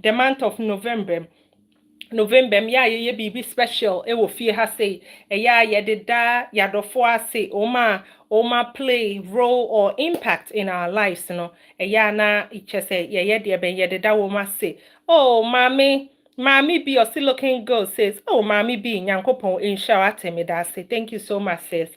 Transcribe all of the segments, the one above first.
the month of November ye be special e wo fie ha say ye did da yadofo ase oma play role or impact in our lives no na iche say ye de ben ye did da wo ma say oh mommy be still looking good says oh mommy be nyankopon inshallah atemi da say thank you so much sis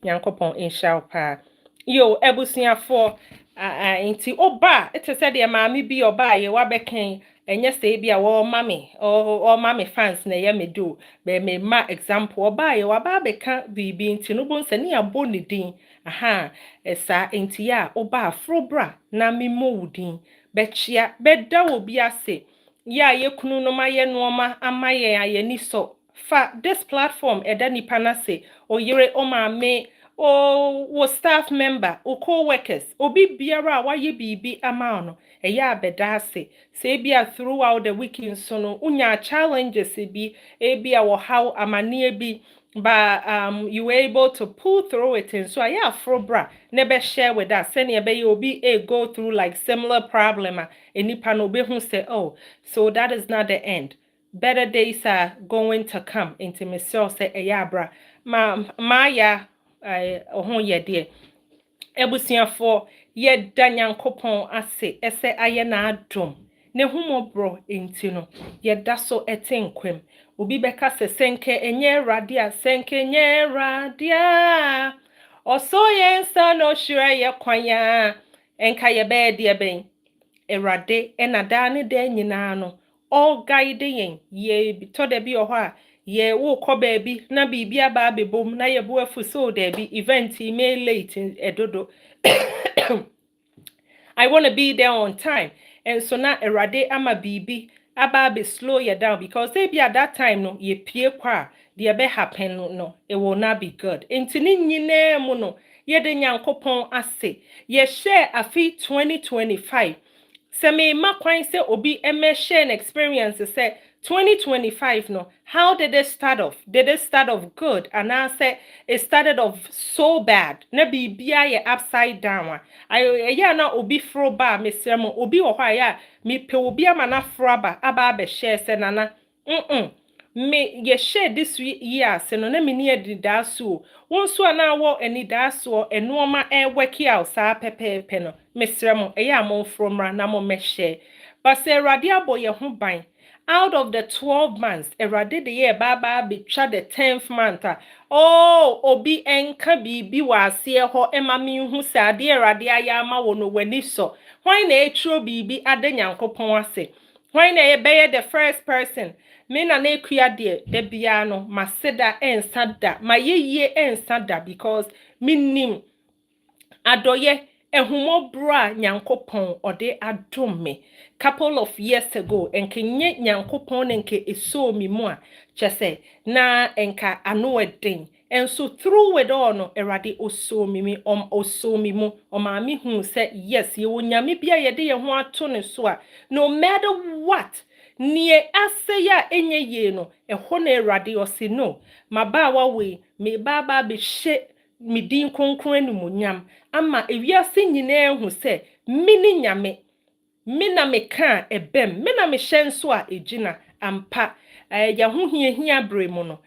nyankopon inshallah pa yo ebusuafo inti oba it said de mommy be oba ye wa beken enye say bia wo mami or mami fans na ye me do be me ma example oba ye wa ba beka bibi nti no bon sani abo ne din aha esa nti ya oba afrobra na me modin be chia be da obi ase ya ye kunu no ma ye no ma amaye ayeni so fa this platform eda nipa na se oyire o ma me o staff member o co-workers obi biara wa ye bibi ama no eya abeda ase say bia throughout the weekend so no unya challenges bi bia wo how amane bi but you were able to pull through it and so yeah frobra never share with us send you be obi go through like similar problem enipa no be hu say oh so that is not the end better days are going to come into me so say eyabra ma ohun ye de ebusiafo ye da nyankopon ase ese aye na adom ne humobro enti no ye da so etenkwem obi beka se senke enye radia senke enye radia oso ye nsa no hwire ye kwanya enka ye be de ben erade enada ne da nyina no all guide yen ye to de bi oho a ye wo ko baabi na bibia ba bebom na ye bo afu so there be event me late edodo I want to be there on time and so na erade ama bibi aba be slow you down because they be at that time no ye pie kwa the be happen no it will not be good intini nyine mu no ye de nyankopon ase ye share afi 2025 se me makwan se obi eme share an experience say 2025 no how did it start off good and I say it started off so bad na bibia ye upside down ya na obi fro ba mesemo obi wo hwa ya me pe obi ama na fro aba be share se nana me ye share this year se no na me ni edidaso wonso ana wo enidaso enoma work out sa pepe no mesremo eya mo fro mra na mo me share but say radia boy ye ho ban out of the 12 months erade the year baba be twa the 10th month oh obi enka bibi wa ase ho ema mi hu sa de erade aya ma wo no wani so why na etro bibi ade nyankopon ase why na be the first person me na ekua de bia no maseda ensada mayeye ensada because minim adoye ehumobra nyankopon ode adom me couple of years ago enkenye nyankopon enke eso mi mu a chese na enka ano eden enso through it all no erade oso mi mu o ma mi hu say yes ye wonyame bia ye de ye ho ato ne so a no matter what nie ase ya enye ye no eho na erade o se no mabawa we me baba be hye midin konkron animonyam ama ewiase nyina ehu se mini nyame mina meka ebem mina me hyenso a ejina ampa ya ho hia bremu no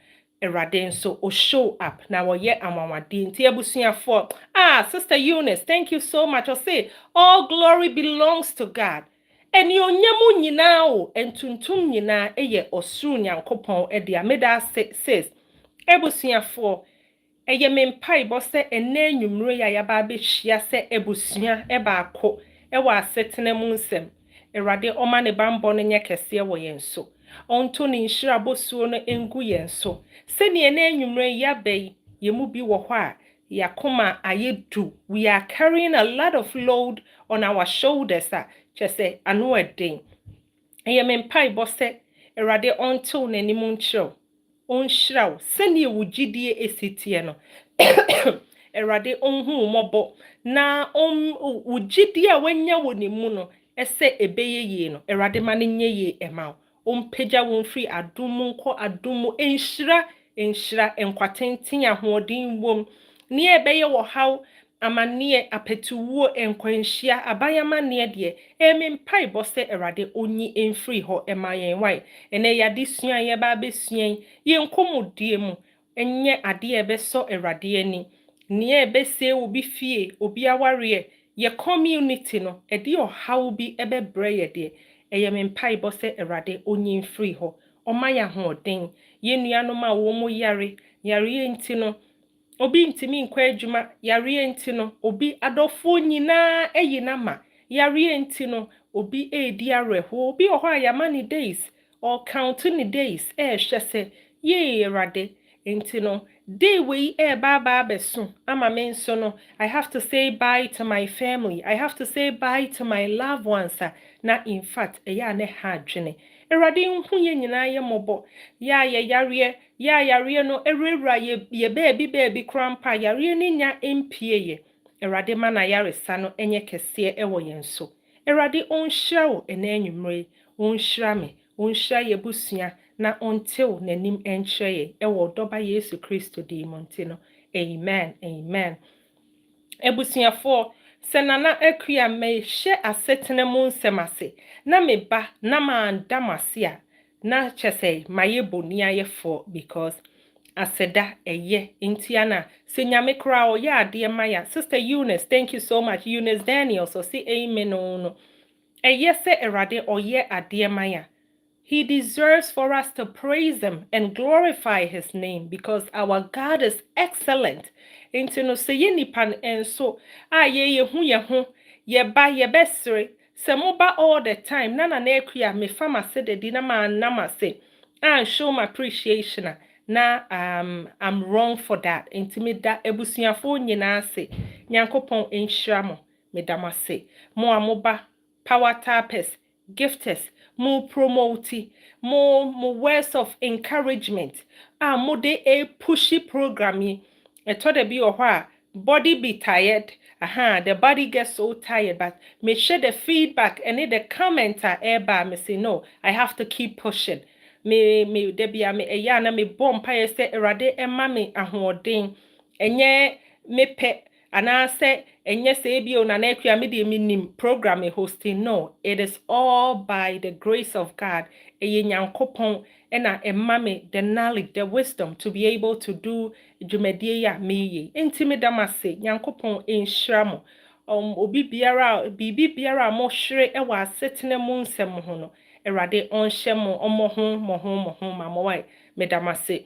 erade nso o show up na wo ye amawade nti abusuafo sister Eunice thank you so much I say all glory belongs to God eni onyamu nyina o entuntum nyina eye osuru nyankopon e dia meda says abusuafo eye mempai bo se ene nwumro ya ba be hia se ebusua e ba akọ e wa asetena mu nsem erade oma ne bambo no nye kese wo yenso onto ni nhira bosuo no engu yenso se ne ene nwumro ya bai ye mu bi wo hɔ a yakoma ayedu we are carrying a lot of load on our shoulders chese anu eden eye mempai bo se erade onto n'animu nkyerɛw onhyiraw sɛnea wugidie esitie no erade onhu mobo na wugidie a wanya wonimu no ese ebeyeye no erade ma ne nyeye ema ompagya won free adumu nko adumu enhyira enkwatenten ahoɔden wom ne ebeye wo haw amanie apetuwo enkwanhyia abayamane de emempai bose erade onyi enfri ho emayen wai ene yade sua ye ba besuan ye nkomodie mu enye ade ebeso erade ani ne ebese obi fie obi aware ye community no ede ohaw bi ebebre ye de eyemempai bose erade onyi enfri ho omaya hoden ye nuanom a wo mo yare enti no obi ntimi nkwa adwuma yare enti no obi adofo nyina eyina ma yare enti no obi edi areho obi oho ayamani days or counting days hwese ye erade enti no day we baba beso ama me nso no I have to say bye to my family. I have to say bye to my loved ones. Na in fact eya ne ha adwene erade nhu ye nyina ye mobo ya yare no erewura ye baby krampa yare ni nya empie ye erade ma na yare sa no enye kese ewo yen so erade onhira wo enanwumre onhira me onhira ye busua na ontew nanim enhire ye ewo doba Yesu Kristo di montino amen amen ebusuafo senana akua me hye asetena mu nsemase na me ba na ma ndamase a na chese maye boni ayefo because aseda eye intiana senyame kra o ya ade maya sister Eunice, thank you so much. Eunice Daniel so say amen no eye se erade oye ade maya. He deserves for us to praise him and glorify his name because our God is excellent. Into no se ye nipan enso ye hu ye ba ye besre se moba all the time nana na ekua me fama se de di na ma namase and show my appreciation na I'm wrong for that. Into me da ebusuafo nyina se nyankopon enhyira mo me damase mo amoba power tappers gifters mo promote mo words of encouragement mo de a pushy programming eto de bi ohwa body be tired the body gets so tired but me share the feedback and the commenter eba me say no I have to keep pushing me de bia me eya na me bompa ye say erade ema me ahoden enye me pe anase enye se ebio na na akua me de minim program hosting no it is all by the grace of God eye nyankopon ena emma me the knowledge the wisdom to be able to do dwumadie ya meye ntimi damase nyankopon enhyira mo obi biara mo hwere e wa asetena mu nsem ho no erade onhye mo omo ma mo wai medamase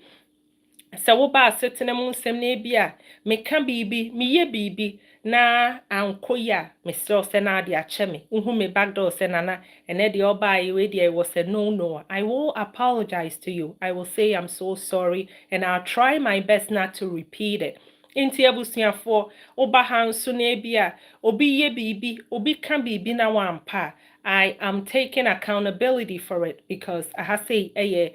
se wo ba asetena mu nsem na bia meka bibi miye bibi na ankoya mesro se na ade ache me uhu me backdoor se nana ene de oba we de was said no I will apologize to you. I will say I'm so sorry and I'll try my best not to repeat it. Inti abusuafo oba hanso na bia obi ye bibi obi ka bibi na wampa I am taking accountability for it because I have say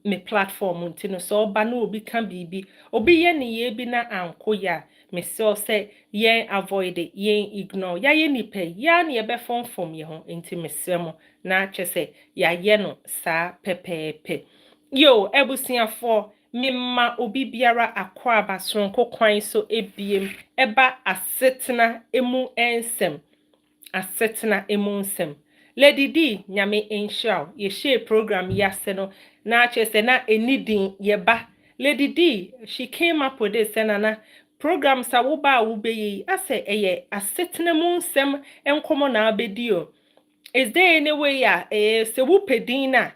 me platform untino so ba no obi ka bibi obi ye ne ye bi na ankoya me so say yen avoid it yen ignore ya ye nipe ya ne be fom ye ho enti mesemo na chese ya ye no sa pepepe yo ebusiafo mimma obi biara akwa abasronko kwan so ebiem eba asetena emu ensem asetena emu nsem Lady D nyame enhyaw ye share program yase no na chese na enidin ye ba Lady D she came up with this na program sa wo ba wo be yi ase eye asetena mu nsem enkomo na abedio is there any way se wo pedin na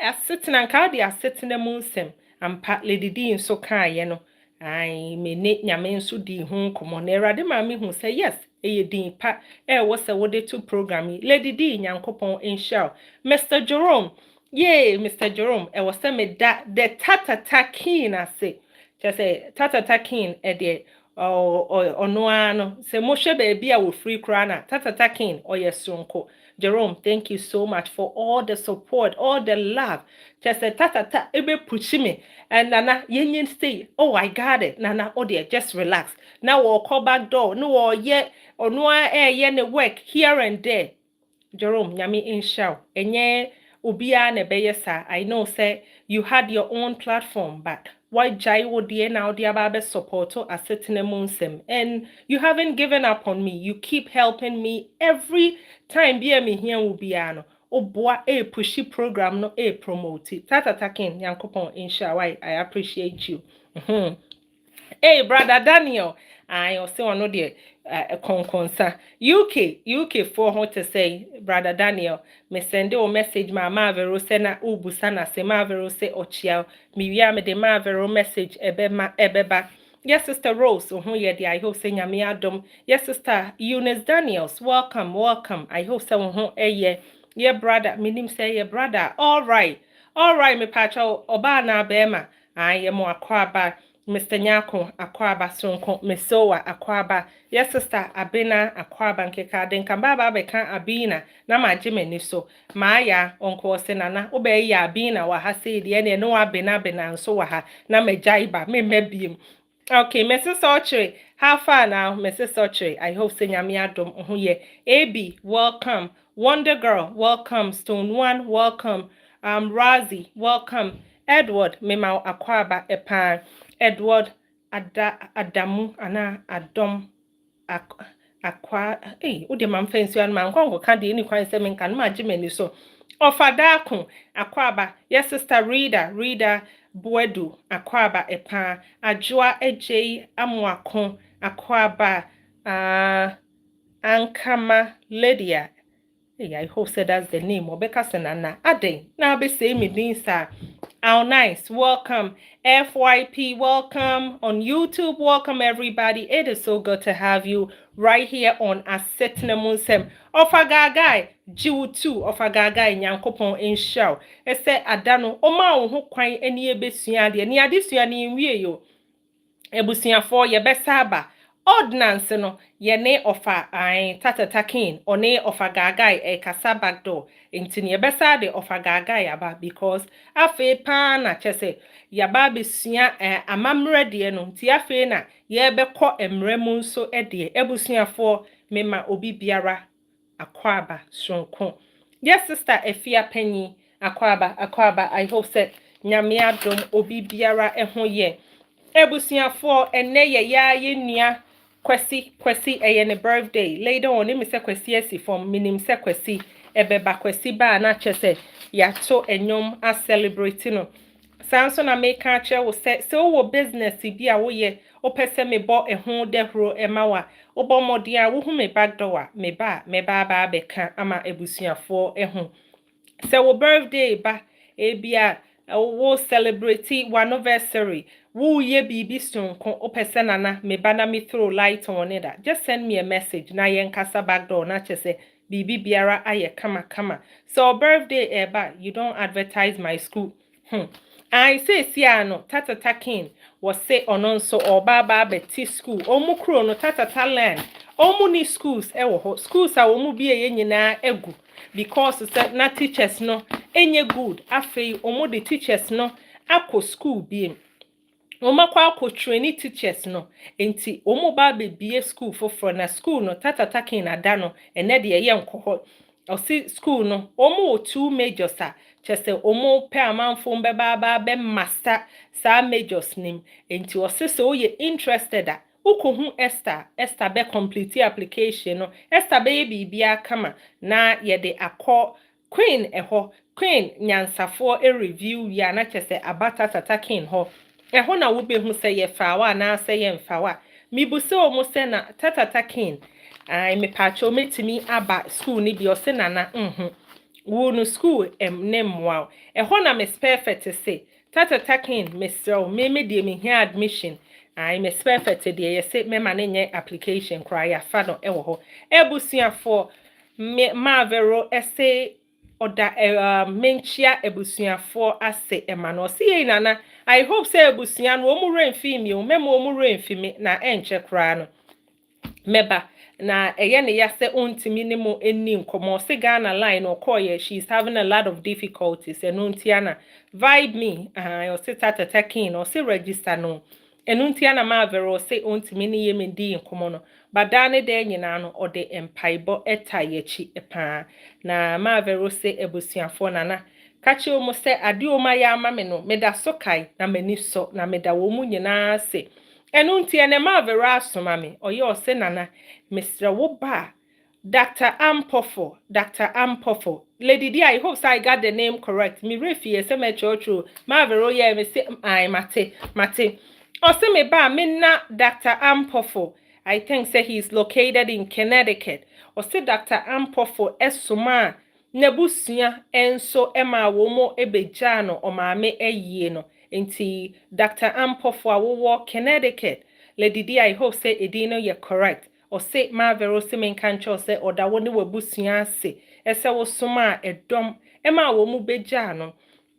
asetena nka de asetena mu nsem ampa Lady D nso kan ye no ai me ne nyame nso di hu nkomo na erade ma me hu say yes eye din pa wo se wo de to program Lady D nyankopon enhyaw Mr. Jerome Mr. Jerome was se me da the tatata king ase say tatata king de ono ano se mo hwe ba bia wo free kra na tatata king oyesonko Jerome, thank you so much for all the support, all the love. Just say tatata ebe pushi me and nana yen say, oh I got it. Nana oh dear, just relax. Now we'll call back door. No or yet or no ye work here and there. Jerome, nyami inshaw. Enye ubia ne beyesa. I know say you had your own platform, but why jai odie now the ababe supporto a certain munsem. And you haven't given up on me. You keep helping me every time be me here will be ano. O boy a pushy program no a promote it. Tata takin yankopon inshallah. I appreciate you. Hey, brother Daniel. I also know the consa. UK for how to say, brother Daniel. Me send you a message, my Marvero sena ubusana se Marvero se ochiao. Me me de Marvero message ebeba. Yes, Sister Rose, who ye the I hope say nyame adom. Yes, Sister Eunice Daniels, welcome. I hope so who ye. Yeah, brother, minim say yeah, brother. All right, me pacho obana bema. I am akwaba. Mr. Nyako akwaba sonko mesoa akwaba. Yes, sister Abina akwaba nkeka den kambaba beka Abina na majime ni so. Maya onko senana obe ya Abina wa ha se de ne no Abina nso wa ha na mejaiba me mebiem. Okay, Mrs. Ochre, how far now, Mrs. Ochre? I hope Senyami Adom Ohuye. AB, welcome. Wonder Girl, welcome. Stone One, welcome. Razi, welcome. Edward, Memau Akwaba Epan. Edward Adamu Ana Adom Akwa. Hey, Udi man fancy and man Kongo can't any quite semen can imagine so. Ofadakun Akwaba. Yes, sister Reader. Buedu akwaba epa ajua eje amwako akwaba ankama Lydia. Hey, I hope so that's the name. Obeka senana ade na be say me din sir. How nice. Welcome FYP, welcome on YouTube, welcome everybody. It is so good to have you right here on Asetna Munsem. Ofagagai Jiwu 2 Ofagagai Nyankopon in show. Ese adano oma wo ho kwan eni ebesua de ni adesua ni nwie yo. Ebusua for ye besaba. Ordnance no ye ne ofa tata takin or ne ofa gagai e kasa backdoor intini ye besa de ofa gagai aba because afe pa na chese yaba besua amamre de no nti afe na ye bekọ emremu so de ebusua for mema obi biara akwaba sonko. Yes, sister Efia Penny akwaba I hope said nyame adom obi biara ehho ye ebusua for ene ye ya ye nua Kwesi ne birthday. Later on, me say Kwesi esi from minim se Kwesi ebeba Kwesi ba na chese ya to enyom a celebrating no. Samson na make catcher will say so wo business bi a wo ye o pese me bo ehun dehro emawa o bo modia wo hu me back door me ba beka ama ebusuafo ehun. Se wo birthday ba ebia wo celebrate one anniversary. Woo ye bibi sonko opese nana me bana me throw light on it. Just send me a message na yen kasa back door na chese bibi biara aye kama. So birthday eba you don't advertise my school. I say siano tata takin was say ononso or baba beti school omu kro no tata land omu ni schools ewo schools a omu bi ye nyina egu because na teachers no enye good afei omu the teachers no akọ school bi Omakwa ko trainee teachers no enti omo ba bebie school for na school no tata taking na da no ene de ye nkoho o si school no omo two majors a chese omo pe amanfo mbeba be master sa majors nim enti o se so ye interested a ukohu Esther be complete application no Esther be bibia kama na ye de akọ Queen Queen nyansafo e review ya na chese abata tata king ho eho na wo be hu se ye fawa na se ye mfawa mi bu se o mo se na tata takin ai me pacho metimi aba school ni bi o se na wo no school nem wow eho na me perfect se tata takin me so me de me here admission ai me perfect de ye se me ma nye application cry ya fa no ewo ho ebusuafo me Marvero ese oda menchia ebusuafo ase emano si ye nana I hope say ebusua no omu renfi mi o memo omu renfi mi na enche kra no meba na eye ne ya se ontimi ne mo eni nkomo se Ghana line o koye she's having a lot of difficulties enuntiana vibe me o se tata taking o se register no enuntiana Marvero se ontimi ne yemi di nkomo no badane de nyina no ode empaibo etayechi epa na Marvero se ebusuafo nana kache omo se ade oma ya ama me no meda so kai na mani so na meda wo mu nyina se enu nti ene ma vera asoma me oye o se nana mesra wo ba Dr. Ampofo, Dr. Ampofo. Lady D, I hope so I got the name correct. Me refi se me chocho. Ma vero ye me say I mate. O se me ba me na Dr. Ampofo. I think say he's located in Connecticut. O se Dr. Ampofo esuma nebusia enso ema womo ebejano o maame eyie no. Enti Dr. Ampofo awo Connecticut. Lady D, I hope say edino ye correct. O se ma vero se men kancho se oda woni wabusua ase ese wo soma edom ema wo mu beja no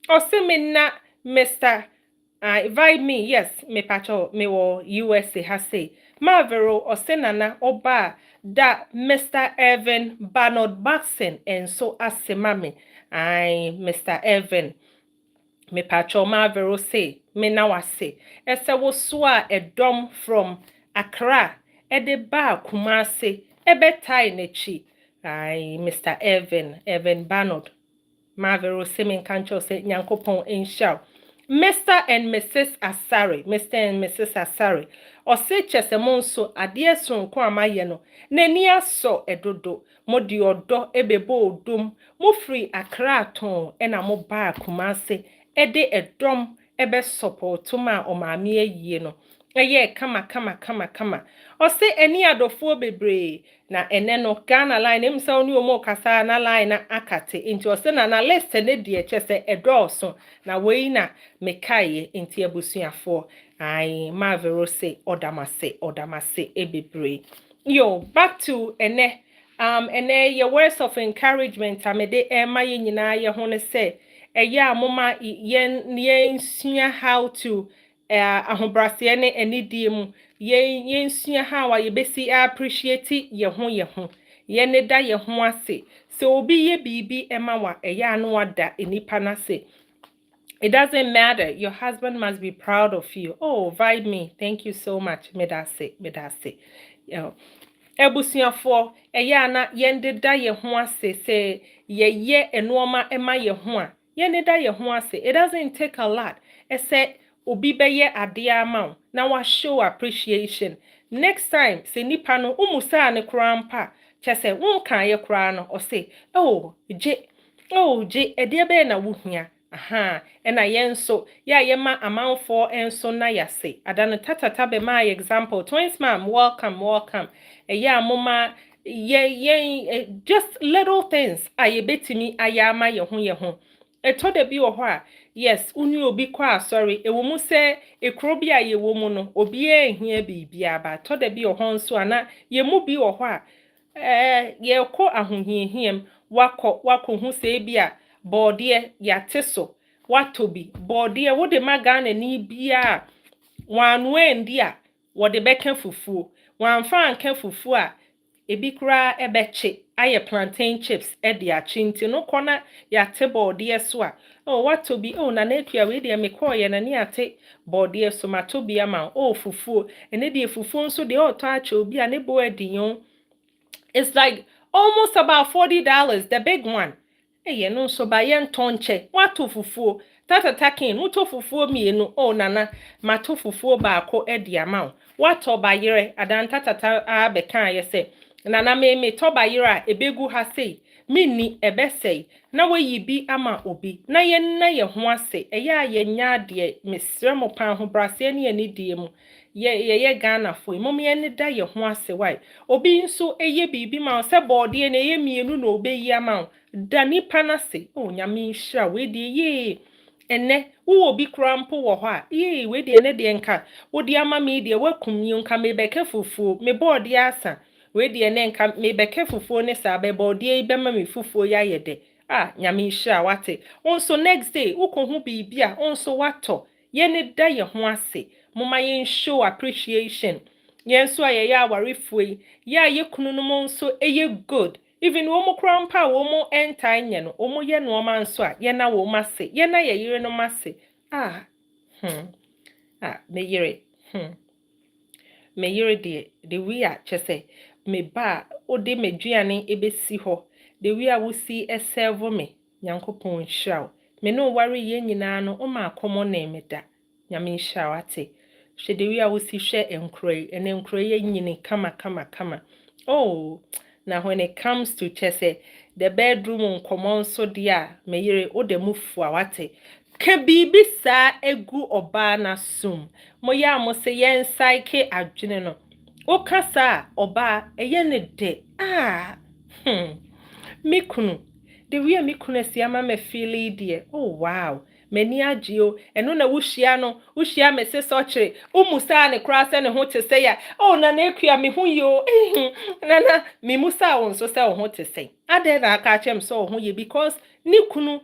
o se me na Mr. Invite me, yes, me pacho me wo USA ha say ma vero o se nana oba da Mr. Evan Bernard Baxen and so ase mame Mr. Evan me pacho ma vero say me na wase ese wo so a edom from Accra ede ba Kumasi ebe tai nechi Mr. Evan Bernard Marvero Semin Kancho se Nyankopon Insha Mr. and Mrs. Asari Mr. and Mrs. Asari o se chesemon so ade so nko amaye no nani aso edodo modi odo ebebo odum mo free Accra ton e na mo ba Kumasi ede edom ebe support ma o maame yie no eye kama o se eni adofo bebre na ene no Ghana line em se oni omo kasa na line na akate nti o se na list ne de chese edoso na wei na mekaye nti abusuafo ai Marvero se odamase ebebre yo back to ene your words of encouragement amede ema ye nyina ye ho ne se eye amoma yen sua how to ahobrase ne enidie mu yen sua how a yebesi appreciate ye ho ye ne da ye ho ase so obi ye bibi ema wa eye anu ada enipa na se it doesn't matter. Your husband must be proud of you. Oh, vibe me. Thank you so much. Medase. Ebusuafo eya na yende da ye ho ase se ye enuoma ema ye ho a yende da ye ho ase. It doesn't take a lot. Ese obi beye ade ama na wa show appreciation. Next time se nipa no umusa ne krampa chese won kan ye kra no o say oh je ede be na wo hia aha ena yenso ya yema amanfo enso na yase adano tatata be my example twins mom welcome eya mama ye just little things ayebetimi ayama ye ho eto de bi wo ho a yes unu obi kwa sorry ewo mu se ekro bi a ye wo mu no obi ehia bibia ba to de bi wo ho nso ana ye mu bi wo ho a ye ko ahohiehiem wako hu se bi a bode ya teso watobi bode wo de magana ni bia wanu endi a wo de beka fufuo wanfa anka fufuo a ebi kura ebeche aye plantain chips e de achinti no kona ya te bode so a oh watobi oh na nakua we de me call ye na ni ate bode so matobi ama oh fufuo ene de fufuo nso de oh to acha obi a ne bo adinyo. It's like almost about $40, the big one. Hey, no, so by yen tonche, what to fufu, tata takin, uto fufu me no, oh nana, mato fufu ba ko edi amount. What to by yere, adan tata bekan ye say, nana me to by yera, e begu ha say, mini ebe say, na we yi bi ama obi, na ye ho ase, e ya ye nya de, misremo pan ho brase ni eni die mu. Ye Ghana for mom ye ne da ye ho ase why obi nso eye bibi ma se bode na ye mienu na obeyi ama da nipa na se o nyame nhira we de ye ene wo obi krampo wo ho a ye we de ne de nka wo de ama me de wakum yi nka me beke fufuo me bode asa we de ne nka me beke fufuo ne sa be bode be ma me fufuo ya ye de nyame nhira wate onso next day wo ko hu bibi a onso wato ye ne da ye ho ase mama yen show appreciation yen so aye ya warefui ya ye kunu no mo nso eye good even wo mo krampa wo mo enta nye no wo mo ye no ma nso a ye na wo mase ye na ye yire no mase me yire de we a chese me ba o de meduane ebesi ho de we a wo si serve me Nyankopon hiraw me no worry ye nyina no o ma komo na emeda nyame nhya wate hwede wi a wo si hwe enkroi ene enkroi ye nyini kama oh na when it comes to chese the bedroom nkomo nso dia me yere o de mufu a wate ka bibi sa egu oba na sum mo ya mo se yen psyche adwene no o kasa oba eye ne de me kunu the way me kunu si ama me feel die oh wow mani agio eno na wuhia no wuhia me se so kire umusa ne kra se ne ho te se ya oh na na ekua me hu yo na me musa won so se ho te se ade na aka chem so ho ye because ni kunu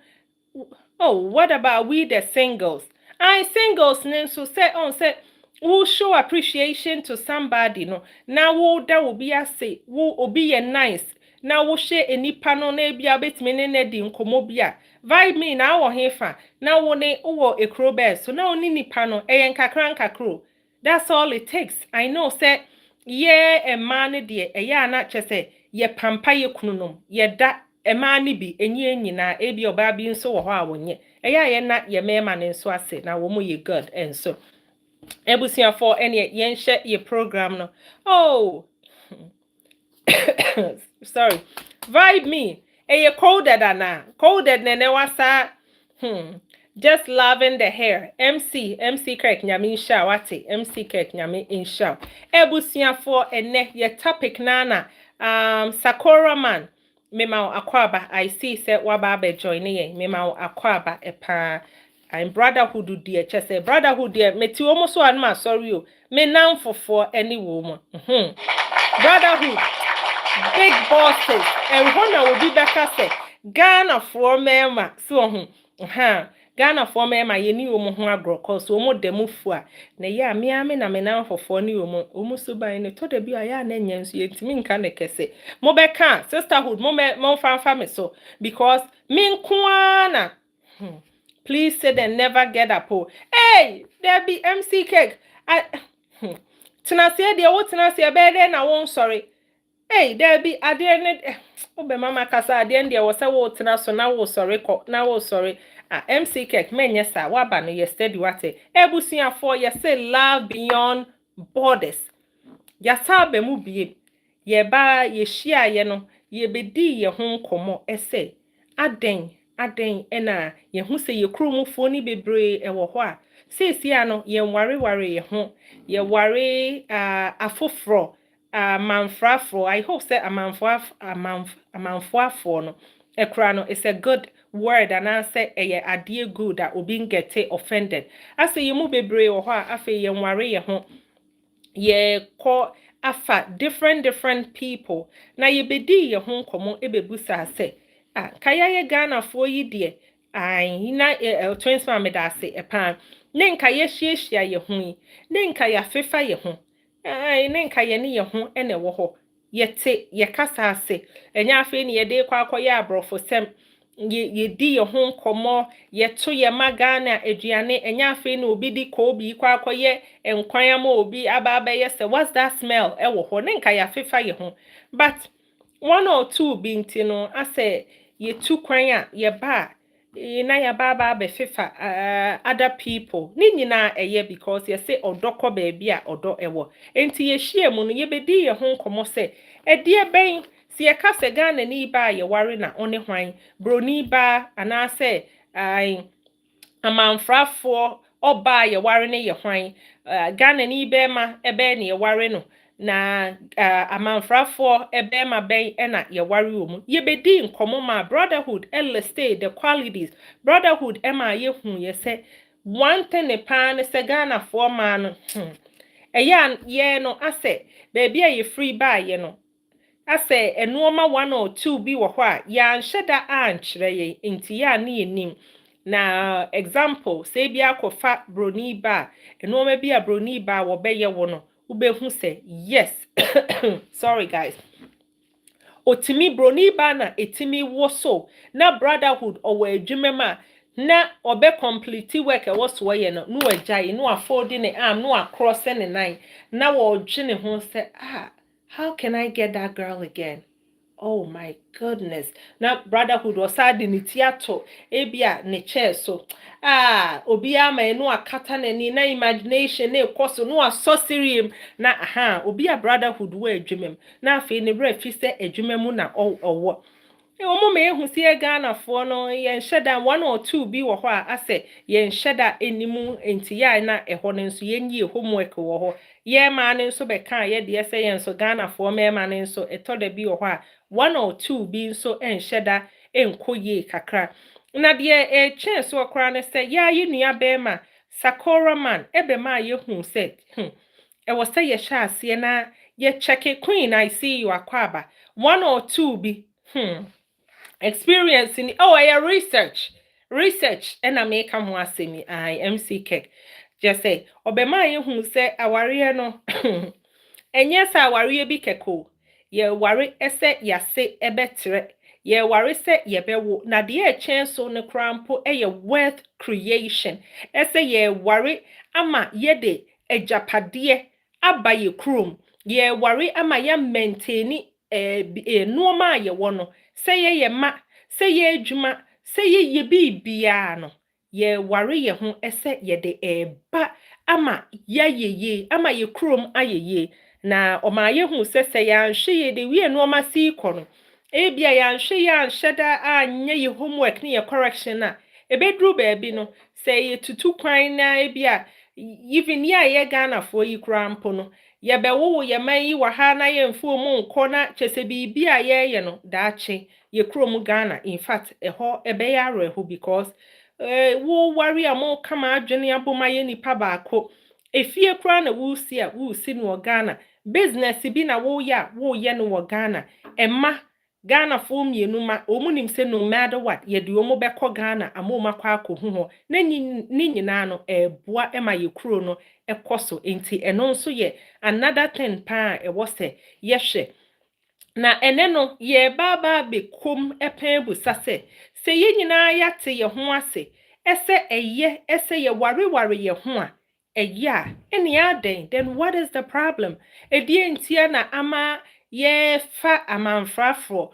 oh what about we the singles I singles ne so say on say who show appreciation to somebody no now wo da will be say wo obi ye nice now wo share enipa no na bia betime ne na di nkomo bia vibe me na wo hefa na wo ne wo ekro be so na oni nipa no eyen nkakro that's all it takes I know say ye man de eya na chese ye pampa ye kununom ye da man bi enye nyina ebi oba bi nso wo ho a wonye eya ye na ye mema ne nso ase na wo mo ye good and so ebusia for any yen share your program no oh sorry vibe me e coded ana coded nene wasa just loving the hair MC Kirk nyame insha wate MC Kirk nyame insha ebusia for ene ye topic nana Sakura man mema akwaba I see say waba be join ye mema akwaba epa I'm brotherhood dear chese brotherhood dear meti omo so anma sorry o me nan fofo any woman brotherhood big bosses and one will be better say Ghana for mema so Ghana for mema ye ni omo ho agro cause omo demu fu a na ya me ame na me nan fofo ni omo so ban ne to da bi aya na nyanso ye ntimi nka ne kese mo be ka sisterhood mo fan me so because me nko na please say they never get up. Oh, hey, there be MC Cake. Tenase de wo tenase be there na won sorry. Hey, there be ade ne obe mama kasa ade ndi wo se wo tena so na wo sorry ko na wo sorry. MC Cake menye sa wa ba no yesterday wate. Ebusia for ye say love beyond borders. Ya sabe mu bie. Ye ba ye hia ye no ye bedi ye ho nkomo ese aden ena ye hu se ye kromufo ni bebre ewo ho a sesia no ye ware ye ho ye ware afofro manfrafro I hope say amanfoafo no ekra no is a good word and I say ye ade good that obi get offended ase ye mu bebre wo ho a afa ye ware ye ho ye ko afa different people na ye bedi ye ho nkomo ebebusa say kaya ye Ghana for yi de na twins family da se epan ne nka ye hyiehia ye ho yi ne nka ya fefa ye ho ne nka ye ne ye ho ene wo ho ye te ye kasa ase enya afi ne ye de kwa akoye abrofo sem ye di ye ho nkomo ye to ye magana aduane enya afi ne obi di ko obi kwa akoye enkwan ama obi aba ye se what's that smell e wo ho ne nka ya fefa ye ho but one or two binti no ase ye tu kwan a ye ba na ya ba be fefa other people ni nyina eye because ye say odokọ baby a odo ewo enti ye hie mu no ye bedi ye ho nkomo se edie ben si ye ka se Ghana ni ba ye ware na one hwan broni ba ana se amanfrafo oba ye ware ne ye hwan Ghana ni be ma ebe ne ye ware no na amanfrafo ebe ma ben na ye ware omu ye bedi nkomo ma brotherhood stay the qualities brotherhood ema ye hu ye se one thing ne pan se Ghana for man eya ye no ase baby ye free buy ye no ase enuoma one or two bi wo ho a ya nheda ankyere ye enti ya na yenim na example say bi akofa broni ba enuoma bi a broni ba wo be ye wo no ubehu say yes sorry guys otimi broni ba na etimi wo so na brotherhood owo adwumema na obe complete work e wo so ye no no agyae no afford ne arm no across ne nine na wo dwene ho say how can I get that girl again Oh my goodness. Now brotherhood was sad in theater. Ebia ne chair so. Obia ma no akata na na imagination na ekoso no asosirium na obia brotherhood we adwumem. Na afi ne bra fi se adwumem na owo. Omo me ehu sie Ghana fo no yen hyeda 1 or 2 bi wo ho a ase yen hyeda enimu enti ya na eho ne nso yen yi homework wo ho ye ma ne nso be kan ye de ese yen so Ghana fo me ma ne nso etoda bi wo ho a 1 or 2 bi nso en hyeda enkoye kakra na de chen so okra ne se ya yi nua be ma Sakora man ebe ma ye hu se e wo se ye hya ase na ye check queen I see you akwaba 1 or 2 bi experience in I research and I make am asemi I MC cake just say obema ye hu say aware no enye say aware bi keko ye ware ese yase ebetre ye ware se ye bewo na de e chen so ne krampo ye wealth creation ese ye ware ama ye de ejapade aba ye krom ye ware ama ye maintain no ma ye wono say ye ma say ye adwuma say ye bibia no ye ware ye ho ese ye de eba ama ye ama ye krom ayeye na oma ye hu se ya nhwe ye de wie no ma si ikono ebia ya nhwe ya nheda anye ye homework ne ye correction na ebedru ba bi no say ye tutu kwan na ebia even ya ye Ghana fo yi krampo no ye bewo ye man yi wa ha na ye mfu mu nko na chese bibia ye no daache ye krom Ghana in fact eho ebe ya reho because wo wari amo kama adwene aboma ye nipa baako efie kra na wo si no Ghana business bi na wo ye no Ghana emma Ghana fo mienu ma omunim se no matter what ye de omo beko Ghana amoma kwa akohu ho na ni nyina no eboa ema ye kro no ekoso enti eno nso ye another thing pa e wo se ye hwe na ene no ye baba be kom epen bu sase se ye nyina yate ye ho ase ese ye ware ye ho a eye ene aden then what is the problem edie ntia na ama ye fa amanfrafo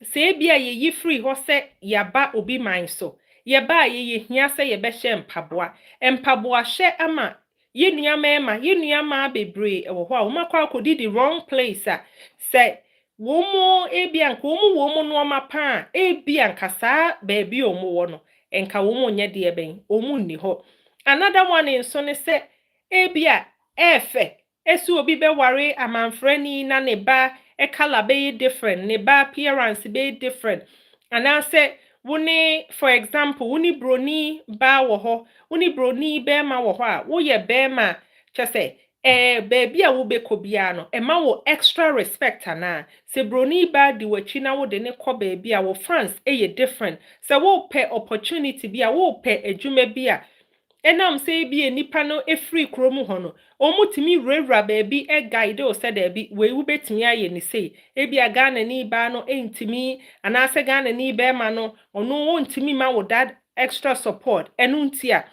se bia ye yi free ho se yaba obi man so ye ba ye hia se ye be hye mpaboa hye ama ye nua ma bebre ewo ho a wo makwa akodi the wrong place a se womo ebia nka womo no ma pa ebia nka saa baby omo wo no enka womo nye de ben omo nni ho another one nso ne se ebia efe esu obi be ware amanfrani na ne ba e color be different ne ba appearance be different and I say woni for example woni broni ba wo ho woni broni be ma wo ho a wo ye be ma chese baby a wo be kobia no e ma wo extra respect ana se broni ba di wachi na wo de ne ko baby a wo fans ye different se wo pe opportunity bi a wo pe adwuma bi a enam say bi enipa no free krom ho no omutimi rewra baby guide o said there be we wo betimi aye ni say ebi aga na ni ba no entimi anase ga na ni be ma no ono wo ntimi ma wo that extra support enu ntia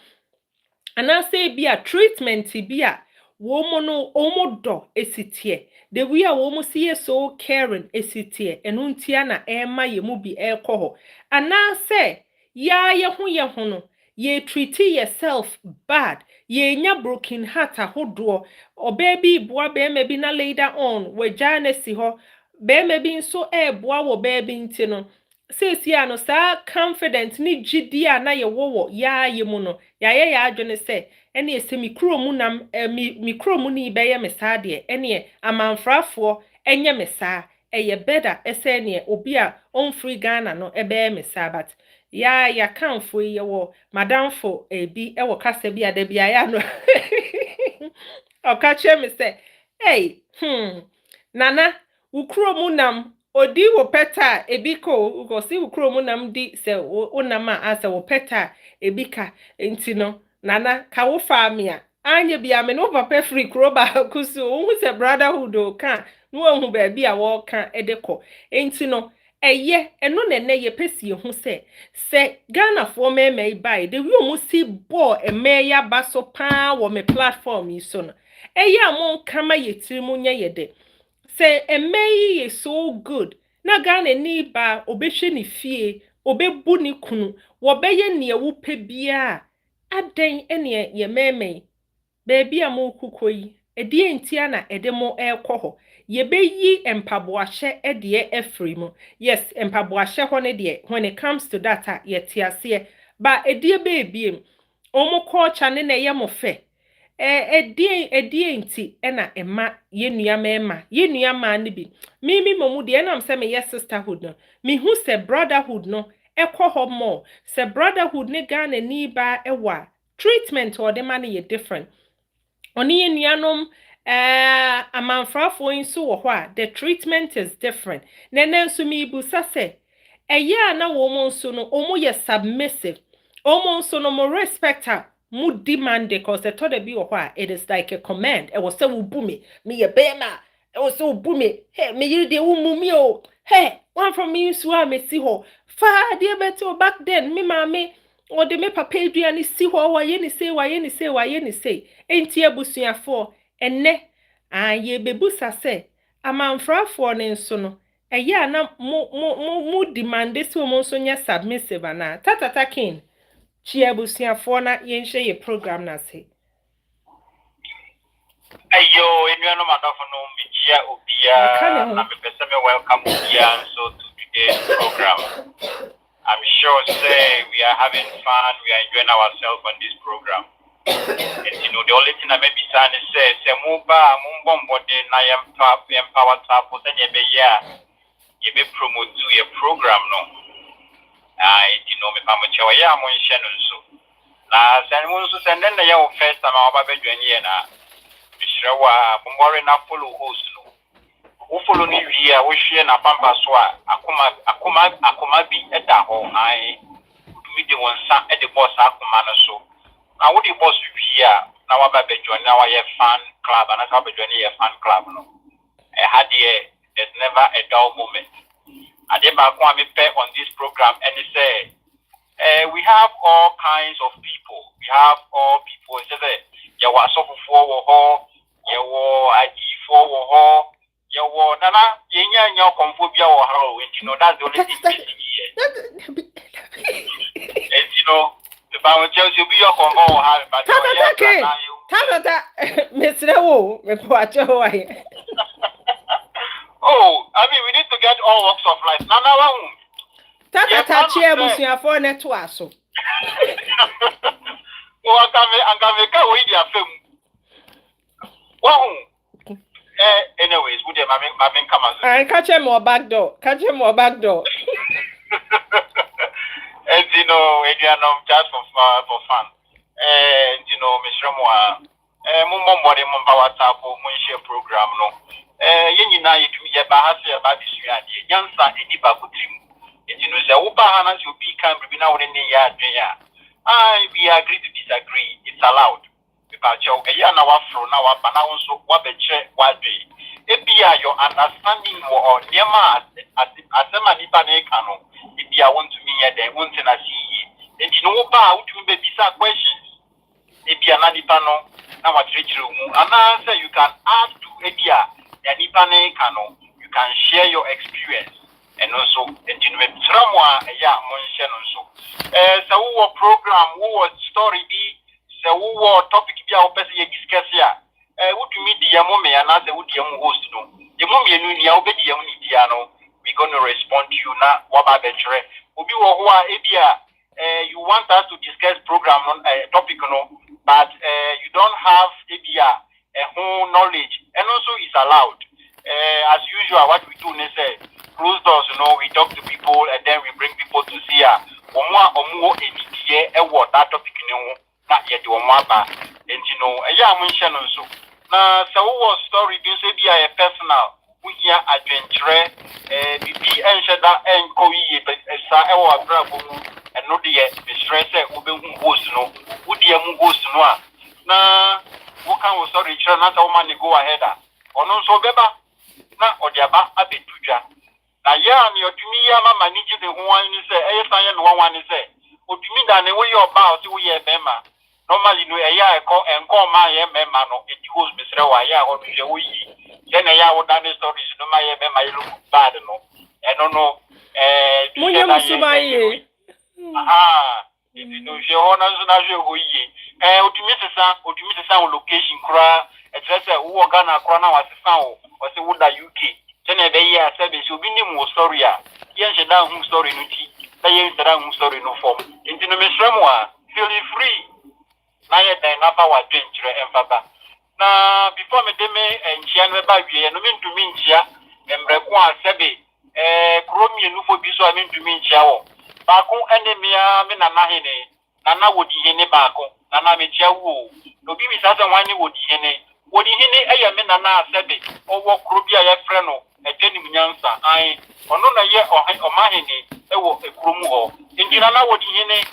anase bi a treatment bi a wo mo no omo do esitie the we a wo mo see so caring esitie enu ntia na ema ye mu bi ekoho anase ya ye ho no ye treat yourself bad ye nya broken heart ahodo o baby boa be maybe na later on we jana si ho be maybe so boa wo baby nti no sesi ano sa confident ni gidi a na ye wo ya ye mu no ya ye ya adwene se ene ese mikromu nam mikromu ni be ye mesade ene amanfrafo enye mesa eye better ese ne obi a on free Ghana no ebe mesa but ya kanfo ye wo madamfo ebi e wo kasa bi ada bia ya no o ka che me se hey nana ukromu nam odi wo peta ebi ko si ukromu nam di se wo nam a asa wo peta ebi ka enti no nana ka wo famia anye bia me no papa free kroba kusu wo se brotherhood o ka no hu ba bia wo ka edeko enti no eye eno nene ye pesi hu se Ghana for me buy the we mu si ball ya baso pa wo me platform yi so no eye amon kama ye tiri mu nya ye de se eme ye so good na Ghana ni ba obehwe ne fie obebu ne kunu wobeye ne wupe bia aden ene ye meme beebi a mo kukoyi edie ntia na edemo ekọ ye beyi empaboahye edie efri mu yes empaboahye ho ne de when it comes to that ye tiase ba edie beebiem omo culture ne na ye mo fe edie nti na ema ye nua ma ne bi mimi momu de na am me yes sisterhood no me hu se brotherhood no ekọ ho mo se brotherhood ne Ghana ni ba ewa treatment or the man ye different oni nuanom amanfrafo nso wo ho a the treatment is different nene nso mi busa se eya na wo mo nso no omo ye submissive omo nso no mo respect her mu demand because the thought be wo ho a it is like a command e wo se wo bu me ye bema e wo se wo bu me hey me yiri de wo mu mi o hey one from me so a me si ho fa de beto back then me ma me o de me papa eduane si ho wa ye ni say enti abusuafo enne ye bebusa se amanfrafo ne nso no eye na mu demand se mo nso nya submissive na tatata kin chi abusuafo na ye nhye ye program na se ayo enuano madofo no mejia obia na me pese me welcome obia so to today's program. I'm sure say we are having fun, we are enjoying ourselves on this program. And you know, the only thing I may be saying is say mumbombo na empower tap for you be promote to your program no. You know me pamocha wa ya mo nhye no so. Na say mo so send na ya first time aba be dwan ye na. Mishrewa mumbore na follow host no. Wo follow ni wi a wo hwe na pampa so a akoma bi eda ho ai mi de wonsa e de boss akoma no so na wo de boss wi a na wa ba join na wa ye fan club na ka ba join ye fan club no e had here there's never a dull moment ade ba ko am pe on this program and they say we have all kinds of people say ya wa so fufuo wo ho ye wo agifo wo ho yo nana yenya nya konfobia wo haro you know that's the only thing here and you know the power Chelsea be your konfo wo haro but tata mesre wo me po acho wa here oh I mean we need to get all walks of life nana wa hu tata chi abusuafo ne to aso o angame ka wo idi afem wa hu anyways, would my come as I catch him more back door. And you know, just for fun. And you know, Mr. Moa, Mumbo Mumba Tapo, Munshare program, no. Yen na it be a bahasi about this year, Yansa, and Ibakutrim. And you know, the Ubahanas will be can be now in the yard. We agree to disagree. It's allowed. Pacho eya na wafro na wabana wonso wabeche wadwe ebia your understanding or niema asema nipa na eka no ebia want to me here want na see and you know ba utumi be bisa questions ebia na nipa no na watrechire mu ana say you can add to ebia ya nipa na eka no you can share your experience and also and you know tramwa eya mo nhye no so so wo program wo story bi se wo topic bi a wo pese ye discuss ya wotumi di ya mo me ya na se wo di ya mo host no ye mo me nu ya wo be di ya mo ni dia no we going to respond to you na wa ba be chere obi wo ho a ebia you want us to discuss program on topic no but you don't have ebia whole knowledge and also is allowed as usual what we do is close doors you know we talk to people and then we bring people to see omo enidie that topic no na ye de omo aba and you know eya mo nhye no so na se wo story bi so bi a personal we here adventure bibi enhye da enko yi sa e wo abra bo mu eno de ye stress e wo be hu host no wo de am host no a na wo kan wo story chere na sa wo man go ahead a ono so beba na odi aba abetudwa na ya ni otumi ya mama ni gide ho wan ni se eye san ye no wan ni se otumi da ne wo ye oba o ti wo ye bema normally no eya enko ma ye mema no e host misre wa ya o hwe wo yi ye na ya wo da ne stories no ma ye mema ye look bad no don't know Munya musubaye. no she ho na so na hwe ho yi otumi sesa location kura etrese wo Ghana kura na wasesa wo wase wo da UK tene be yi ase be so bi ni mu story a yen she da hu story no ti da yen da hu story no form enti no mesrem a feel free na ye den na ba wa dwenkyere emfaba na before me dem enchia no ba wie no me ntumi nchia embreko a sebe kromi enu fo bi so a me ntumi nchia wo baako ene mia me nana hene nana wodi hene baako nana me chia wo no bi sasa wani wodi hene eye me nana sebe owo krobi a ye frɛ no eteni munyansa an ono na ye ɔma hene ewo ekromu ho nti nana wodi hene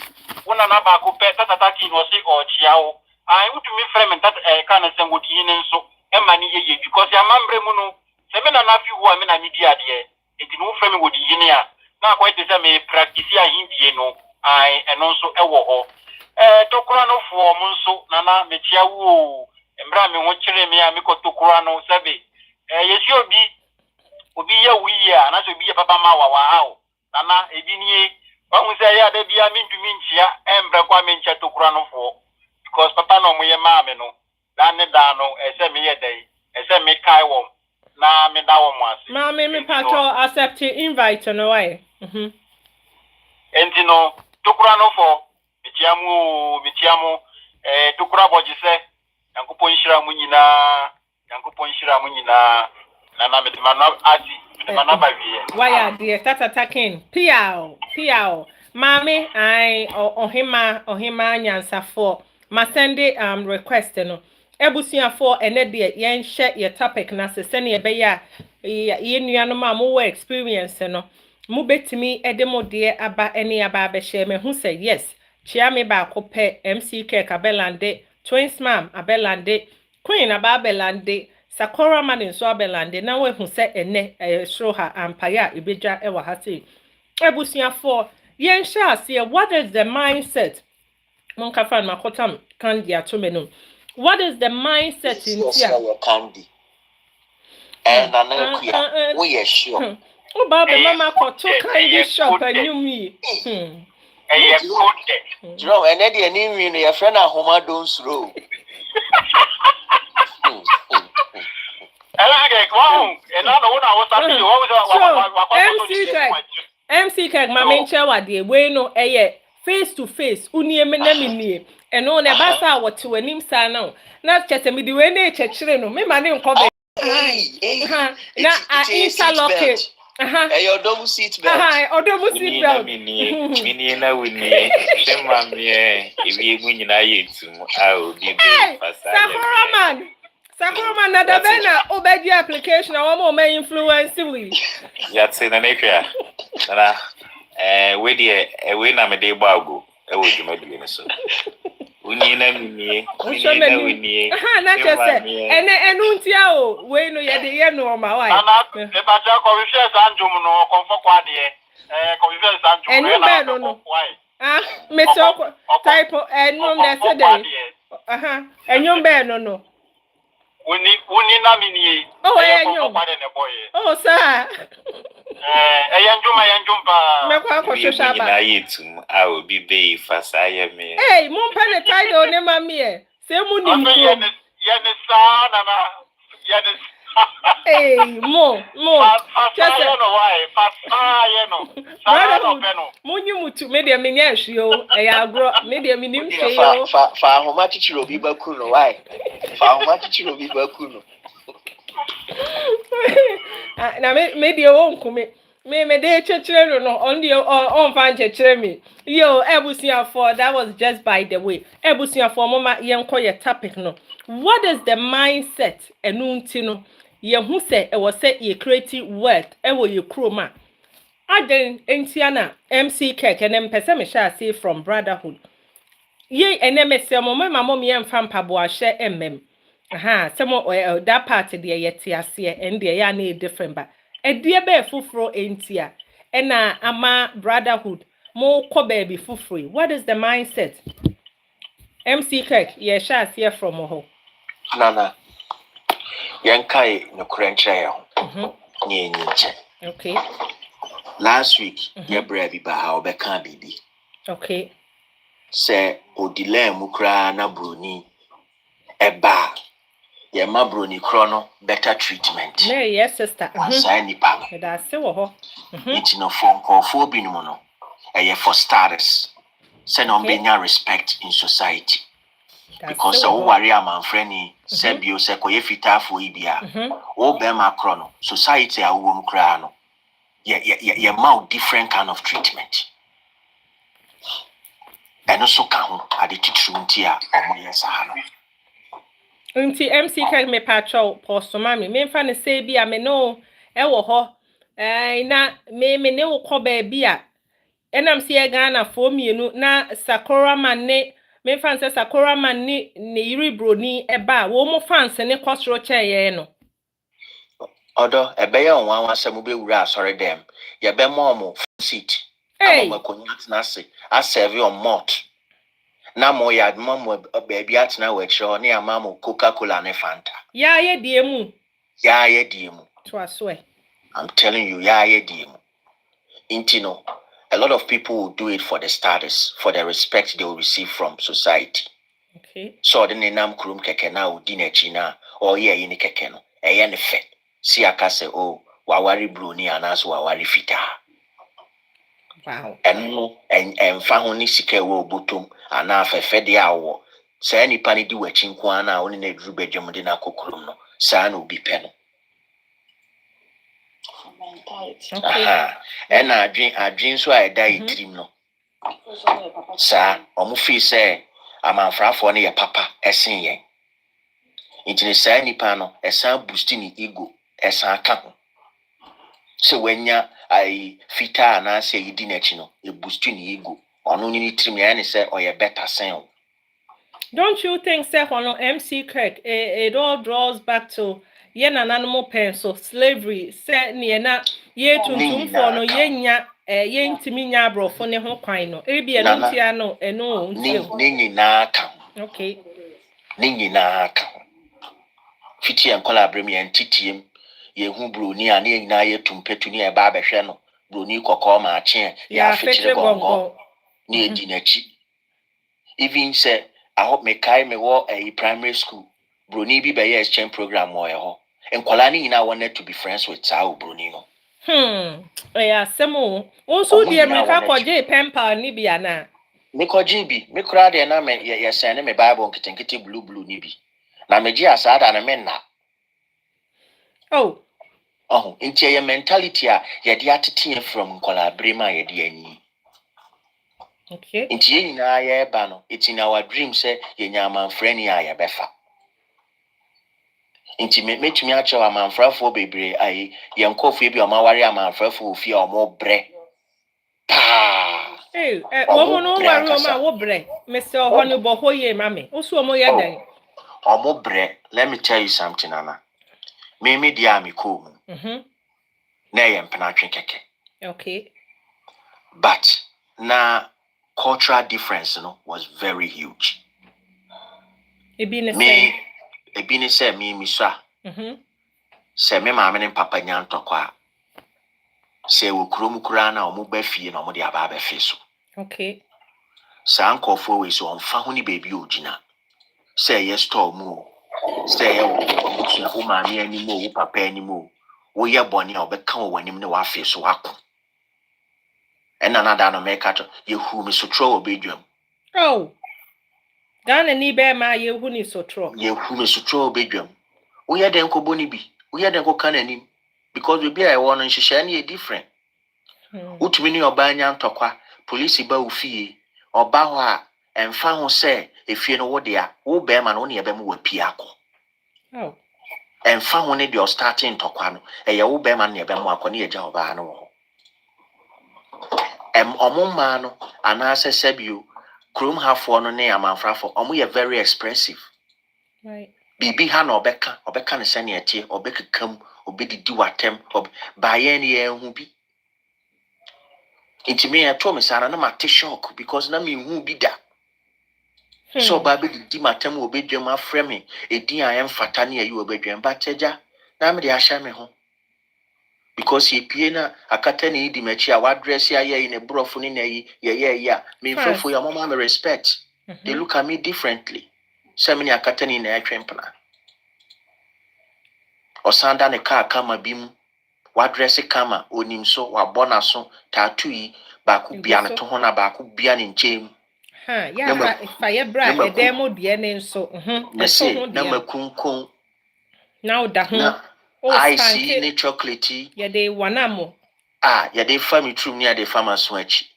wona na baako pɛ tata ki no se ɔchia wo an wutumi frɛ me tata ka na sɛ wodi hene nso e ma ni ye because amambre mu no se me nana fi wo a me na ni di ade enti no frɛ me wodi hene a na kwa ite me practice ahindie no ai eno nso ewo ho tokura no fo mo nso nana me tia wo embra me ho kire me a me ko tokura no sebe yesi obi ye wi ya na so bi ye papa ma wa hawo nana ebi nie hu se ya da bia me ntumi nchia embra kwa me nchia tokura no fo because papa no mo ye ma me no dan ne da no ese me ye dai ese me kai wo na me da wo mo ase Ma me pato accept invite no way. Enti no tokura no fo metiamu tokura bojise yankopon hira mu nyina na metemano ati metemano bawie why dear tata taking piao mami ai ohima nyansafo ma send request no ebusuafo ene de yen share your topic na se ne be ya ye nuano ma mo experience no mu betimi edemo de aba ene aba be share me hu say yes chia me ba ko pe MCK Abelande twins mam Abelande queen aba Abelande Sakora man in so Abelande na we hu say ene show her empire ibeja e wa hati ebusuafo yen share say what is the mindset mon ka fan makotam kan dia to menum. What is the mindset in here? Candy. And we are sure. Oh, Baba, Mama, got two candy shop and you me. You know, and Eddie and you, your friend at home, don't slow. MC Keg, my main chair, what dear, we know face to face, unie. And on a basa what to an imsa now. Not just a midway nature children, me my name called. Now I interlock it. Your double seat belt. Or double seat belt. Minina with me. If you win in I will be Sakuraman, another banner, obey the application, or more may influence we. That's in an acre. With a win, I'm a day bago. I will do my business. We need not just say, and until we know you're the end of my wife. And you better know why. Miss type and no yesterday. And you better know. We need not mean. Oh, sir. I will be babe fast. I am me. Hey, mon pen title ne mamie. Say muni. Hey, mo. Just Muni mutu media minyash yo. Agro media minim yo. Fa homa chichiro bi bakuno why? Fa homa chichiro bi bakuno. Na media won come. Me dey chechire no on the on fan chechire me. Yo, ebusuafo, that was just by the way. Ebusuafo mama yenko your topic no. What is the mindset enunti no? Ye hu say e was say ye creative wealth e wo ye kroma. Aden entiana MC Kek and pese me sha say from brotherhood. Ye eneme se mo mama me emfa mpabo a hye emmem. Some that part there yet ase and there ya na different ba. E die be fufuro entia. Ena ama brotherhood mo ko baby fufuri. What is the mindset? MC Kek ye sha ase from ho. Nana. Yankai no krencha yo. Ni nche. Okay. last week ye brave ba ha obeka bibi Okay. Say odile mu kra na broni eba ye ma broni krono better treatment. No, yes, sister. Say nipa no. That's so. It's no phone call for bi no. For starters. Say no benya respect in society. Because so worry am friendly say bio say koye fita fo ibia. O be ma krono society a wo mu kra no. Ye ma different kind of treatment. And also can at the teacher untia or yes, Unti MC can me patrol post mammy. Me fan say be a me no ewo ho. Na me ne wo ko baby a. Enam see Ghana for me na Sakura man ne me fan say Sakura man ne yiri broni eba wo mo fans ne kwasro cheye no. Odo ebe ya onwa asem be wura asore dem. Ye be mo seat. Hey. Amo makonya na se. A serve on malt. Na mo ya mo baby atna we cho ne amamo Coca-Cola ne Fanta. Ya ye die mu. Ya ye die mu. To aswe. I'm telling you, ya ye die mu. Intino, a lot of people will do it for the status, for the respect they will receive from society. Okay. So the nam krum keke na udine china or ye yini keke no. Eye ne fe. Si aka se oh wawari bruni anaso wawari fita. Wow. And fahoni sike wo butum ana fefe de awo. Sa nipa ni di wachi nko ana oni na eduru bedwam de na kokrom no. Sa na obi pe no. Okay. And adwin so a die dream no. Sa omu fi say amanfrafo ne ye papa esen yen. Intine sa nipa no esan boosting ni ego esan ka ho. So wenya ai fita na say yidi nachi no e boosting ni ego. Ono ni trim ya ne say oye better sen. Don't you think say on MC Kirk it all draws back to ye na animal pencil slavery say ne na ye tuntum for no ye nya ye ntimi nya abrofo ne ho kwan no e bia no ntia no eno ni na aka. Okay. Ni na aka. Fiti en kola abrem ye ntitiem ye hu broni a ne nyina ye tumpetu ne e ba behwe no broni kokko ma ache ya fitire gongo ni edi nachi. Even say I hope me kai me wo a primary school broni bi be exchange program wo ho enkola ni nyina wanted to be friends with sao broni no. Yeah, semo also di America koje pempa ni bia na me koje bi me kura de na me ye send me bible nkitenkite blue ni bi na me ji asada na me na. Into your mentality ye de atete from nkola brema ye de anyi. Okay. Into ye na ye ba no it's in our dream say ye nyama friend ya ye befa. Into me tumi a chewa manfrafo bebre ai ye nkofu e bi o maware amanfrafo ofie o mo bre. Woman no worry o ma wo bre. Mr. Honey bo hoye mame. Oso mo ye den. O mo bre. Let me tell you something Nana. Me dia me ko. Na ye mpena twen keke. Okay. But na cultural difference was very huge. Ebini say me so. Say me mama ne papa nya ntokwa. Say wo krom kura na omo ba fie na omo de aba ba fie so. Okay. Sa ankofo we so onfa ho ni baby ogina. Say yes store mu. Say wo mama ani mo wo papa ani mo. Wo ye boni obeka wo wanim ne wa fie so akọ. And another no make at you who me so throw obedwam. Ghana ni be ma ye hu ni so throw. Ye who me so throw obedwam. We had den ko boni bi. We had den ko kan anim because we be I want nhihye na ye different. Utumi ni oba nya ntokwa police ba wo fie oba ho a emfa ho se efie no wo de a wo be ma no ne be mu wapi akọ. Emfa ho ne de o starting ntokwa no eye wo be ma ne be mu akọ ne ye gya oba no wo. Omuma no anase sebio krum hafo no ne amanfrafo omo ye very expressive. Right. Bibi ha na obeka ne sene etie obekekam obedidi watem baye ne ye hu bi. Intime ya to me sana na mate shock because na me hu bi da. So ba be di matem obedwam afreme edin ayem fata ne ayi obedwam bateja na me de ahya me ho. because ye piena akata ni di mechi a wadress ya in a brofo ni na ya me for your mama me respect. They look at me differently. So many akata ni na atwempna. Osanda ne car kama bim wadress kama onim so wa bona so tattoo yi ba ku bia ne to ho na ba ku bia ne nchem. Ha ya fa ye bra e demo de ne nso e so ho de na makunkun now da ho I see ne chocolate ye de wanamo ye de family true near the farmers so achi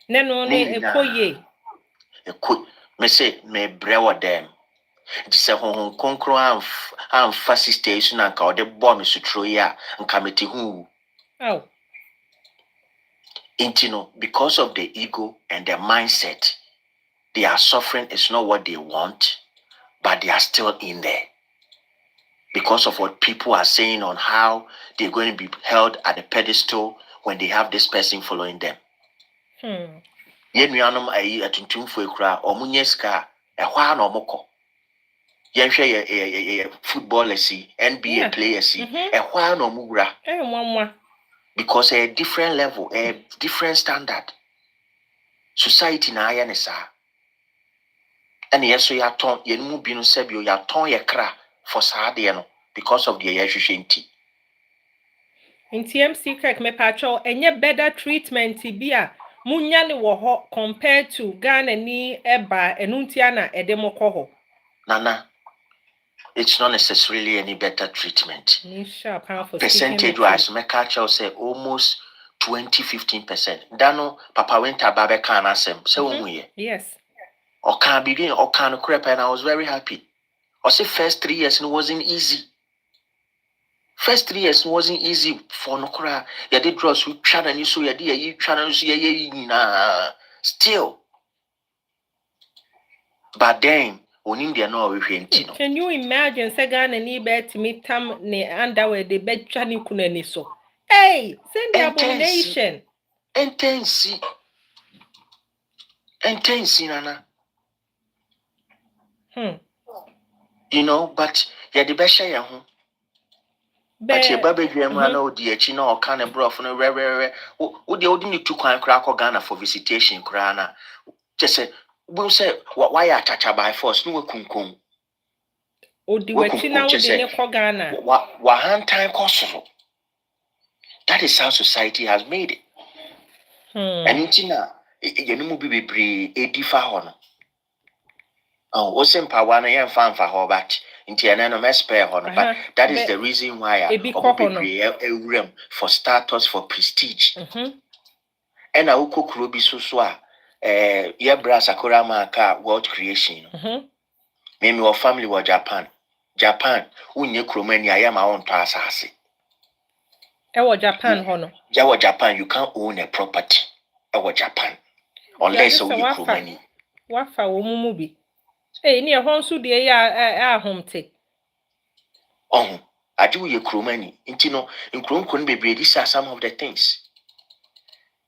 ne no ne ekoye me say me brewa dem di se ho konkro am fa sisters na nka ode bo me sutro ya nka meti hu intino because of the ego and the mindset they are suffering is not what they want, but they are still in there because of what people are saying on how they're going to be held at the pedestal when they have this person following them. Yenuanom ayi atuntumfo ekura omunyeska ehwa na omoko. Yenhwe ye footballers, NBA players, ehwa na omugura. Because a different level, a different standard. Society na aya nesa. And yes, so ya ton ye mu binu sebio ya ton ye kra for saade no because of the yehwehwenti. In TMC Kirk me patrol enye better treatment bia munya ne wo ho compared to Ghana ni eba enuntia na edemoko ho. Nana, it's not necessarily any better treatment. Percentage wise, me catch say almost 20-15%. Dano Papa went to Babe Kana sem say yes. Or can begin or can creep, and I was very happy. I say first 3 years it wasn't easy. First 3 years wasn't easy for Nokra. You did draws with China and you saw you China still. But then on India no we can you imagine Sagan and Ebert to meet Tam ne underwear the bed chani kuneni so? Hey, send the abomination. Intense, Nana. You know, but yeah, the best share home. But your baby grandma no dear chino or can a broth no rare. Would the only two kind crack or Ghana for visitation, Krana? Just say, we'll say, why I touch by force, no kunkun. O the wachina would Ghana. Wahan time cost. That is how society has made it. And Tina, you know, be 85. Oh, wasn't Pawana and fan for her back into an anonymous pair, but that is the reason why I be a room for status for prestige. And I will cook Ruby Suswa, brass Akurama car world creation. Maybe your family was Japan. Unye Kromani, I am my own passasi. Japan, Hono. Japan, you can't own a property. Japan. Unless you Kromani. Wafa Umubi. Hey, near Honsu de home take. Oh, I do your Kromani. Intino, in Krom couldn't be these are some of the things.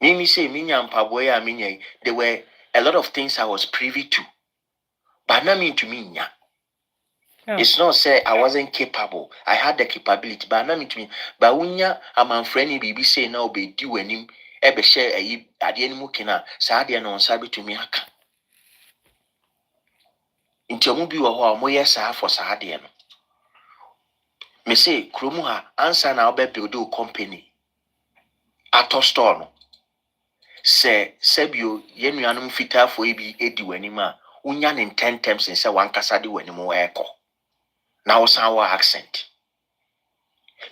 Mimi say, Minya and Paboya, Minya, there were a lot of things I was privy to. But not mean to me, It's not say I wasn't capable. I had the capability, but not mean to me. But when I'm a friendly baby say now be do when him ever share a at the end mukina, Sadia no sabi to me haka. Into mubi wa moya sa for Sadia. Me say, Krumuha, answer now be build company. Ato store no. Say, Sebio, yenuanum fita for ebi edi wenima, unyan in 10 times in say one kasadi wenimo eko. Now our accent.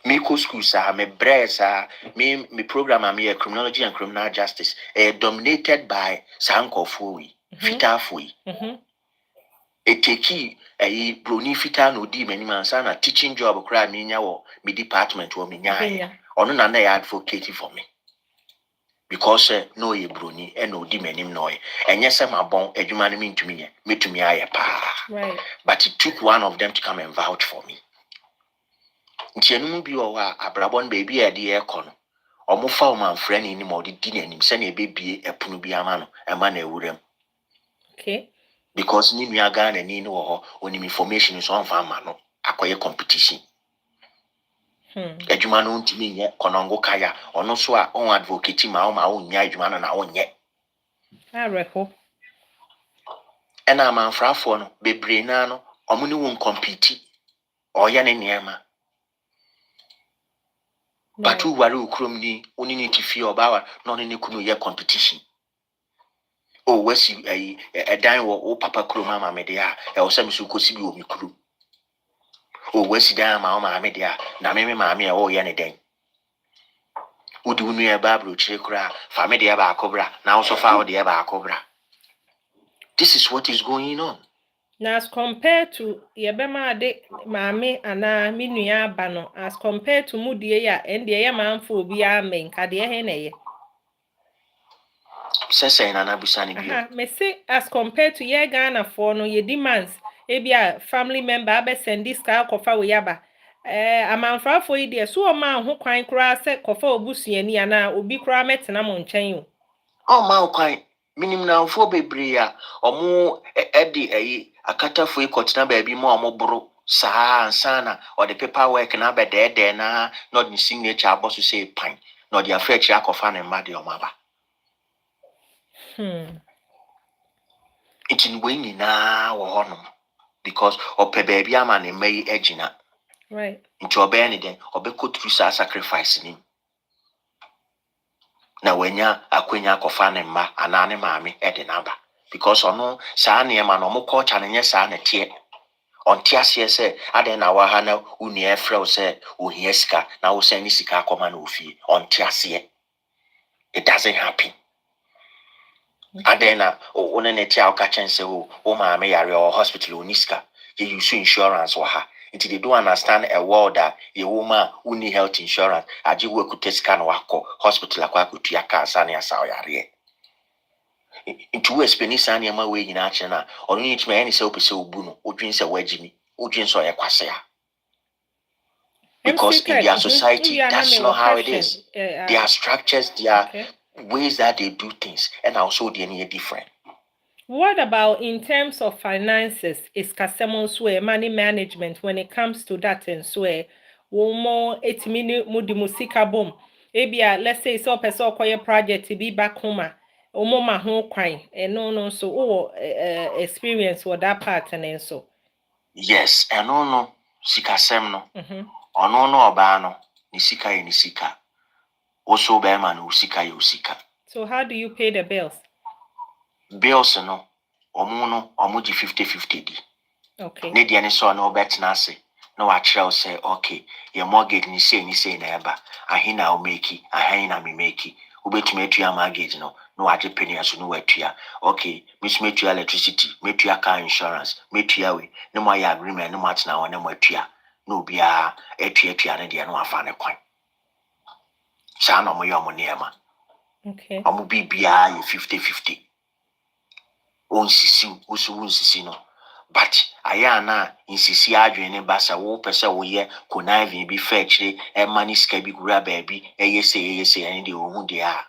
Me co school sir, me bresa, me program me criminology and criminal justice, dominated by Sanko Fui, Fita Fui. A teki a bruni fita no di many man sana teaching job cry me me department or me nya. Or no na advocating for me. Because no ye bruni and no di many noy. And yes, I'm a bon eduman mean to me I pa. Right. But it took one of them to come and vouch for me. Ntienu bi o wa abrabon baby e de ekono. Omo fa o man friend ni mo de di nanim se na ebebie epunu bi ama no e ma na ewuram. Okay. Because ni nua Ghana ni no ho onim information so on fa ama no akoye competition. Adwuma no ntimi nye konongo kaya ono so a on advocate ma o nya adwuma no na o nye Areho. Ena amanfrafo no bebre na no omo ne won compete oya ne niema batu ware ukrom ni oni ni tifi obawa no ne kunu ye competition o wasi dan wo papa krom ama me de a e wo se misu kosi bi o mi kuru o wasi dan ma me de a na me ma me e wo ye ne den udi unu e babro chire kura fa me de ba akobra na wo so fa wo de ba akobra. This is what is going on. Now, as compared to Yabema de Mame and Minuya Bano, as compared to Mudia and the Yaman for Biamen, Kadia Hene. Sessa in Anabusani. Me say, as compared to Yagana for no ye demands, a family member, be send this car kofa yaba. A man for idea, so a man who quite cry set kofa busi and yana, ubi cry met and I'm on chain. Oh, my quite. Minim na fo bebre a omo edi akata fo ikotina ba bi mo omo bro saa ansana or the paperwork na be de na not the signature abosu say pan no the affair chi akofa na mma de omaba itin we nyina wo hono because ope ba bi ama na mai agina right nti obe ni den obe go through sacrifice ni na wenya akwenya akofa ne mma anane maame ede naba because ono saa ne ma no mo culture ne nye saa ne tie onti ase se ade na wa ha na uni efrɛ se ohia sika na wo sɛ ni sika akoma na ofie onti ase it doesn't happen. Ade na one ne tia ka chen se o maame yare or hospital oni sika you use insurance wa ha until they don't understand a world that a woman who need health insurance aji we could test scan wako hospital akwa kutua cancer na asa oyare into we spend sani ama we nyina ache na onu ni tuma any se opese obu no odwin se wagimi odwin so yekwase ha because in their society that's not how it is. There are structures, there are ways that they do things, and also they're different. What about in terms of finances? Is customer swear money management when it comes to that and swear? More 8 minute mudi musika boom. Ebia let's say so person acquire project to be back home. Omo ma ho kwan. No so experience for that part and so. Yes, and no sikasem no. No oba no ni sika ye ni sika. Also be man usika ye usika. So how do you pay the bills? Bills no omo di 50-50 di. Okay. Ne dia ne so no bet na se. No wa kire say okay, your mortgage ni say na eba. Ahina o make, ahina me make. Ubetumi atua mortgage no wa je penny aso no watua. Okay, miss metua electricity, metua car insurance, metua we. No mo ya agreement no match na one mo atua. No bia etua ne dia no afa ne kwan. Sa no mo yo mo niema. Okay. Omo bibia ye 50-50. Unsisi no. But ayana insisi adwene basa wo pese wo ye konaive bi fetchre e maniska bi gura baabi eyese ani de ohun de a.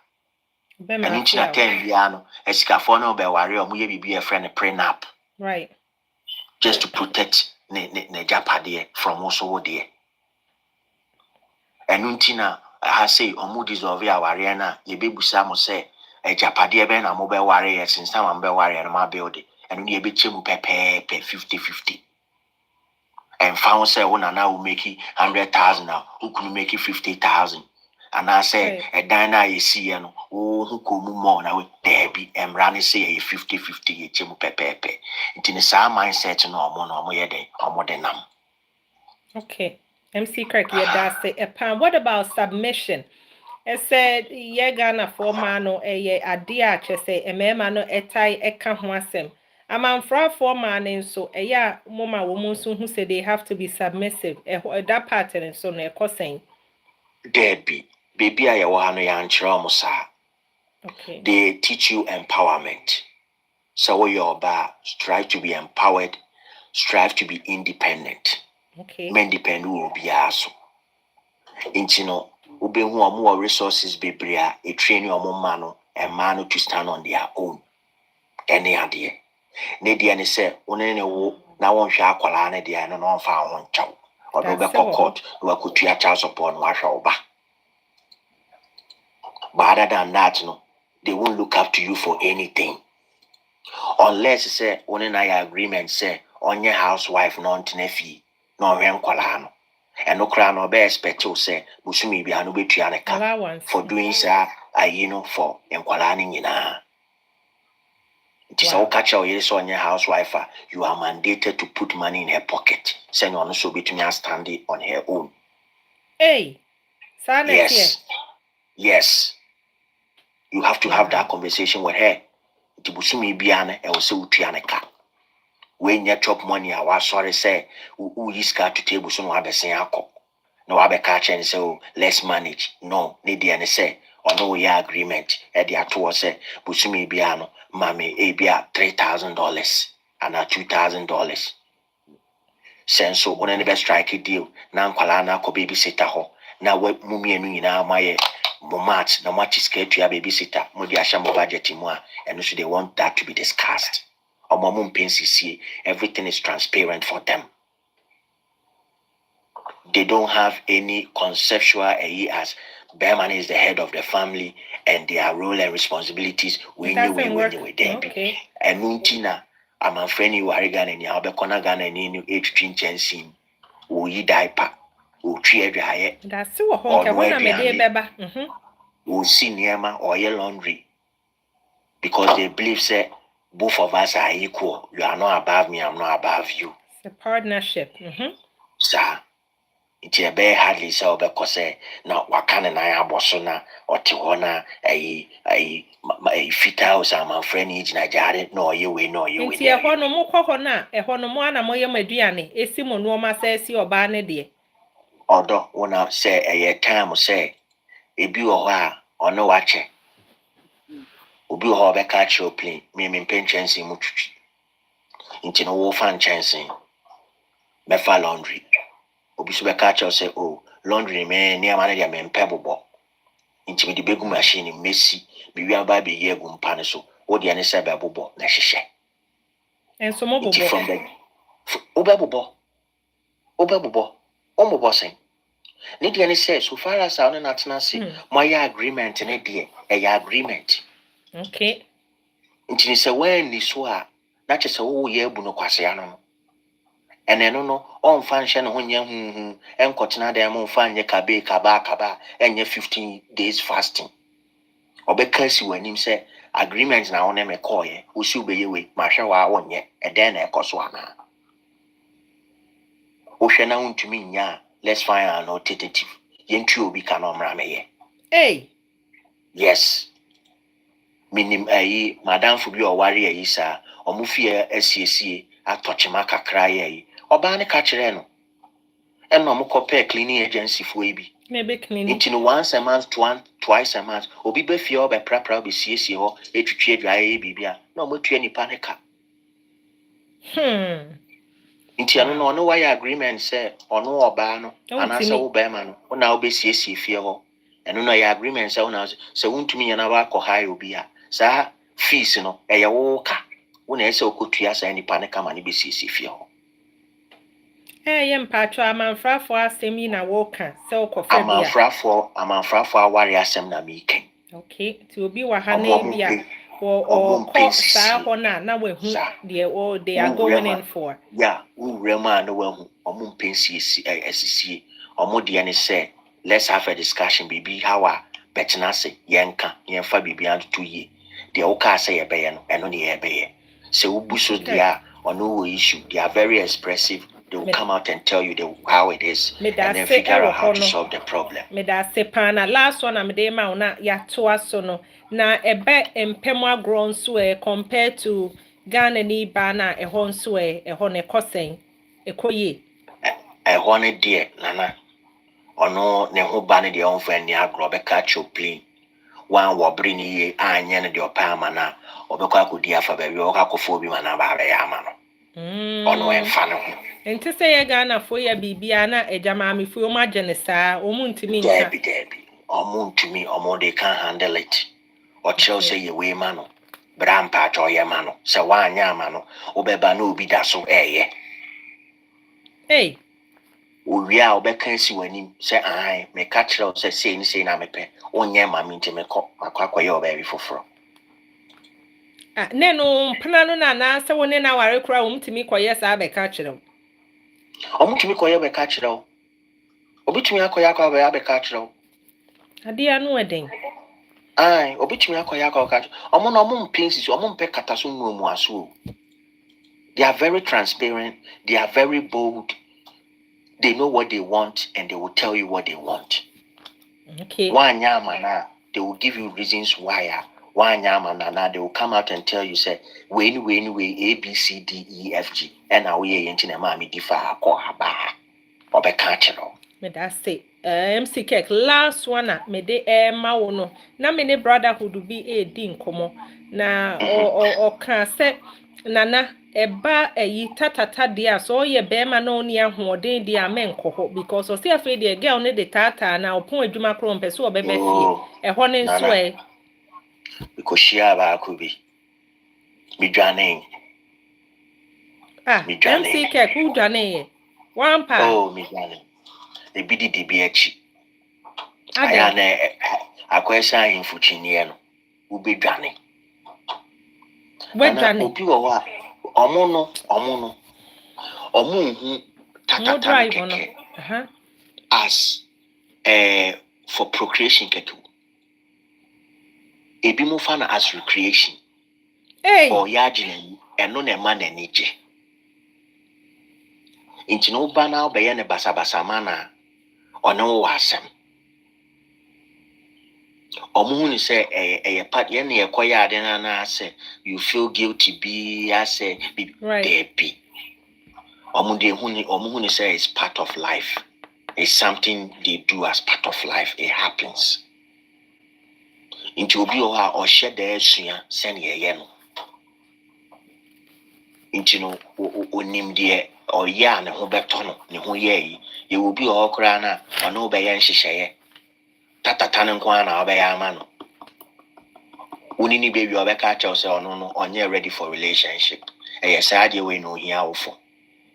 Ani china ten bia no esikafo no be ware omo ye bibi e friend prenup. Right. Just to protect ne japade from also wo de. Enuntina I say omo deserve aware na ye bebusa mo say japade be na mo be ware ye since am be ware no ma build and we be chemu pepe 50-50. And found say one now will make it 100,000 now, who could make it 50,000. And I say a diner you see and who come more now there be and run say a 50-50 chemu pepe. It in the same mindset no more day or more than nam. Okay. MC Kirk, that's it. What about submission? It said, "Ye Ghana for mano a adia chese a memano etai eka huasem. A man fra for man so a ya moma woman soon who said they have to be submissive. That pattern and so near cosine. Debbie, baby, I want to okay. They teach you empowerment. So your bar strive to be empowered, strive to be independent. Okay. Men depend will be aso. Intino. Ube who are more resources be bria, a train your mano and mano to stand on their own. Any idea? Nedi and say, Unene wo, now one shall call an idea and on found one chow. or no be court no could child support no washoba. But other than that, no, they won't look up to you for anything. Unless say on an agreement say on your housewife non tenefi no renkwala. And no crown or bear expect to say Busumi be anu betuaneka for doing so for enkwalani yina. It is all catch your yes on your housewife. You are mandated to put money in her pocket. Send on so between her standing on her own. Hey, yes. You have to have that conversation with her. Tibusumi biane e wose utuaneka. When you chop money, I was sorry say who is car to table so no abesen akọ. No abe catch and say oh, let's manage. No, need the say or no ya agreement. Edi ato say busumi biano mame ebia $3,000 and $2,000. Sense so on any best strike deal. Na nkwala na akọ babysitter ho. Na we mumi enu nyina amaye Momat, no much is scared to your babysitter, maybe a sham of budget and so they want that to be discussed. Or mom PNCC, everything is transparent for them. They don't have any conceptual as Bearman is the head of the family and their role and responsibilities when you were there. Okay. And Nuntina, I'm a friend you are Ghana and Yabekona Ghana and you age chin we diaper. That's so home. We'll see Niema or your laundry because they believe say both of us are equal. You are not above me, I'm not above you. It's a partnership. Sir, it's a very hardly so because now Wakana and I are Bosona or Tiwana a fit house. I'm a friend in Nigeria. No, you will know you will. It's a honomo, a honomoana moya mediane, a simon woman says your barney dear. Although when I say a time say a view or no watching. Ubi ho be catch your plane, me pensions in much into no wolf and chancing. Mefa laundry. Ubi so be catch or say, oh, laundry man near manager men pebble. Into the big machine in Messi, be real baby ye gum panaso, or the anisa babubo, nashe. And so mobile from the Obabubo, Omo bossing. Nidiani says, so far as I not Nancy, my agreement in a dear, a agreement. Okay. Nti se when ni so a na chese wo ye ebu no kwase ano and eno no on fan hye no nya enkotena da mo fan nye kaba enye 15 days fasting obeka si wanim se agreement na wona me call ye wo si obeye we ma hwe wa wonye e den na ekoso ana wo hwe na untumi nya let's find an alternative yentu obi ka no mra me ye hey yes minim madam fubi o ware ayi sa omufie asiesie atochema kakra yi oba ne ka kire no eno mo kopɛ cleaning agency fo bi maybe cleaning it no once a month twice a month obi be fie oba prapra be siesie ho etwitwe adwaye bibia na mo tue nipa ne ka nti ano no why agreement say ono oba no anasa wo be ma no na obe siesie fie ho eno no ya agreement say una say wuntumi yana ba ko high obi a sa fees no eye wo ka wona ese okotua sa nipa ne kama ne be siesie fie ho yem patro amanfrafo asem yi na wo ka se okofa bia amanfrafo aware asem na me ken okay ti obi wa ha na bia o sa ho na wahu de they are going in for yeah who rema na wahu omo mpensi asisie omo de ne say let's have a discussion baby how a betina say yenka yenfa bibi anto yi de o ka say yebeye no eno ne yebeye se ubuso dia ono issue they are very expressive. They will come out and tell you how it is and then figure out how to solve the problem. Me da se pana last one am dey ma na ya to aso no na ebe empem agro nso compared to Ghana ni ba na ehon so ehon ne kosen ekoye ehon ne de nana ono ne ho ba ne de on fa ni agro be ka choplin wan wo bri ni ye anya ne de opa ama na obekwa akodi afa ba bi o ka kofo bi ma na ba ya ama no ono enfa no enti se ye Ghana fo ya bibia na ejamami fo o ma gene saa o mu ntimi nta debi o mu ntimi o mo they can handle it o chel say ye we ma no brampa cho ye ma no se wa anya ma no obeba na obi da so eye hey we are obeka si wani say I me catch you say na mepe onye mami nti me ko makwa ye oba bi foforo nenu mpana no na se woni na ware kura wo mtimi koye sa be catch you omutumi koye be catch you obitumi akoye akwa be catch you ade anu eden ai obitumi akoye akwa catch omo no omo mpinsi omo mpe kataso mu aso they are very transparent they are very bold. They know what they want and they will tell you what they want. Okay. One yamana, they will give you reasons why. One yamana, they will come out and tell you, say, when, A, B, C, D, E, F, G. And now we ain't in a mammy differ, call her bar. Or be catchero. Me that say, MC Kek, last one, me de mawono. Na me ne brotherhood be a din komo. Na, or can say, nana. Eba eyi tatata dia so ye bema no ni ahoden dia menko ho because o se afi de girl ne de tata na opon adwuma kro mpe so obebe fie ho ne nso because shia ba ko bi mi dwane MC Kek ku dwane ye one pa mi dwane e bi di bi achi aya na akwesa ahimfuchi ne no u bi dwane we dwane obi wo wa omo tatata keke as for procreation keke ebi mo fa na as recreation or yagine eno na ma na nije inti no ba na obeye ne basabasa mana ono wo asem omo ni say part ye na yekoya ade na say you feel guilty be say be right. Omuhuni say it's part of life. It's something they do as part of life. It happens. Into obi oha or share the suya send ye no. Into no onim de or ya ne ho betono ne ho ye ye will be all krana or no be yan shisheye. Tatata nko na obeya ama no. Unini baby obeka cha say no onye ready for relationship. Yes ade we no hia ofo.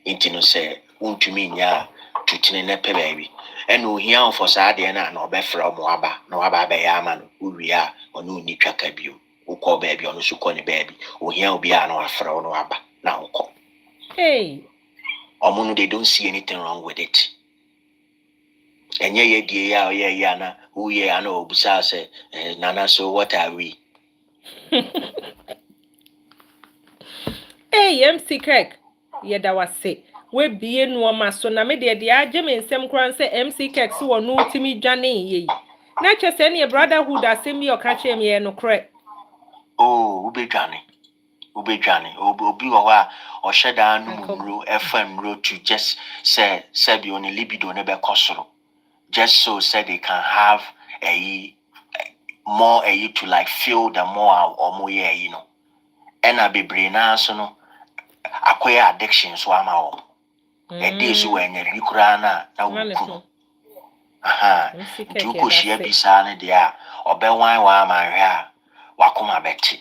Inti no say untumi nya tutine ne pe baby ene ohia ofo sa de na obefra mo aba na waba be ya ama no uwia onu ni twaka bio ukọ baby onu su kọ ne baby ohia obi a na wafra no aba na ukọ omo they don't see anything wrong with it enye ye die ya na uye ana obusa say nana so what are we MC Kek yeda wase we bie no ma so na me de age me nsem kran se MC Kek so no timi dwane ye na chese ne brotherhood asem bi o ka chem ye no kre ube dwane obi wo wa o sheda anu mro FM ro to just say bi on libido ne be kosoro just so say they can have more to like feel the more or more ye and a bebre na so no acquire addiction so ama o e so when you kura na wuku du ko shia bisa ne dia obewan wa ma hwe a wakoma beti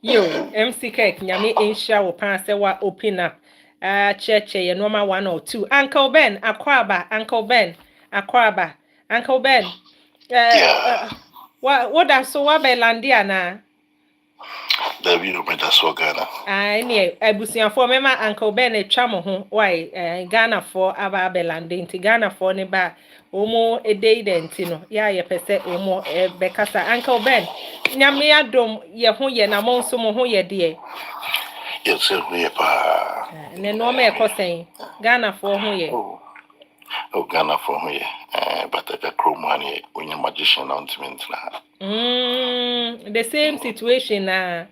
yo MC Kek nyame ensha wo pan se wa open up church ye normal 1 or 2 Uncle Ben akwaba Uncle Ben what that so wa be landia na David Omeda so Ghana. Ne abusiafo mema Uncle Ben etwa mo ho why Ghana for aba belande nti Ghana for ne ba omo edidenti no ya ye pese omo bekasa Uncle Ben nyame adom ye ho ye na mo nso mo ho ye de Yes sir we pa ne no me ekosen Ghana for ho ye Ghana for ho ye but the chromani when your magician announcement na the same situation na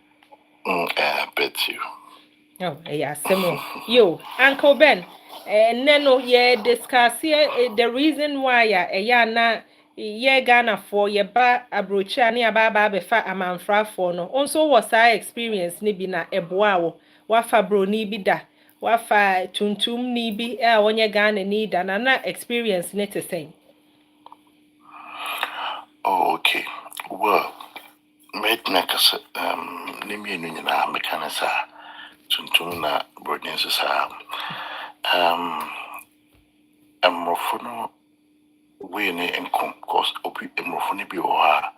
I bet you. Oh, yeah, Simon. Yo, Uncle Ben, Neno, ye discuss the reason why na ye Ghana for ye ba abrocha ni ababa befa amanfra for no. Also was I experience ni bi na eboa wafa bro ni bi da wafa tuntum ni bi onye Ghana ni da na experience ni te say. Oh, okay. Well, made nekas nimi nyina mekanisa tuntum na broadness sa mrofono we ne enkom cause obi mrofone bi o ha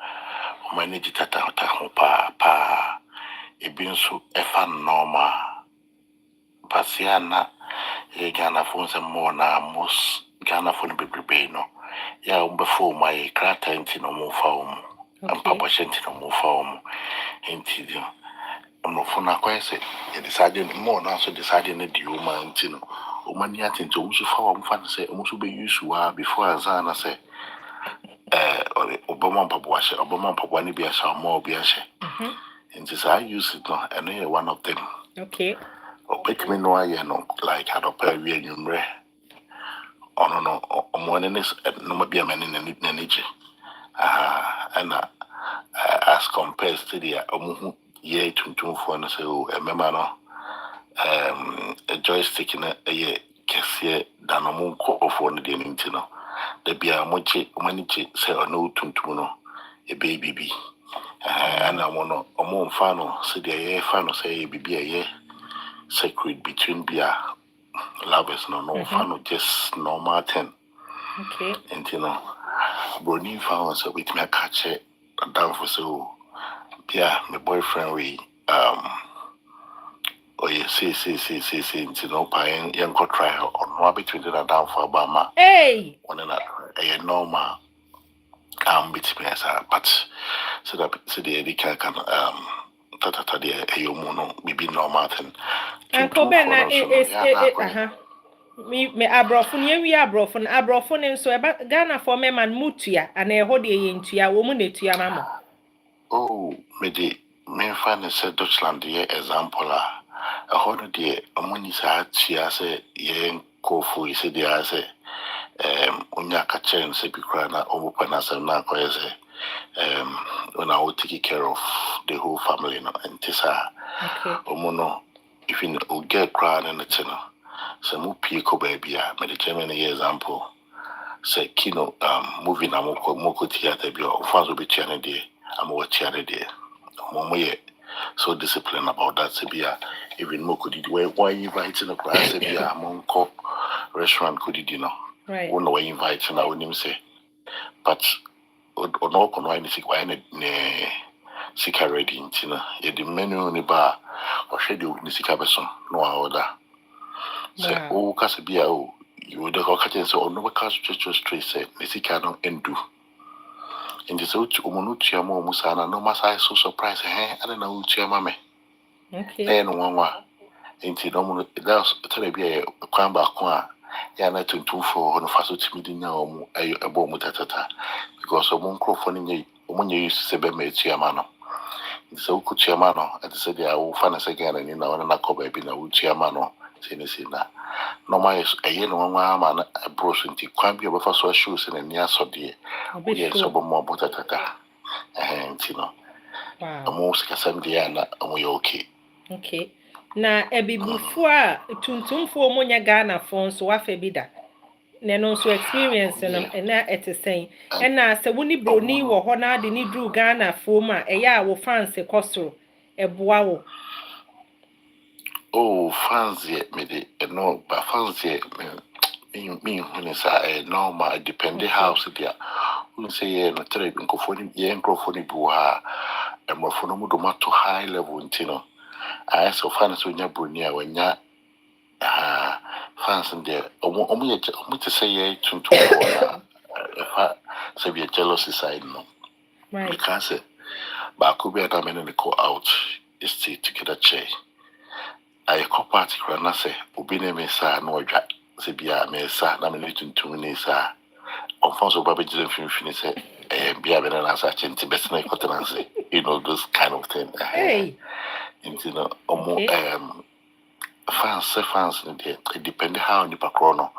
o manage tata ho pa ebi nso efa normal pasiana e Ghana phone se more na most Ghana phone bebrebe no ya umbefo my krata nti no mo fa o mu ampa bosenti no mo fa o mu nti dio mrofona kwese e decide more na so decide na di o ma nti no o mani atento o so fa o mu fa se o so be use wa before azana say Obama Pabuashe, Obama Pabuani Biasha, more Biashe. And this I use it now, and one of them. Okay. Or make me know I know, like had a pair of number. Oh no, morning is no be a man in energy. And as compared to the year to for and say, oh, a member, a joystick in a year, Cassia, Danamon call for the Nintendo. The be a mochi, manichi, say or no tuntuno, a baby be. And I want a more fano, say the air fano, say a baby a year sacred between beer lovers, no fano, just normal 10. Okay. And you know, Brony found so with me catch it down for so, yeah, my boyfriend, we, oh, yeah, see, you know, paying young trial or no between the down for Obama. Hey! One another, a normal. Between us, but so that the Erika can tata the Ayomono, maybe normal thing. Uncle Ben is me abrofon ye wi abrofon nso eba Ghana for me man mutua and e hode ye ntua wo mu netua mama. Oh, me find say Deutschland the example a hode the amoni sa tia say ye kofu ise dia say onya ka chen se bi kra na obupa na sem na ko say when I will take care of the whole family no entisa omono if you get cry in the channel so mu pie ko baby a me determine example say kino movie na moko theater bi o fanzo be tiane de am wo tiane de mo ye so disciplined about that sebia even moko did why inviting a class sebia monko restaurant could you know right one way inviting na onim say but no kono any sik why ne sika ready ntina ye the menu ni ba o hwede o ni sika beso no order say o kasa bia o you the catch so no catch straight say ni sika no endu in the so umunu tiamo musana no masa so surprise ana na utiama me okay no wanwa nti no mu that's tell bia kwan ba ko a ya na tuntumfo no faso timidi nya omu ayo ebo mu tatata because omu microphone nye omu nye use se be metuama no so kutuama no at say dia wo fa na se Ghana ni na wona na ko ba bi na wutuama no se na normal is aye no wanwa ma na bros nti kwan bi obefa so shoes na ni asode ye so bo mo tatata nti no omu se kasam dia na omu ye okay na ebibufu a tuntumfo mo nya Ghana fo nso wafa bi da ne no so experience no na etesen na se woni broni wo ho na de ni dru Ghana fo ma eya wo fans kosoro eboa wo oh fans ye me de no ba fans ye me when sa normal depend house dia we say ye no tere nkofoni ye nkofoni bu ha emofoni mu do ma to high level ntino I so fans when you brony a wanya fans there omo to say ye tuntum for na say be jealousy side no right because ba ko be that men go out is to get a chair I ko party na say obi na me sa na odwa say bia me sa na me tuntum ni sa onfonso ba be jire finfini say bia be na sa chenti best na ko say you know those kind of thing hey you know fans in there it depend how ni pakrono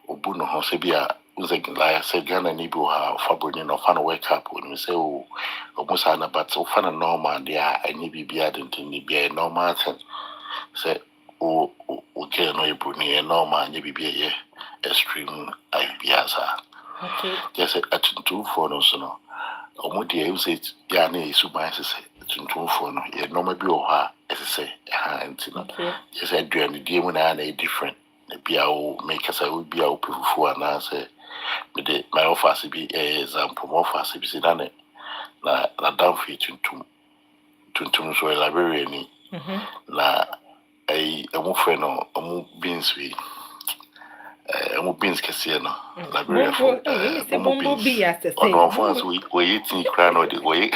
obu no ho se bia uze like say Ghana ni bi ha faboni no fan wake up when we say o musa na but o fan normal there any bibia didn't ni bia normal thing say o ke no ibuni normal ni bibia ye extreme ibiasa okay just atuntu for no so no omo dey use it ya na isuban say tuntumfo no ye normal bi o ha ese say ha ntino yes aduane die mu na different biao make us a biao people and answer with my office be example more fast be done na down fit tuntum so library na ai amu fe no amu beans we amu beans kese no library for bombo be as the same on France we eating crown or the way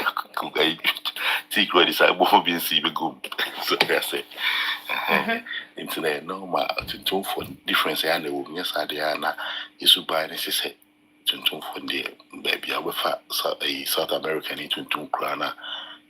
tea grow this bombo beans be go so I say internet normal tuntum for difference and we yes ade na isu buy ne say tuntum for the baby I fa South American in tuntum crown na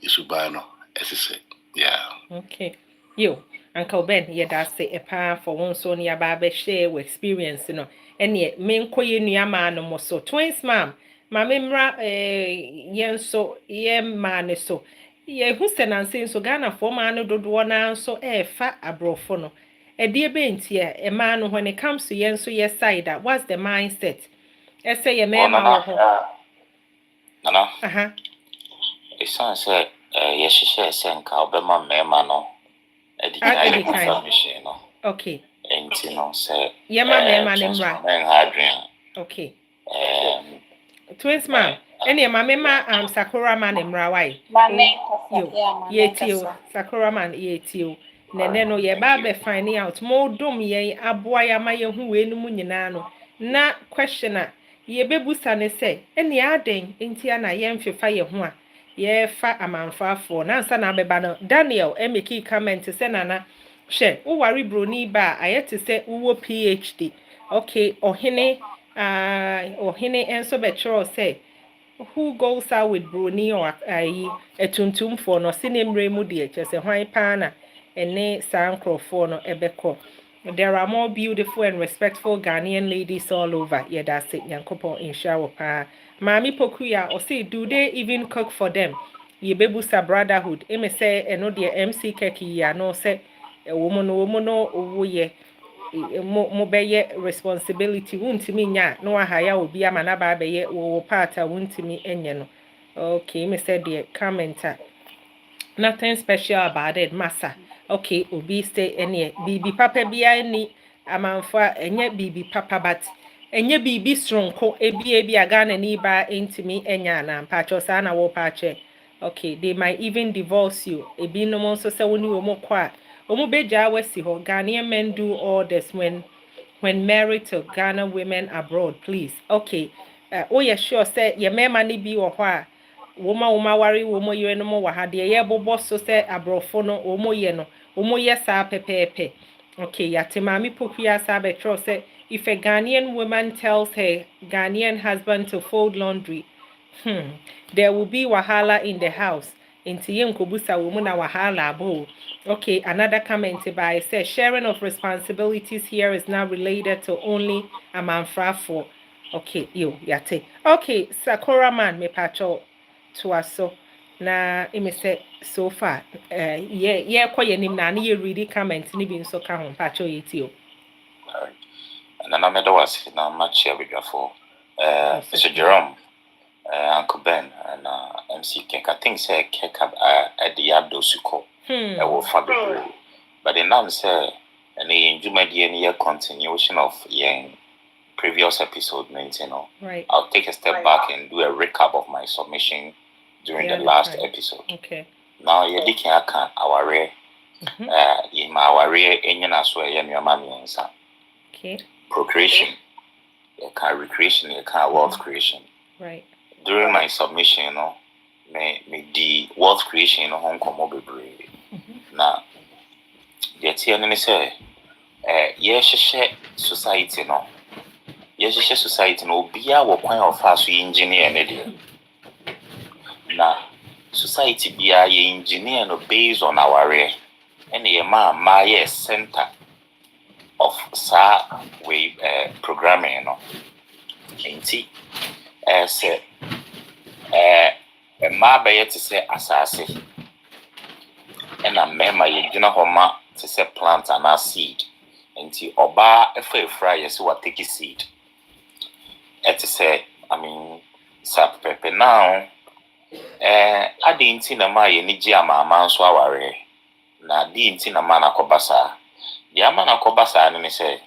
isu buy no say yeah okay yo Uncle Ben, yeah, that's a pa for one son ya baby share with experience, you know. And yet, men koye ni man no so twins, ma'am. Mamimra, yen so, man so. Ye who send and saying so Ghana for man do one so fat abrofono. A dear bent here, a man when it comes to yen so yes side that what's the mindset? I say a man, no. It sounds like yes, she says, and Calbema Memano. Okay. And you know, say, okay. Twins, ma'am. Any mamma, Sakura man in Rawai. Ye Sakura man, ye Neneno, ye babe finding out more dum ye, a boy, a my who win munyanano. Na questioner, ye bebusane say, any adding, intiana yem for fire one. Ye fa a man far for Nansa Nabebano. Daniel, Emiki comment to say Nana. She, who worry brony ba, I had to say, who PhD. Okay, or hine, and so better say, who goes out with brony or a tuntum for no sinem remedy, just a white pana, and nay sancro for no ebeko. There are more beautiful and respectful Ghanaian ladies all over. Yeah, that's it, Yankopo in shower pa. Mami Pokuya, or say, do they even cook for them? Ye bebusa brotherhood. Eme say, no dear MC Keki, ya no say, a woman, no, ye. Mo beye responsibility won't me nya no haya obi amana ba beye wo part won't me enye no. Okay, me said the commenter. Nothing special about it, massa. Okay, obi stay any bibi papa bia ni amanfa enye bibi papa but enye bibi strong ko ebi agana ni ba intimi enya na mpacho sana wo pache. Okay, they might even divorce you. Ebi no mo so se woni wo mo kwa. Omo beja wesi ho. Ghanaian men do all this when married to Ghana women abroad, please. Okay. Oh yeah, sure. Say your mema ni bi wo ho a. Woma wari womo yere no mo wa ha de ye bobo so say abrofo no womo ye no. Womo ye sa pepepe. Okay, ya te mami pokuya sa betro say if a Ghanaian woman tells her Ghanaian husband to fold laundry, there will be wahala in the house. Inti yen kobusa womuna wahala abo. Okay, another comment by says sharing of responsibilities here is not related to only a manfrafo. Okay, yate. Okay, Sakura man me pacho to aso. Na ime say so far. Kwa yenim na ni ready comment ni bi nso ka ho pacho yetio. And then I made was now much here with you for Mr. Jerome. Uncle Ben and MC Kek. I think say Kek at the Abdo Suko. But then now say and the continuation of previous episode 19. Right. I'll take a step back and do a recap of my submission during the last episode. Okay. Now you can our rare in my rare engine as well answer. Okay. Procreation. You can recreation, you can wealth creation. Right. During my submission, me the wealth creation home come over. Now, the TNN say, yes, society no. Yes, society no. Be our point of fast engineer media. Now, society be a engineer no based on our rare. And the my center of way programming no. Ain't say ma be to say asase and a mema ye gina homa to say plant and a seed nti oba efra yes what take seed et say I mean sap pepe now adi nti na ma ye ni ji ama nso aware na di nti na ma na kobasa di ama na kobasa ni say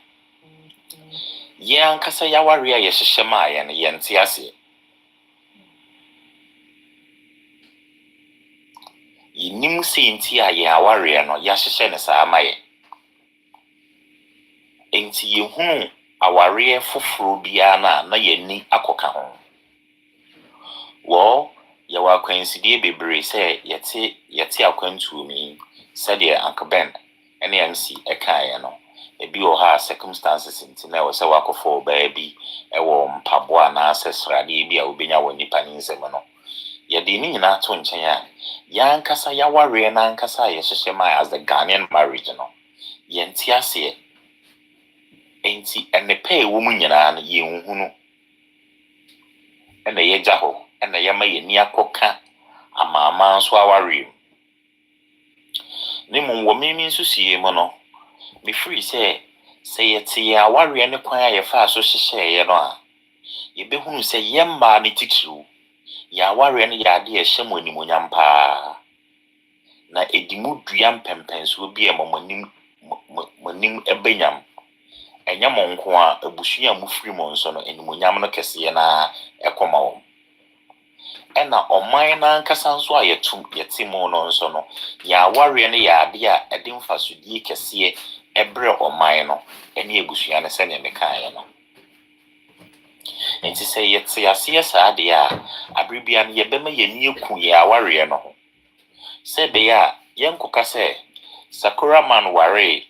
Yan kasa yaware a yɛhyehyɛ ma yɛ no yɛnte ase. Yinim senti a yɛ aware no yɛahyehyɛ ne saa ma yɛ. Enti yɛhunu aware foforo biara na yɛni akɔka ho. Wɔ yɛwɔ akwansidie bebree sɛ yɛte akwantuo mi sɛdeɛ Ankaben ɛne MC ɛkaeɛ no. Ebi wɔ ha circumstances nti na ɛwɔ sɛ wakɔfo ɔbaa bi ɛwɔ mpaboa na asɛ sradeɛ bi a wobɛnya wɔ nipa ne nsɛm no. Yɛde ne nyinaa to nkyɛn a yɛankasa yɛaware na ankasa a yɛhyehyɛ ma as the Ghanaian marriage no. Yɛnte aseɛ. Enti ɛnepa ɛwɔ mu nyinaa no yɛnhunu. Ɛna yɛgya hɔ. Ɛna yɛma yɛni akɔka amaama nso aware mu. Ne mu wɔ mimi nso sie mu no. Me free say yɛte yɛn aware ne kwan a yɛfa so hyehyɛeɛ no a yɛbɛhunu sɛ yɛmmaa ne titiriw yɛn aware no yɛ ade a ɛhyɛ mu animuonyam paa na ɛdi mu dua mpɛmpɛnsoɔ bi a monim ɛbɛnyam ɛnyɛ mo nko a abusua a mufiri mo nso no animuonyam no kɛseɛ na ɛkɔma wɔm ɛna ɔman na nkasa nso a yɛte mu no nso no yɛn aware no yɛ ade a ɛde mfasodie kɛseɛ ebre ɔman no ɛne abusua no sɛ ne mekaeɛ no. Enti sɛ yɛte aseɛ saa de a abribia no yɛbɛma yɛni eku yɛ aware no ho. Sɛ bɛyɛ a yɛnkɔka sɛ Sakura man ware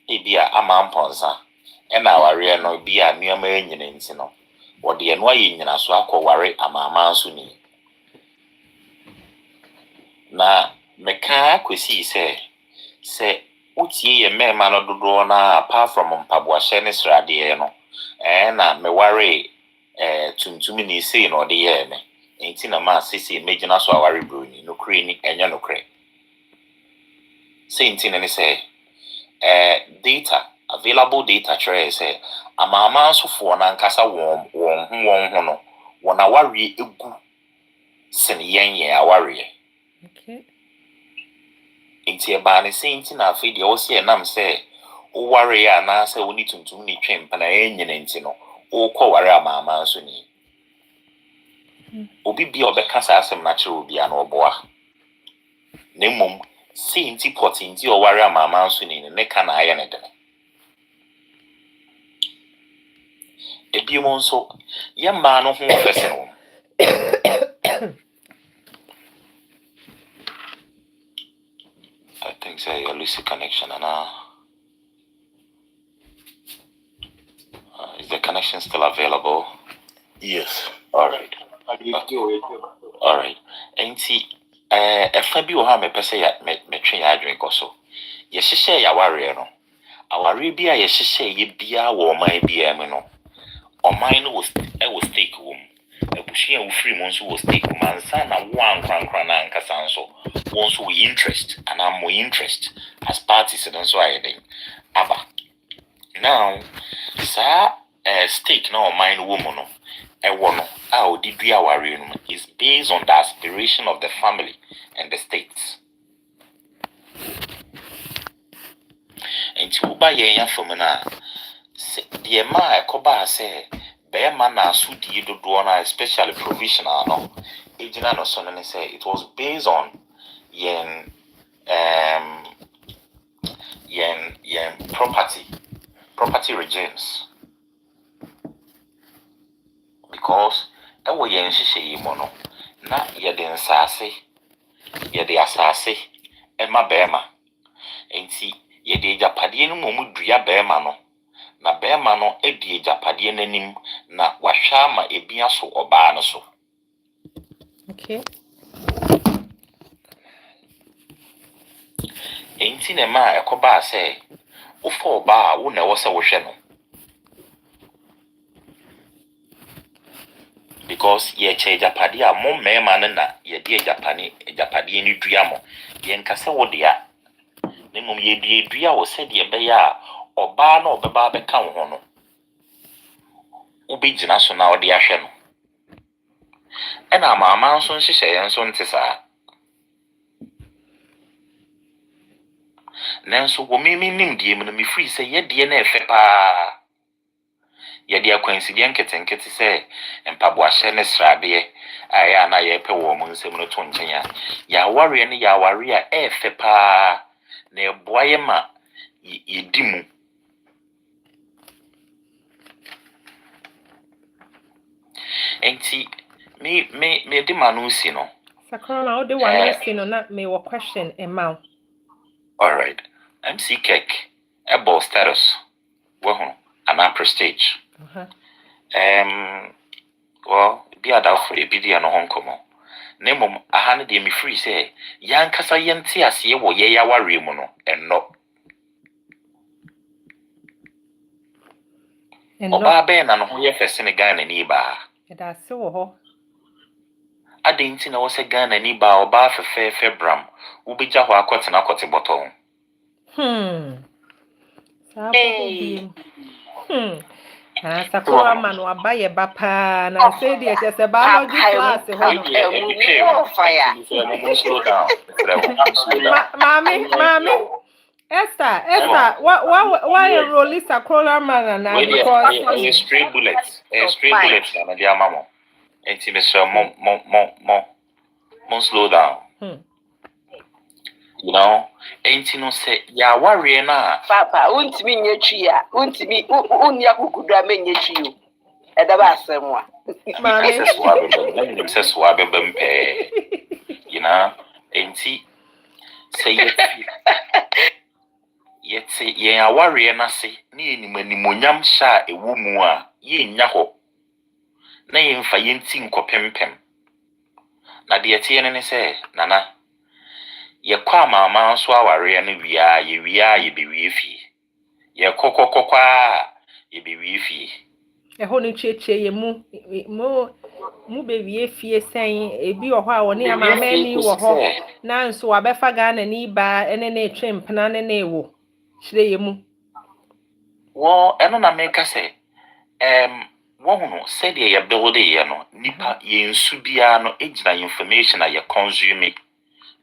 ebi a ama mponsa ɛna aware no bi a nneɛma anyina nti no wɔde ɛno ayɛ nyina so akɔ ware amaama nso ni. Na meka kwesi sɛ utie ye mema no dodo na apart from mpaboahyɛ ne sradeɛ no na meware tuntum ni sei no de ye me enti na ma sisi megina so aware broni no kure ni enye no kure sei enti ne sɛ data available data kyerɛ sɛ amaama asofo na nkasa wɔn ho no wɔn aware egu sen yɛn aware. Okay. Inti eba ne senti na afei de wo se nam se wo ware ya na se woni tuntum ni twempa na enyine nti no wo kɔ ware amaama nso ni obi bia obeka sa asem na kyerɛ obi ana oboa na mmom senti potinti o ware amaama nso ni ne ka na aye ne de ebi mo nso ye ma no ho fese no. I think so. You're losing connection, and is the connection still available? Yes. All right. All right. And see, if I be o ha me pese ya me twen ya adwen koso. Ye hyehyɛ ya ware no. Aware bi a ye hyehyɛ ye bia wo man bia me no. Oman no was stake wom. Abusua wo free mo nso wo stake mansa na wo ankrankran na ankasa nso. Also we interest and I'm more interest as parties and so I think aba now stake now mind woman no how did we our is based on the aspiration of the family and the states and to buy a from na the ma koba say be man na so di do especially provisional no ejina no so no say it was based on yen property regimes because ewo yen hyehyɛ yi mo no na yɛde nsase yɛde asase ɛma bɛɛma enti yɛde agyapadeɛ no mu dua bɛɛma no na bɛɛma no edi agyapadeɛ n'anim na wahwɛ ama ebia so ɔbaa no so. Okay. Enti ne ma ekoba say wo for ba wo na wo se wo hwe no because ye che japade a mo mema ne na ye de japade ni dua mo ye nkasa wo de a ne mom ye de dua wo se de be ya oba na obeba be kan ho no wo be gina so na wo de ahwe no ena amaama nso nhyehyɛ ye nso nte saa. Nanso wo nim die mu no me free say ye de na efe pa yɛde akwansideɛ nketenkete sɛ mpaboahyɛ ne sradeɛ a ɛyɛ na yɛpɛ wɔ mo nsɛm no to nkyɛn a yɛaware no yɛaware a ɛɛfɛ paa na ɛboa yɛ ma yɛdi mu enti me de ma no si no Sakura na ode wa no si no na me wo question emma. All right. MC Cake ebo status wo an prestige. Well, be ada for e bidi no honkomo. Na mom aha ne de me free say yankasa yente ase wo ye yaware mu no enno. Oba be na no ho ye fese ne Ghana ni ba. E da se wo ho. Adenti na wo se Ghana ni ba oba fefe bram. Wo beja ho akotena bottom. Sakura man wa baye bapa na say the just a biology class Fire. Mommy Esther why roll Sakura man na because stray bullets na dia mama enti me so mo slow down. You know, ain't no say ya worry na papa untimi nyetwi a untimi unya kukudwa menyetwi o edaba asemwa ma se swa bembem pe you know ain't say yet ya worry na say ni animonyam sha ewu mu a ye nya ho na ye mfa ye nti nkopempem na de tie ne say nana ye kwa mama so aware no wia ye bewie fie ye kokokokwa ye bewie fie e ho no cheche ye mu bewie fie sen ebi wo ho a woni amama ni wo ho na nso wabefa Ghana ni ba ene na etwempena ne na ewo hire ye mu wo eno na meka say wo hu said ye build ye no nipa ye nsu bia no ejina information a ye consume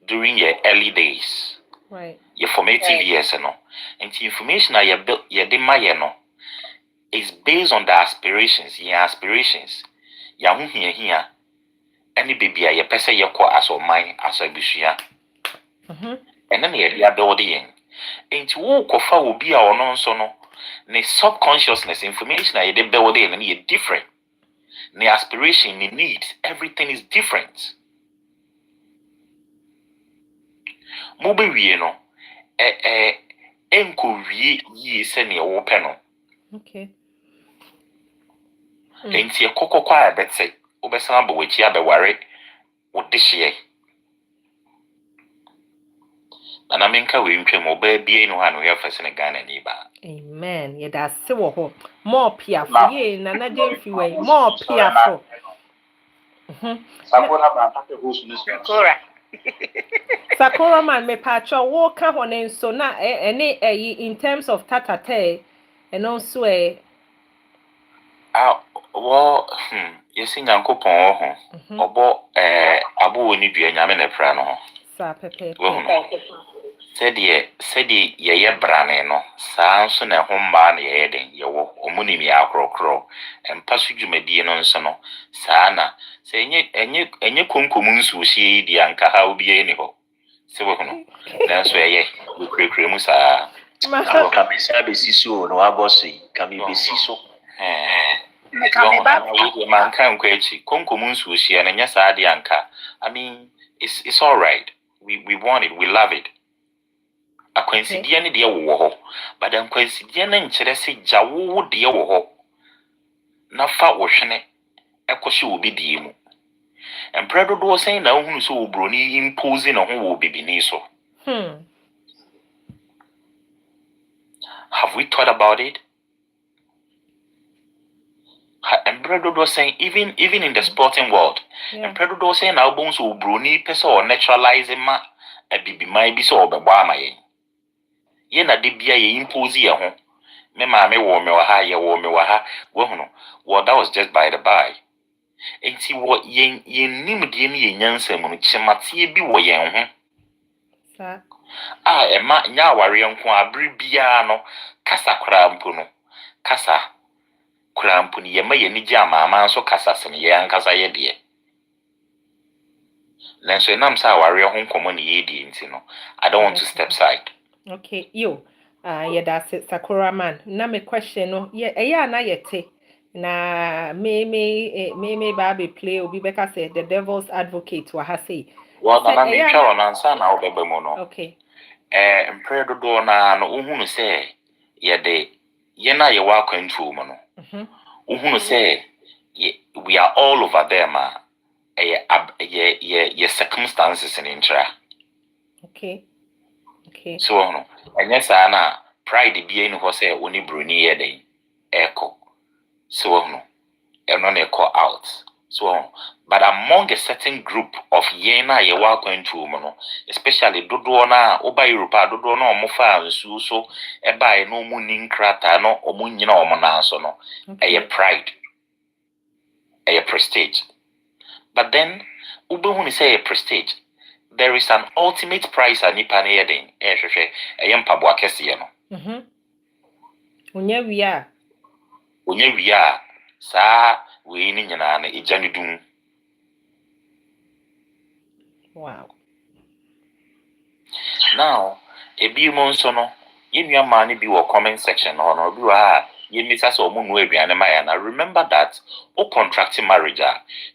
during your early days, right? Your formative years, no. And the information that you built, no, is based on the aspirations. Your aspirations, ya here. Any baby, your person, your core as or mine as a bishia. And then you building. And to walk of will be our non so no. The subconsciousness information that you building and you're different. The aspiration, the needs, everything is different. Mobe wie no enko wie yi se ne wo pe no okay enti ekokokwa abetse obesan ba wachi abeware wo dehye na menka we ntwem oba bie no ha no ya fese ne Ghana ni ba amen ye da se wo ho more piafo ye na demfi we more piafo Sakura man take host this Sakura Sakura man me pacho wo ka ho ne nso na ene in terms of tatate and also wo yesi nyankopon ho obo abo oni dua nyame ne pra no ho sa pepe said ye brane no saa nso na ho mba na ye den ye wo omunim ya akrokro empasu dwumadie no nso no saa na se enye konkomu nso hie di anka ha obi ni ho se wo no na nso ye krekre mu saa ma ka me sa be siso no abosi ka me be siso man kan kwachi konkomu nso hie na nya saa di anka I mean it's all right we want it we love it akwansidie ne de wo ho but akwansidie na nkyere se gyawo de wo ho na fa wo hwene ekohye obi die mu empredo do sen na ohunu so obroni impose na ho wo bibini so have we thought about it empredo do sen even in the sporting world empredo do sen na obon so obroni pese o naturalize ma abibimai bi so obegbo amaye ye na de bia ye impose ye ho me ma me wo me wa ha ye wo me wa ha wo hunu well that was just by the by enti wo ye nim de ne ye nyansa mu chimate bi wo ye ho sa ema nya aware nko abri bia no kasa kra mpo no kasa krampo ni yema ye ni gya maama so kasa sem ye ankasa ye de nanso enam sa aware ho nkomo ni ye di nti no I don't want to step side. Okay, yo. Yeah, that's it, Sakura man. Na me question no. Yeah, na yete. Na me baby play obi beka say the devil's advocate wa ha say. Well, na me twa on ansa na obebe mu no. Okay. Mpre dodo na no uhunu say ye de ye na ye wa kwantu mu no. Uhunu say we are all over there ma. Ye circumstances in intra. Okay. So no. Enye sa na pride bi enu ho say oni broni ye den echo. So no. Eno na echo out. So but among a certain group of yena ye wa kwantu mu no, especially dodo na oba Europe dodo na omofa nsu so eba e no mu ninkrata no omu nyina omo na so no. Eye pride. Eye prestige. But then ubehuni say a prestige. There is an ultimate price a nipa na yeden ehwehwe mpaboa kese no. Onya wia saa we ni nyina na ejani dum. Wow. Now ebi mo nso no yenua ma ne bi wo comment section no no bi wa ye misa so mo no aduane ma ya na remember that o contract marriage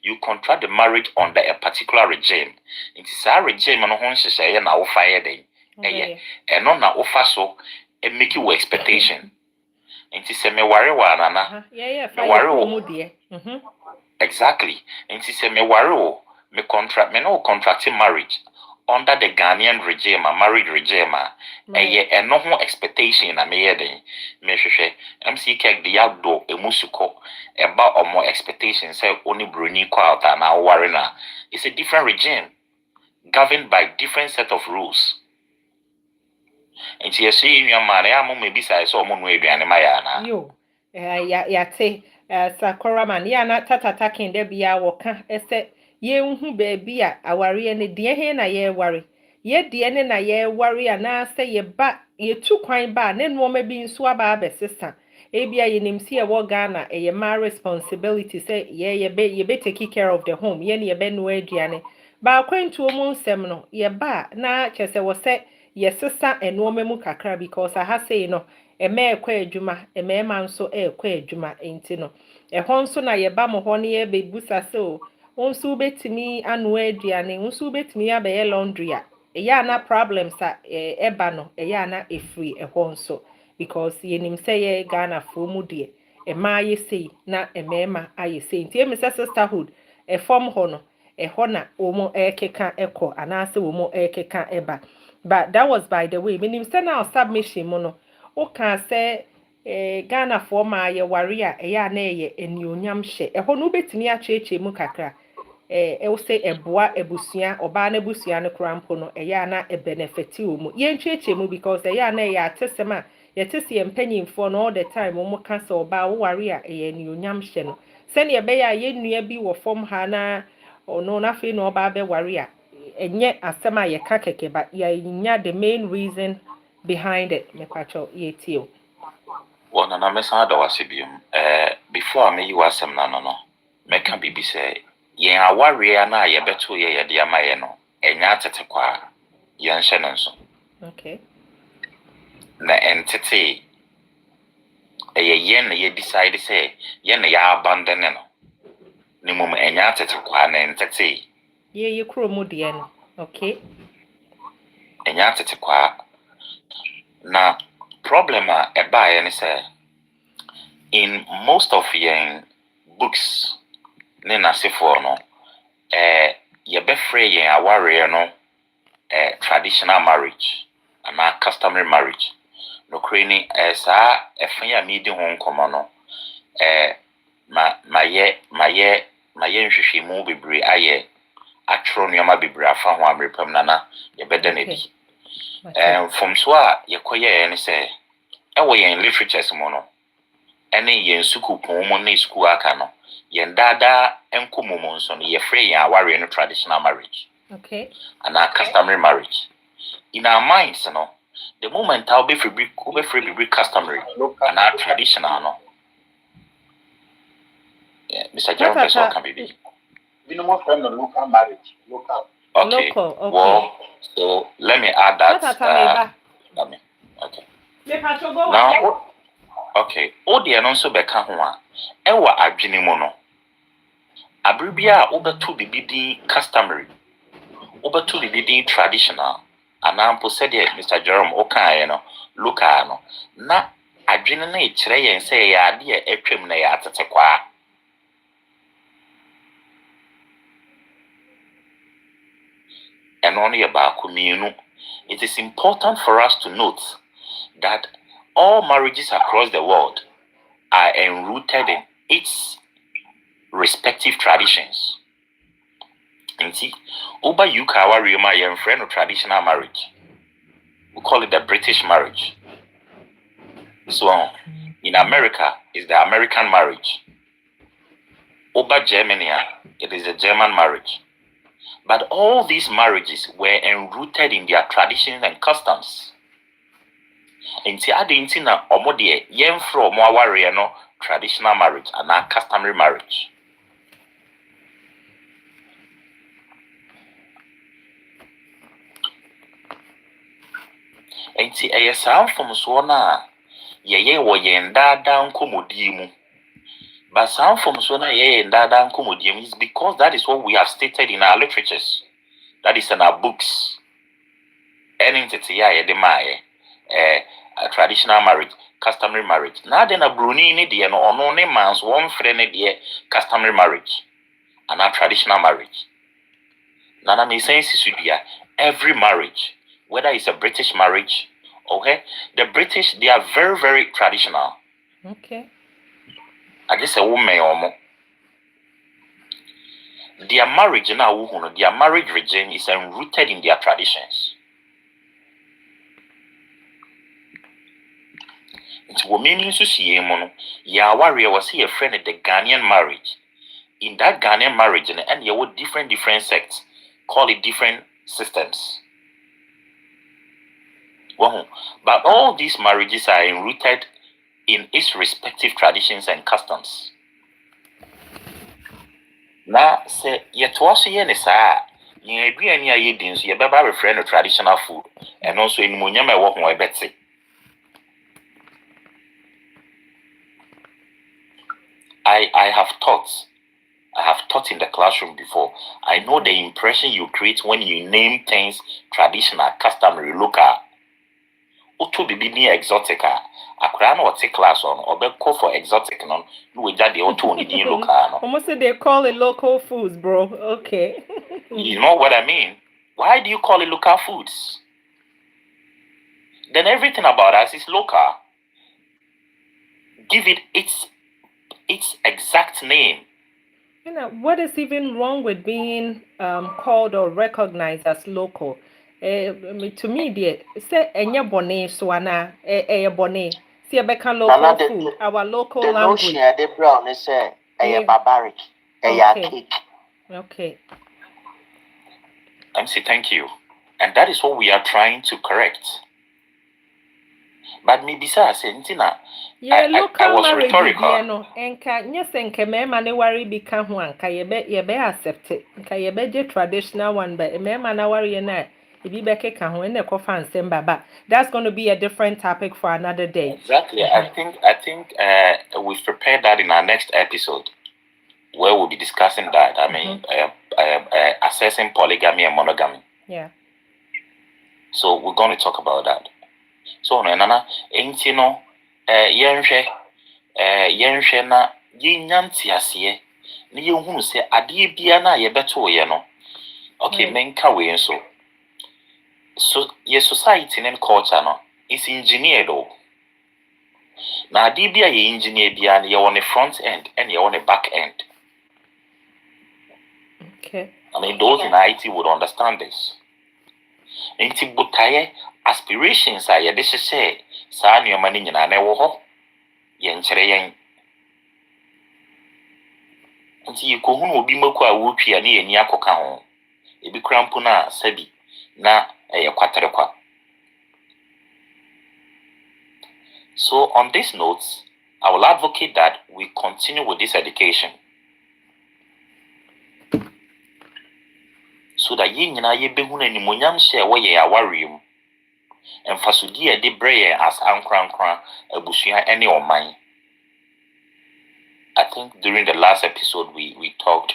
you contract the marriage under a particular regime. It is a regime no ho nhyehyɛ na wo fa ye den eye eno na wo fa so e make you expectation. It is a me ware wa nana me ware wo de exactly. It is a me ware wo me contract me no contracting marriage under the Ghanaian regime, marriage regime, no ho expectation na me yeden me hwehwe MC kek de yado emusuko eba omo expectation say only broni kwalta na ware na. It's a different regime governed by different set of rules. And you see in your man ya mo me bisa so omo no aduane ma ya na yo ya te Sakura man ya na tata kende bia wo ka ese ye nhu baabi a aware ne de he na ye ware ye de ne na ye ware na se ye ba ye tu kwan ba ne no ma bi nso aba abesesa ebia ye nimsi e wo Ghana ye ma responsibility say ye be take care of the home ye ne ye be no aduane ba kwantu mu nsem no ye ba na chese wo se ye sesa eno ma mu kakra because I ha say no eme ekwa adwuma eme ma nso ekwa adwuma enti no ho nso na ye ba mo ho ne ye be busa se o onsu betimi anu aduane onsu betimi abeye laundry a eya na problems a eba no eya na efree ho nso because yenim say ye Ghana fo mu de ma ye sei na emema aye sei nti em sisterhood form ho no ho na omo ekeka ekọ anase omo ekeka eba. But that was by the way menim say na submission mo no o kan say Ghana fo ma ye ware a eya na ye enionyam hye ho no betimi acheche mu kakra will say eboa ebusua oba na ebusua no krampo no eya na e benefiti omu ye ntweche mu because eya na ya tesema ye tese ye mpanyimfo no all the time omu kasa oba wo ware a eya ni onyam hye no se ne be ya ye nua bi wo form ha na ono na fe no oba be ware a enye asema ye ka keke ba ya nya the main reason behind it me kwacho ye tio wona na mesa da wasibium before me you asem na no meka bibi say yen aware na ye beto ye de amaye no enya atete kwa yen hye no nso okay na entity yen na ye decide say yen na ya abandon no ni mum enya atete kwa na entity ye kromu de no okay enya atete kwa na problem a eba ye ne say in most of yen books ne na sefo no ye be free yen aware no traditional marriage and customary marriage no kreni sa efan ya mi di ho nkomo no maye nhwehwemu bebre aye atro nneoma bebre afa ho amrepam na ye beda na di from so a ye koye ne say ewo yen literatures mo no ene yen sukupon mo na school aka no yen dada enkomomo nso no ye free yen aware no traditional marriage okay and customary marriage in our minds no the moment I'll be free customary and traditional no Mr. Jerome Pessoa can be. We no more friend of local marriage. Local. Okay. Local, okay. Well, so let me add that. Okay. Now, okay. Odi anonso beka ho a. Ewa adwene mu no. Abribia obetu bibi customary. Obetu bibi traditional. Anampo said Mr. Jerome Okaye no local no. Na adwene na ekire yen say ya ade e etwam na ya atete kwa. And only about community. It is important for us to note that all marriages across the world are enrooted in its respective traditions. And see, over UK, our friend of traditional marriage. We call it the British marriage. So in America, is the American marriage. Over Germany, it is the German marriage. But all these marriages were enrooted in their traditions and customs. Inti ade inti na omo de yemfro omo aware no traditional marriage and a customary marriage. Inti eyesa from so na ye wo yen dada nkomodi mu. But some from Sona is because that is what we have stated in our literatures. That is in our books. Traditional marriage, customary marriage. Now then a Bruni ni no ono ne man's one friend customary marriage and a traditional marriage. Nana me saying every marriage, whether it's a British marriage, okay, the British they are very, very traditional. Okay. I guess a woman or more. Their marriage now, their marriage regime is enrooted in their traditions. It's women to see him. Ya warrior was he a friend of the Ghanaian marriage. In that Ghanaian marriage, and you would different sects, call it different systems. Well, but all these marriages are enrooted in its respective traditions and customs. Now, say, yet was ye nisa, ye agree any ye dins, ye baba refrain of traditional food, and also in Munyama walk my Betsy. I have taught in the classroom before. I know the impression you create when you name things traditional, customary, local. Oto bibi ni exotica. Akra no take class on or be call for exotic no we just the auto ni local no. Almost say they call it local foods, bro. Okay. You know what I mean? Why do you call it local foods? Then everything about us is local. Give it its exact name. You know, what is even wrong with being called or recognized as local? To me, dear, say enya bone swana bone. See a beca local food, our local the language. notion the brown is a barbaric, a cake. Okay. MC, thank you. And that is what we are trying to correct. But maybe sir, Sentina, local I was marriage, rhetorical. No, enka nyesenke me ma ne wari bi ka ho anka ye be accept it. Nka ye be je traditional one, but me ma na wari na ibi be ke ka ho na ko fan sem baba. That's going to be a different topic for another day. Exactly. Mm-hmm. I think we've prepared that in our next episode, where we'll be discussing that. I mean, assessing polygamy and monogamy. Yeah. So we're going to talk about that. So nana enti no yenhwe na yenyanti ase na yehunu se ade bia na yebeto ye no. Okay, menka we so your society and culture no is engineered o. Na ade bia ye engineer bia na ye on the front end and ye on the back end. Okay. I mean those in IT would understand this. Enti botaye aspirations are ye this say sa nneoma ni nyina na ewo ho ye nkyere yen nti ye kohunu obi maku a wotwia na ye ni akoka ho ebi krampo na sabi na ye kwatere kwa. So on this note, I will advocate that we continue with this education so that ye nyina ye behu na nimonyam hye wo ye awarem emfasodi e de breye as ankrankran abusua ene oman. I think during the last episode we talked,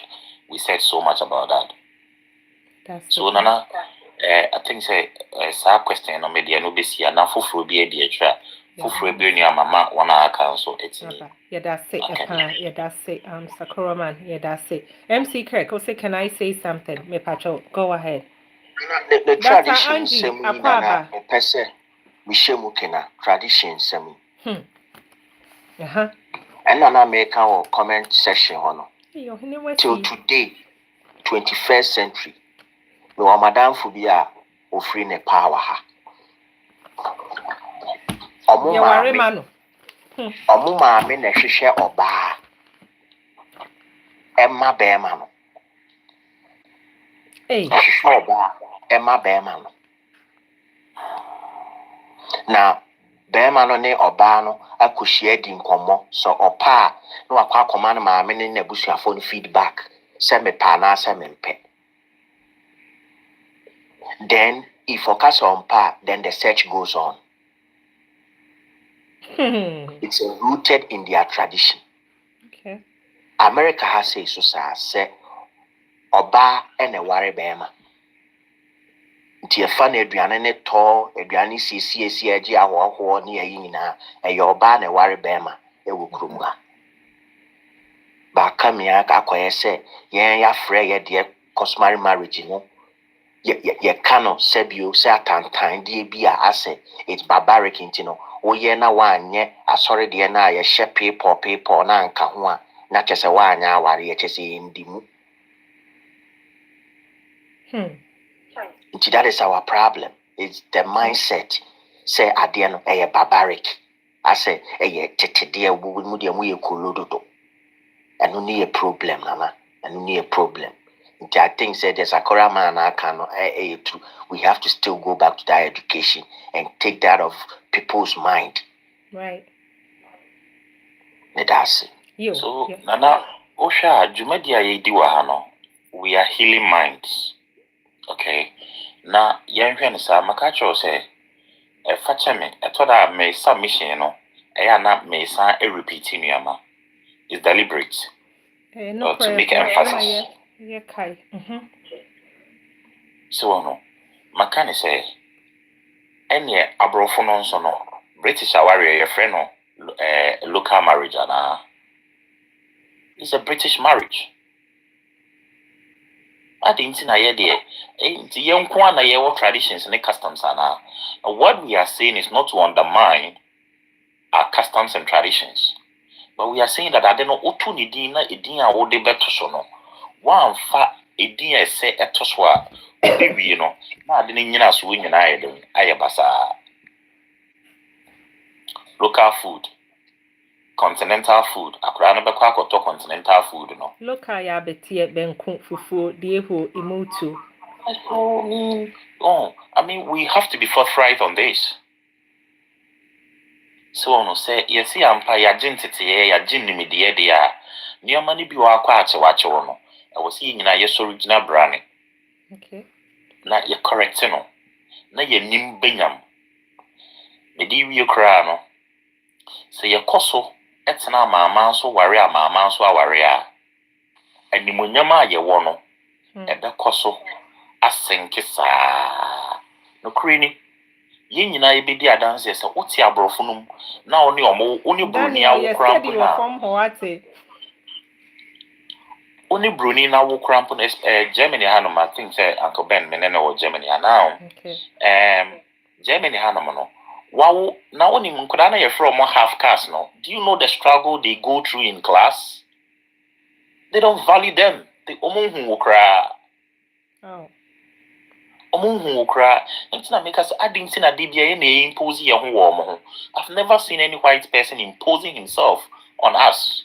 we said so much about that. That's So it. Nana, I think say sa question no media no besi na foforo bi e de atwa foforo bi ni amama wana aka so etini. Yeah, that's it. Okay. Yeah, that's it. Sakura man. Yeah, that's it. MC Kirk, also, can I say something? Me pacho, go ahead. The Dr. tradition Angie semi na Akwaba. pese mishemu kena tradition semi. And na make our comment section hono. Till today, 21st century, no madam fubia ofri ne power ha. Omo maame na hwehwe oba. Emma bema no. Oba, Emma bema no. Na bema no ne oba no akohia di nkomo so opa no akwa akoma no maame ne na busuafo no feedback se me pa na se me mpe. Then if focus on pa, then the search goes on. It's rooted in their tradition. Okay. America has a so say oba ene ware bema. Nti efa na aduane ne to aduane siesie agi ahoho ne ayi nyina eye oba na ware bema ewo kurom ha. Ba kamia akoye se yen ya frɛ ye de customary marriage no ye kano sebio se atantan de bia ase it's barbaric intino oye na wanye asori de na ye hye people na nka ho a na kyese wanya aware ye kyese ndimu. That is our problem. It's the mindset. Say ade no eye barbaric. I say eye tetede wo mu de mu ye kolododo. And only a problem nana. And only a problem. I think say there's a Korean man I can we have to still go back to that education and take that off people's mind. Right. That's it. So Nana Osha Jumedia ye diwa we are healing minds. Okay. Na yenhwe sa makacho say e fache me e to da me submission no e ya na me san e repeat nuama is deliberate. No to make emphasis. Yeah, kai. So no makani say enye abrofo no nso no British aware your friend no local marriage ana. It's a British marriage. I didn't na ye there. Nti ye nko na ye wo traditions and customs ana. What we are saying is not to undermine our customs and traditions. But we are saying that adeno otu ni din na edin a wo de beto so no. Wan fa edin e se eto so a obi wi no. Na adeno nyina so nyina ayedon ayebasa. Local food. Continental food. Akura no bekwa akoto continental food no. Local ya betie benku fufu dieho imutu. Oh, I mean we have to be forthright on this. So no say you see ampa ya gentete ya ginni de dia. Nioma ni bi wa kwa ache no. I was see nyina yes original brand. Okay. Na ye correct no. Na ye nim benyam. Me di wi kra no. Say ye koso etena mama so ware a mama so aware a. Animonyama ye wo no. E be koso asenke saa. No krini. Ye nyina ye bedi adanse se oti abrofo num na oni omo oni broni a wo krampo na. Oni broni na wo krampo na Germany hanom I think say Uncle Ben menene wo Germany now. Okay. Germany hanom no. Wow, now oni mkoda na ye from half caste no. Do you know the struggle they go through in class? They don't value them. They omonhu wo kra. Oh. Omonhu okra ntina make us adding tin ade bia ye na impose ye ho wo mo. I've never seen any white person imposing himself on us.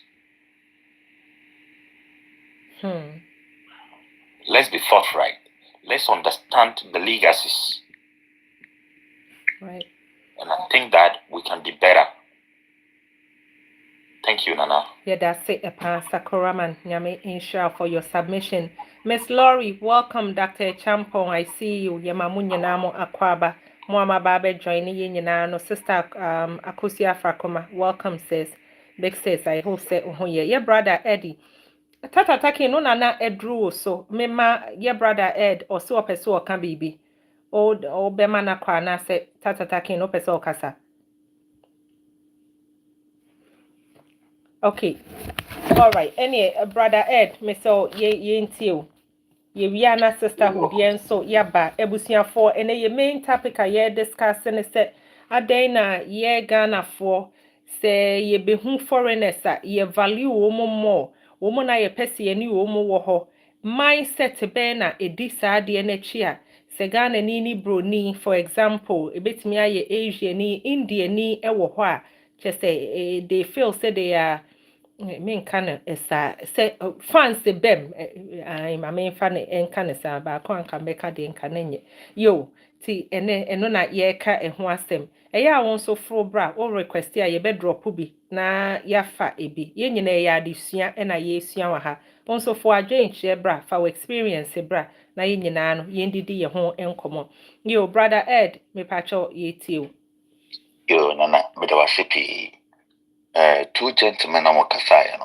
Let's be forthright. Let's understand the legacies. Right. And I think that we can be better. Thank you, Nana. Yeah, that's it. Sakuraman, Nyame Insha for your submission. Miss Laurie, welcome. Dr. Champon, I see you. Yamamunya namo akwaba. Mwama babe joining you no sister Akusia Frakoma. Welcome, sis. Big sis, I hope say yeah, brother Eddie. Tata taki no nana edru so mema your brother Ed or so person can be o bema na kwa na say tata taki no person kasa. Okay. All right. Any brother Ed, me so ye ntiu. Ye wiana sisterhood yen so yaba ebusiafo ene ye main topic a ye discussing is say adena ye Ghana for say ye behu foreigners ye value womo more womo na ye pese ye ni womo wo ho mindset be na edi saa de na chi a se Ghana ni broni for example ebetimi aye Asia ni India ni ewo ho a che say they feel say they are mean kind of say fans the bem I'm a main fan and kind of sa ba kon kan beka de nkanenye yo ti eno na ye ka eho asem eya won so fro bra o request ya ye be drop bi na ya fa ebi ye nyina ya adesua na ye sua wa ha won so fo adwen che bra fa experience bra na ye nyina no ye ndidi ye ho enkomo yo brother Ed me pacho ye ti Yo, Nana, but I was happy. Two gentlemen I'm Kasai,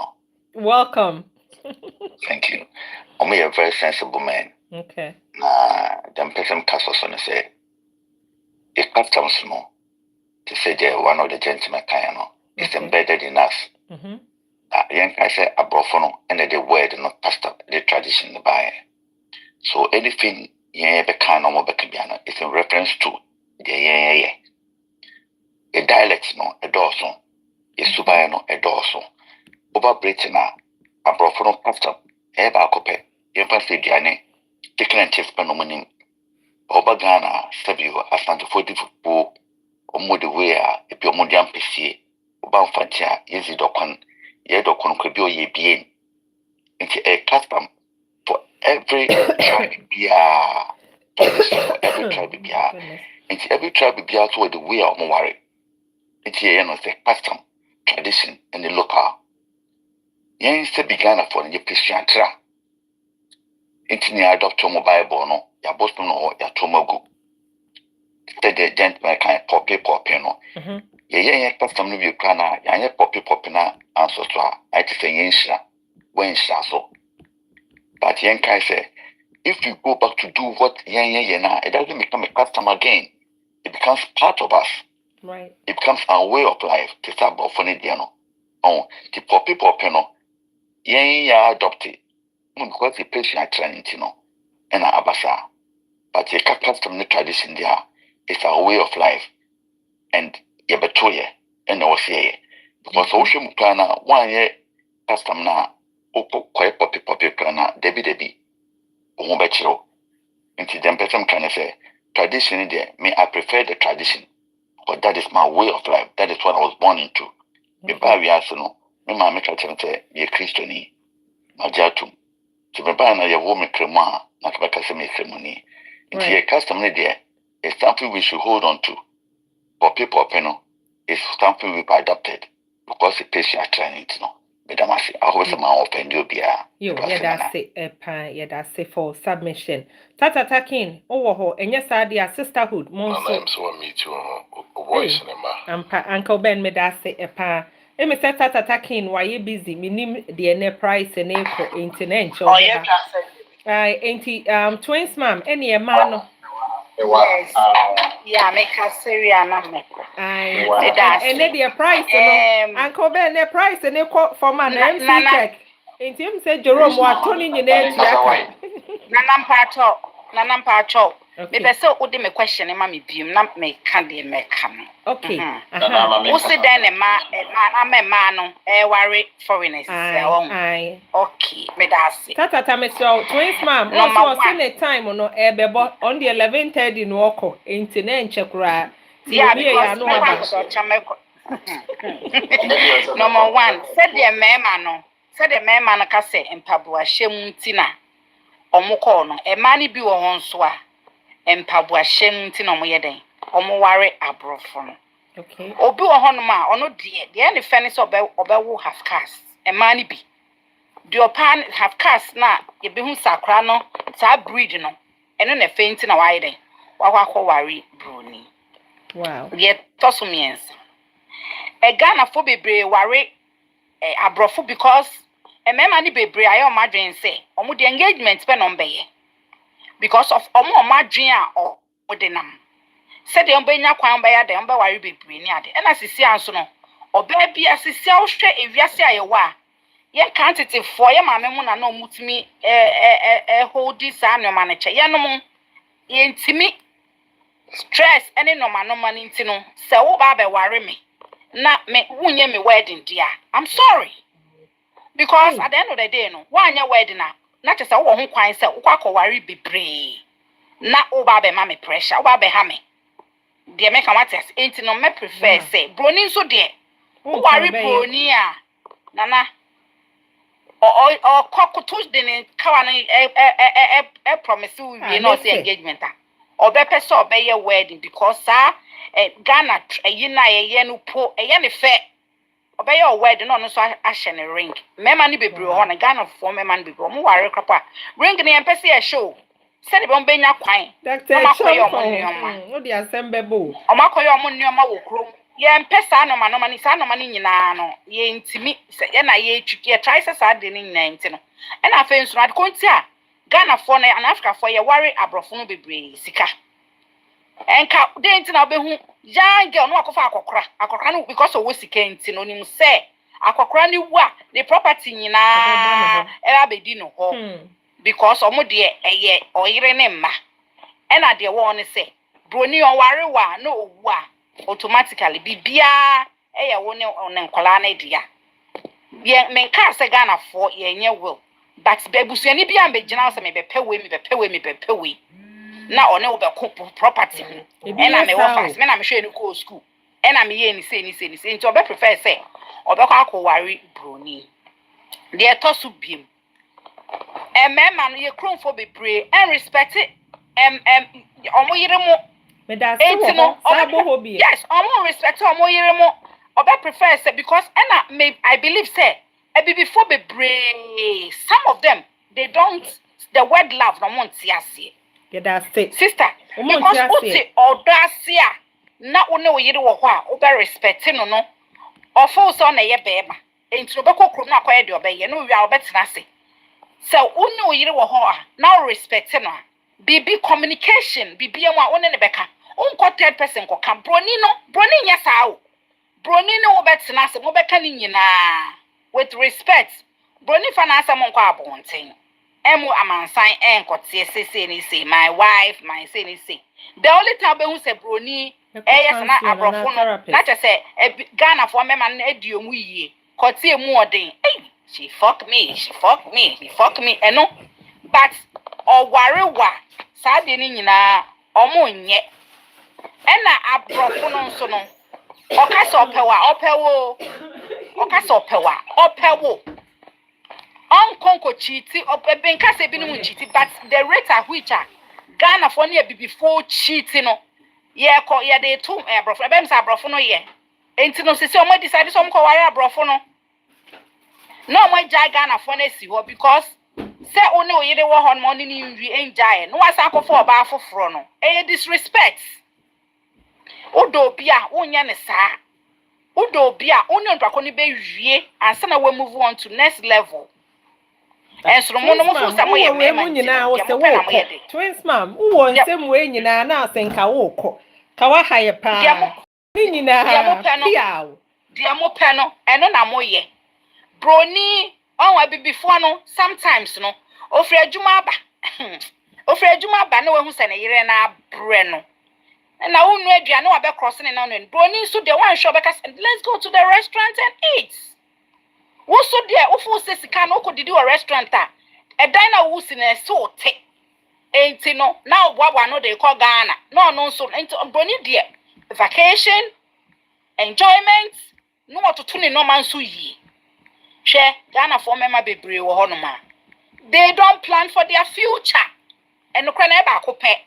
welcome. Thank you. I'm a very sensible man. Okay. The person castle son say, a customs no, to say one of the gentlemen is embedded in us. Young I say a brofono and the word not pastor the tradition by. So anything ye be can or bekibiana is in reference to the a dialect no a dorson, a subayano a dorson. Over Britain a brofono pastor, eba cope, empathy diane, taking and chief phenomenon. Over Ghana, Sabio, a stand for the football, or more the way a piomodian PC, about Fatia, Yezi Dokon, Yedokon could be ye being into a custom for every tribe be for every tribe be into every tribe be to the way of Mowari. It's a custom, tradition, and the local. Yen se began for the Christian tra. Into the adopt to mobile bono, ya Boston or ya Tomogo. Said the gentleman kind of poppy no. Ye custom of your cana, ya poppy na answer to her. I say yensha, when so. But yen kai say, if you go back to do what yen na, it doesn't become a custom again. It becomes part of us. Right. It becomes our way of life to start buffering diano. Oh, the poppy no. Yen ya adopted. Because the patient training, and abasa. But the custom tradition there is our way of life, and yebetoye and osie. Because ocean mukana 1 year custom na oko koi poppy kana debi umubechiro. Into them person can say tradition there. Me I prefer the tradition, but that is my way of life. That is what I was born into. Me ba we aso me ma me kache say ye Christiani. Majatum. To be by na woman crema, not because me cremoni. Into a custom there is something we should hold on to. For people is something we've adopted because the patient are trying to know. I always open you be yo, that's it for submission. Tata Takin, ho, and yes, I sisterhood, monso. So meet you voice Uncle Ben me that's it me say Tata Takin, why you busy? Minim the price and echo internet. Oh, yeah, ain't twins mom, any a man. Yes. Yeah, make a Syria number. And then the price, Uncle Ben, the price and echo for my name. Ain't him say Jerome, what Tony in there? Nanam Pacho. Me so odi me question ma me bium na me can dey me come. Okay. Who say then a man no worry foreigners. Aye. Okay, me da say. Tata me so twins mom. No so say time no bebo on the 11:30 no oko internet nchekura. Yeah, because number 1 said the mema no ka say empabua hwem ntina omukọ no e ma ni bi wo ho so a empabua hwem ntina omo yeden omo ware abrofo no Okay. Obi wo hono ma ono de any fairness obewo half caste e man bi the opan half caste na ye be hu sakra no sa breed no eno na faint na why den wakwa wari broni. Wow. Ye tosumiens e Ghana fo bebre wari abrofo because mema ni bebre ayo madwen say omo the engagement pe no mbeye because of omo madwen a o de nam said the umbenya kwan by the umber wari bebre ni ade na sisi anso no oba bia sisi a wo hwe ewiase ayewa ye quantity for ye maame mu na no mutimi hold this anoma na che ye no mu ye ntimi stress any no mani ntino se wo ba be ware me na me wunye me wedding dia I'm sorry because at the end of the day no wanya wedding na che se wo ho kwan se wo kwakọ ware bebre na wo ba be ma me pressure wo ba be ha me de make am attest enti no me prefer say broni so de wo ware broni a nana o kokotos de ne kawa no promise we no say engagement obepe so obeye wedding because Ghana yina ye no po ye ne fe obeye wedding no so ahye ne ring mema ni bebre ho na Ghana for mema ni bebre mo ware krapa ring ne empese e show se de benya kwan Dr. No the assemble o makoyo mo nneoma wo krom ye empesa no ma ni sa no ma ni nyina no ye ntimi ye na ye twiki ye try se sa de ni nyina nti no e na fe nso na konti a Ghana for na Africa for ye worry abrofo no bebre sika enka de nti na obehu young girl no akofa akokra no because of sika nti no nim se akokra ni wu a the property nyina e abedi no ho because omo de eye oyire ne mma e na de wo ne se broni on ware wa no owu a automatically bibia eye wo ne nkola na dia ye menka se Ghana for ye nye will but bebusuani bia ambegina se me bepe we na one wo be property na me wo fast me na me hwe ni ko school na me ye ni se nti obe prefer say obe kwa akoware broni de etosu biem mema no ye kronfo bebre en respect omo yire mo me da se wo sabo hobby yes omo respect omo yire mo obe prefer say because I believe say before bebre some of them they don't the word love no want siase get that state sister because uti odasia na one wo yire wo ho a obe respect no ofo so na ye beba enti obekọ krom na akoye de obeye no wi a obetena se so one wo yire wo ho a na respect no bibi communication bibi enwa one ne beka unko third person ko kan broni nya sao broni no wo betena se mo beka ni nyina with respect broni fa na asem nko abonten emu amansan enkote sese ni say my wife my say ni say the only time be hu say broni yes na abrofo no na che say Ghana for mema na eduomu yie kote emu odin she fuck me eno but owarewa sa de ni nyina omo nye ena abrofo no nso no okasa opewo onkonko chiti obenka se bi no chiti but the rate at which Ghana for near before cheating no ye de to abrofo ebem sa abrofo no ye enti no sisi omo decide so mko ware abrofo no no mo jai Ghana for na si ho because se one oyire wo ho no ni nwi enjai no wasa akofo oba afoforo no disrespect odo bia wonya ne saa odo bia onye ntwako ni be wie ansa na we move on to next level ensro mo no mo fo samo ye me nyina wo se wo twins mam wo nsem we nyina na asenka wo kọ ka wa haye pa ni nyina dia mo pe no eno na mo ye broni onwa bibifo no sometimes no ofre adwuma aba na we hu se ne yire na bre no na unu aduane wa be cross ne na no broni so de wan show be ka let's go to the restaurant and eat. Wo so de ofu se sika no okodidi o restaurant a dan na wo si na so te enti no na obwa no de ko Ghana no so enti broni de vacation enjoyment no ototo ne no man so yi hwe Ghana for mema bebre wo hono ma they don't plan for their future eno kra na e ba ko pe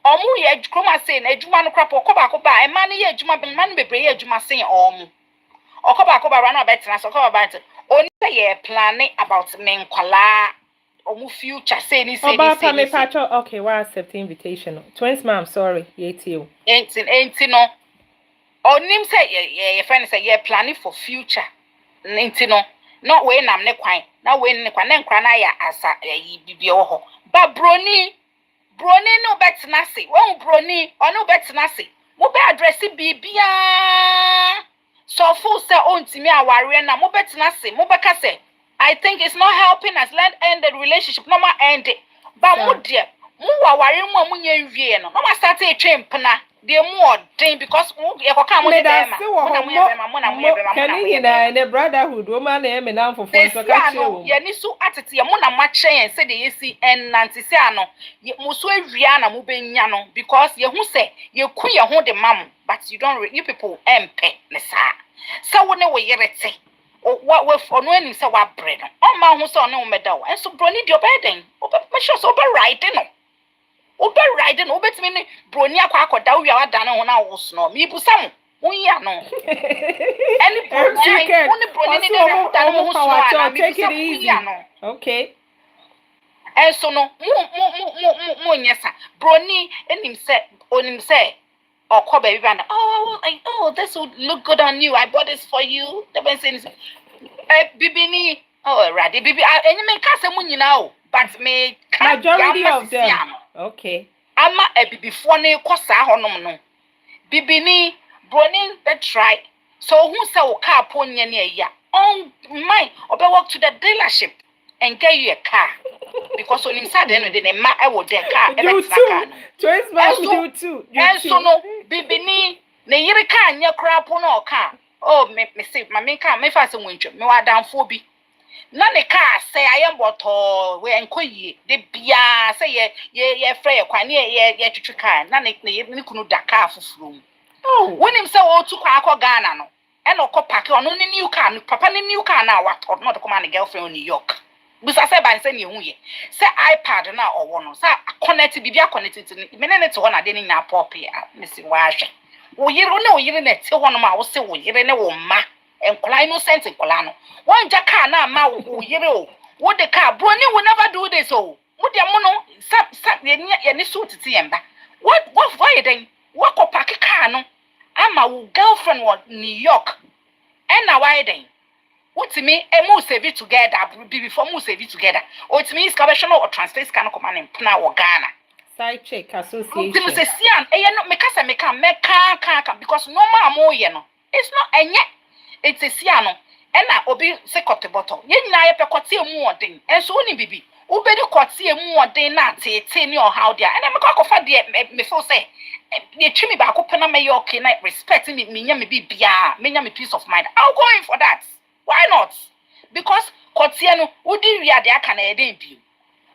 omu ye kroma say na adwuma no krapo okoba koba e man ye adwuma be man bebre ye adwuma say omu okoba koba ra na betina so okoba ba oni say ye planning about men kwala omu future say ni say Oba me pacho okay why accept invitation twins ma'am sorry yeti o enti no onim say ye friend say ye planning for future enti no not we nam ne kwan na we ne kwan na nkra na ya asa yi bibie wo ho ba broni no betina say won broni onu betina say mo be address bibia so full say ontimi aware na mo betina say mo beka say I think it's not helping us. Let end the relationship. No more end it. But mo dear, mo waware mo amunye nwie no. No more start a train pana. Dey more thing because e ko ka mo dey ma. Can you na the brotherhood woman na me na for so ka chewo. Ye ni so atete ye mo na ma chen say dey si en nante se ano. Mo so awia na mo benya no because ye hu say ye ku ye ho de mam but you don't you people empe ne sa. So wo ne wo yerete. What with on when you say what bread? Oh, my who's on no medal, and so brony your bedding. Make sure so riding. Ober riding, obet me bronia quack down your dana when I was no. Me pusam. We are no. Any bronia, only bronia, take it easy. Okay. And so no, yes, brony, and him said, on him say. Or call baby and oh, this would look good on you. I bought this for you. The best thing is, Bibini, oh, Raddy, Bibi, and you may cast a moon now, but me majority of them. Okay. I'm a Bibi Fone Cosa Honono. Bibini, Bronin, that try. So who saw car pony near ya? Oh, my, or walk to the dealership and get you a car. Because on inside then they I will their car. You too. Choice man you too. And so no bibini na yire car nya crap no car. Oh me say my car me fast wincho me wa dan fo bi. Na ne car say I am boto we enkoyi de bia say ye frɛ kwan ye twetwe car na ne kunu da car fufuru. Oh when him say o tu kwa akọ Ghana no e no ko park ono ne new car no papa ne new car na wa no to come and girlfriend in New York. Busa say ban say ne hu ye say iPad na owo no say connect bibia connect to me ne to ho na de ni na pop ya me si wa hwe wo yire na ti ho no ma wo se wo yire ne wo ma enkola innocent enkola no won ja car na ma wo yire o wo de car bro ni will never do this o wo de mo no sa ye ni so titi yemba what why then what ko park car no ama wo girlfriend was New York and na why then what to me a move save it together before move save it together or to me is conventional or translate scan command in Puna or Ghana side check association say sian e no me kasa me can because normal mo ye no it's not enye it's a sian no and na obi se kote bottle ye nyina ye pe kote emu odin and so ni bibi obedi kote emu odin na tete ni or how there and me kwa kofa de me feel say ye twi me ba ko pena me okay na respect me nya me bibia me nya me peace of mind I'll go in for that. Why not? Because Kotiano, who did we are the aka na eden bi.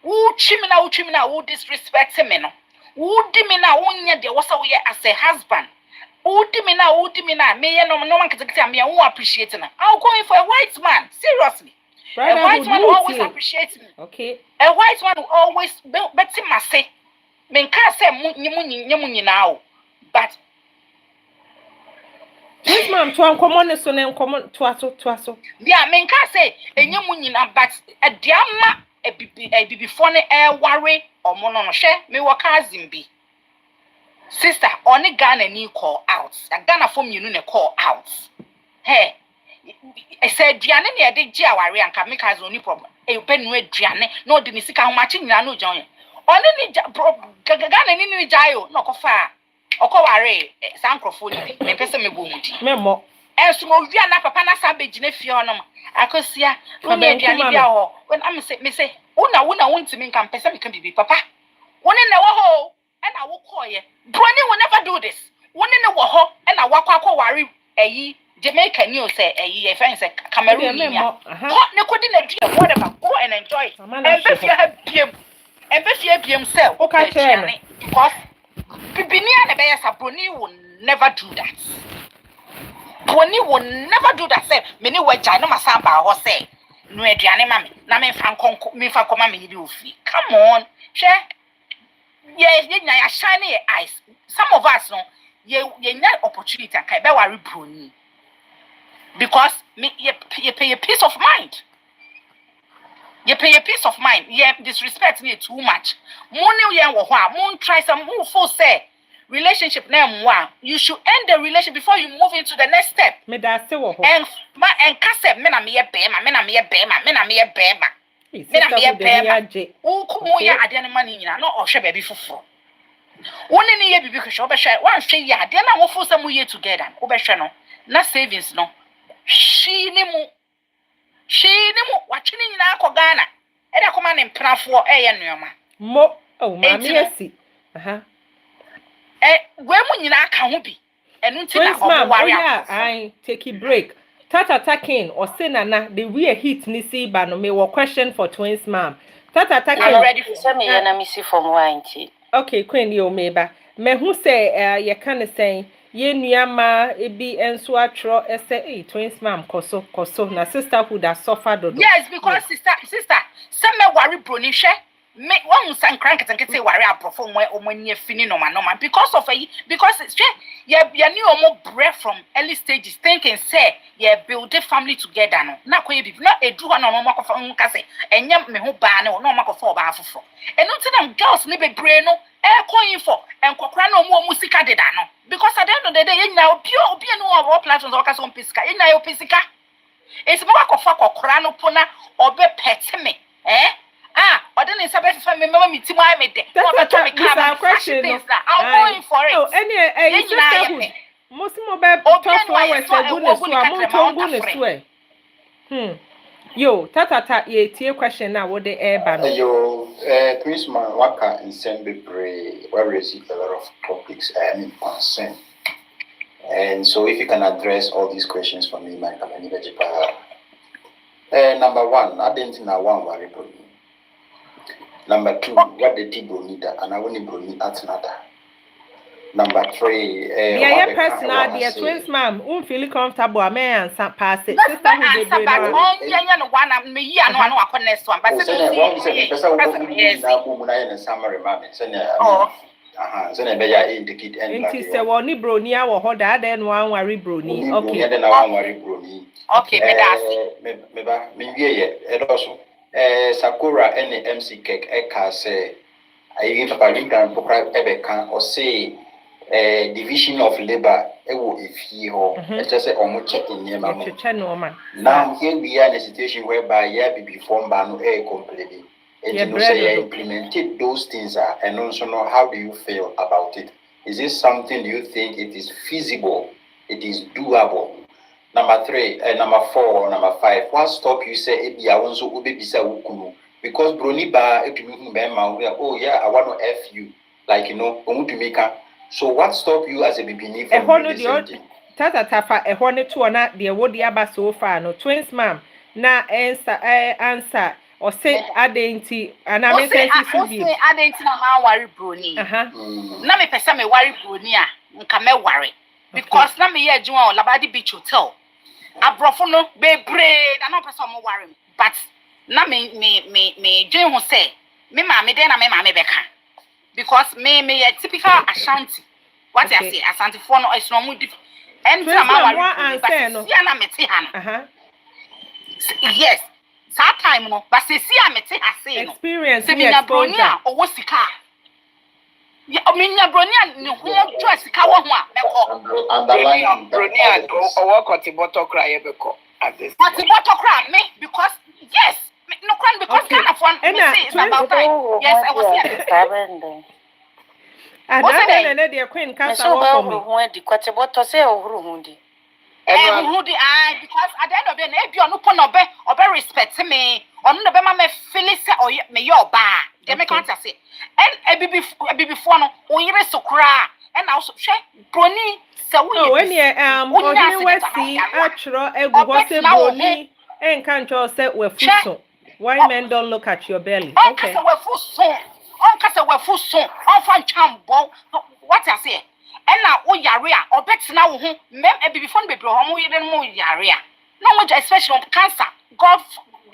Who chimina, who disrespect me no. Who dimina, who nya de wasa we as a husband. Who dimina, me no man can me who appreciate na. I'll go in for a white man, seriously. Brother, a white man always appreciates me. Okay. A white man will always bet him say. Men can't say nyamunyi now. But this man to uncommon so na uncommon to aso. Yeah, men can say enyamunyi na but a diama a bibi phone worry or mono no share me wakazim bi. Sister, only Ghana ni call out. A Ghana form you no call out. Hey, I said Diane near the Jawari and can make us only problem. A pen with Diane, no Dinisika how much in no join. Only Ghana ni jayo, no far. Okoware sankrofoni me pese me bomuti memo ensumo wia na papa na sabe gine fie onom akosia wo na aduane bia ho when am say me say una wontimi nkan pese me kan bibi papa woni na wo ho e na wo koye broni will never do this woni ne wo ho e na wakwa ware eyi Jamaica ni o say eyi e fan say Cameroon ni ya ne kodi na dua whatever go and enjoy Embe fie sell okay because Bibinia and Beya Bruni will never do that. Bruni will never do that. Say, many were China Masamba or say, no, Adriani, mammy, Name Franco, me for Mammy, you fee. Come on, share. yeah, shiny your eyes. Some of us no, you not opportunity and be worry brony. Because you pay a peace of mind. You pay a peace of mind. Yeah, disrespect me too much. Money moon try some move for say relationship name one. You should end the relationship before you move into the next step. Me da se wo ho. And case me na me bema, me na me bema. Me na me bema. O kumu ya ade na mani nyina no ohwe baby foforo. Woni ne ye bibi hwehwe obehwe wan hwe ya ade na wo fo say mu ye together. Obehwe no na savings no. She ni mu watching in Ghana. Eda kuma ne mprafo eye nneoma. Mo oh mami asi. We mu nyina aka ho bi. Enu nti na obware I take a break. Tata taking or say nana the we hit ni see ba no me wo question for twins mom. Tata taking I'm ready for some na me see from wine. Okay, Queen yo meba. Me hu say ye kan say ye nuama ebi enso atro ese twins mom koso na sisterhood that suffered do. Yes, because sister some me worry broni hwe me one san crank say worry aprofo mo omani afini no man because of because ye new omo breath from early stages thinking say ye build a family together no na koye bi na edu ho na omo makofa nka say enyem me ho ba na no makofa oba afofo enu tinam girls ni bebre no coin for enkokra na omo sika deda no because at the end of the day ye na obi no our platforms waka so pisika ye na yo pisika esi mo makofa kokra no pona obe pete me ordinary sabbath family member me timu I made that question I'm going for it. Oh, any sisterhood most mo be talk flowers yo tata ye tie question na wo de eba no yo Christmas waka in Sembe where receive a lot of topics and concern, and so if you can address all these questions for me man kamani bejipa number 1 I didn't know one worry for me. Number 2, what the Tibo need and I want to bring at another. Number 3, yeah, personal, dear twins, ma'am, won't feel comfortable. I may answer pass it. Sister, who did one, me, I know I couldn't next one, but indicate and say, well, ni bronia or hoda, then one worry brony. Okay, then I want worry brony. Okay, me also. Sakura and MC Cake Eka say I give a Palinka Pokra Ebeka or say division of labor if he or just say Omoche in Yama. Now here we are in a situation whereby ye be formed by no air completely. And you know say implemented those things and also know how do you feel about it? Is this something you think it is feasible? It is doable? Number 3, number 4, number 5. What stop you say if you want to be bisa because broni ba if you oh yeah I want to F you like you know so what stop you as a bibini from doing the same thing? Tata tafa ehone to na de wodi aba so far no twins ma'am na answer or say adenti and I mean say adenti na ma worry broni na me pesa me worry broni a nka me worry because na me ye adwuma o Labadi Beach Hotel abrofo no bebre na no person mo worry but na me dream who say me ma me den na me ma me beka because me a typical Ashanti what I say Ashanti for no is no mu and na ma worry but see na me te ha yes that time no but see me te ha say no experience me exposure owo sika ya ominya bronia ne ho twa sika wo ho a beko underline bronia owo kotiboto kra ye beko at this kotiboto kra me because yes no kran because kind of one me say about time yes I was here and then the queen cancer work for me when the kotiboto say ohuru hundi because at the end of the day no pon obe respect me onu no be ma me feel say me your ba they make can't say and a before no oyire sokra and also she broni se wo when you we see atro egu ho say broni and can't just say we fuso why men don't look at your belly okay so we fuso on kasa we fuso on fan chambo what I say and now o yare a obetena wo ho mem before no bebre ho mo yire mo yare a no mo especially on cancer god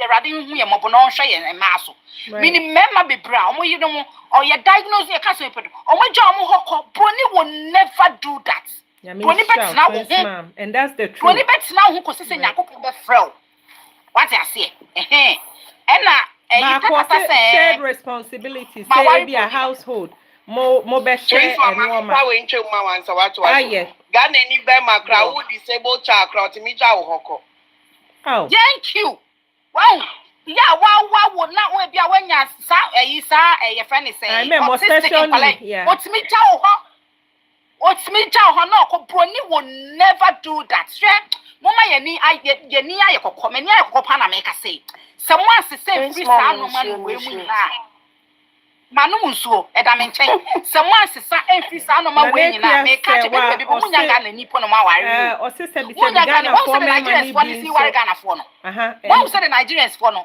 the radin hu ye mobo no hwe ye ma so mini mema bebra omo yi no or ye diagnose ye ka so pedo omo ja omo hokko broni will never do that broni bet na wo ma'am, and that's the truth broni bet na wo ko sese nyakopon be frel what I say shared responsibility say be a household mo be share and woman Ghana ni be makra who disabled child crowd mi ja wo hoko. Oh, thank you. Wow. Yeah, wow would not we be a when ya sa your friend is saying yeah. What's me tell her no ko broni will never do that. Mama yeni aye ko komeni aye ko pa na make say. Someone say free sa no man we mu na. Manu musuo eda me nchen someone sisa free sa no man we nyina make ka che be mu nyanga na nipo no ma ware. O sister bi say Ghana for me mani bi so Ghana for no. Why say the Nigerians for no?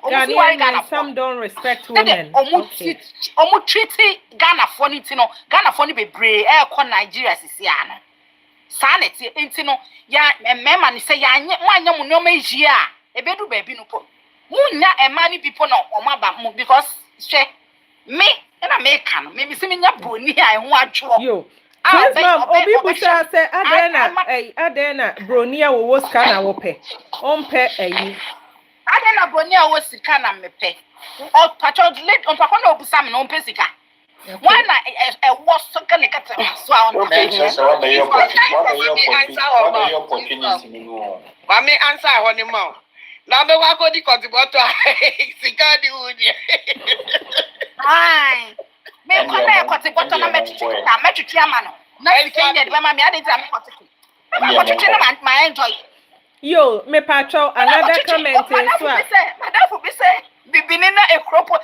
Some don't respect women. Okay. Treat Ghana for no tino. Ghana for no be brave ko Nigeria sisi ano. Sanity intino ya mema ni say ya mwanya mu no meji a ebedu baabi no po. Munya emani people no omaba mu because she me na me kan me bi se me nya broni a ho atwo. Yo. Yes, ma'am. Obi busa say adena broni a wo ska na wo pe. Ompe ayi. Adena broni a wo sika na me pe. O patro late on pakona obusa me no ompe sika. Why na was so can get so on Mami answer honey mom. Na be wa go di contributor sika di udi. Ai. Me ko na contributor na metwitwi ama no. Na sika dey be mami ade tira me contributor. Ma contributor na my enjoy. Yo, me patro another comment so. Madam be say bibini na ekropo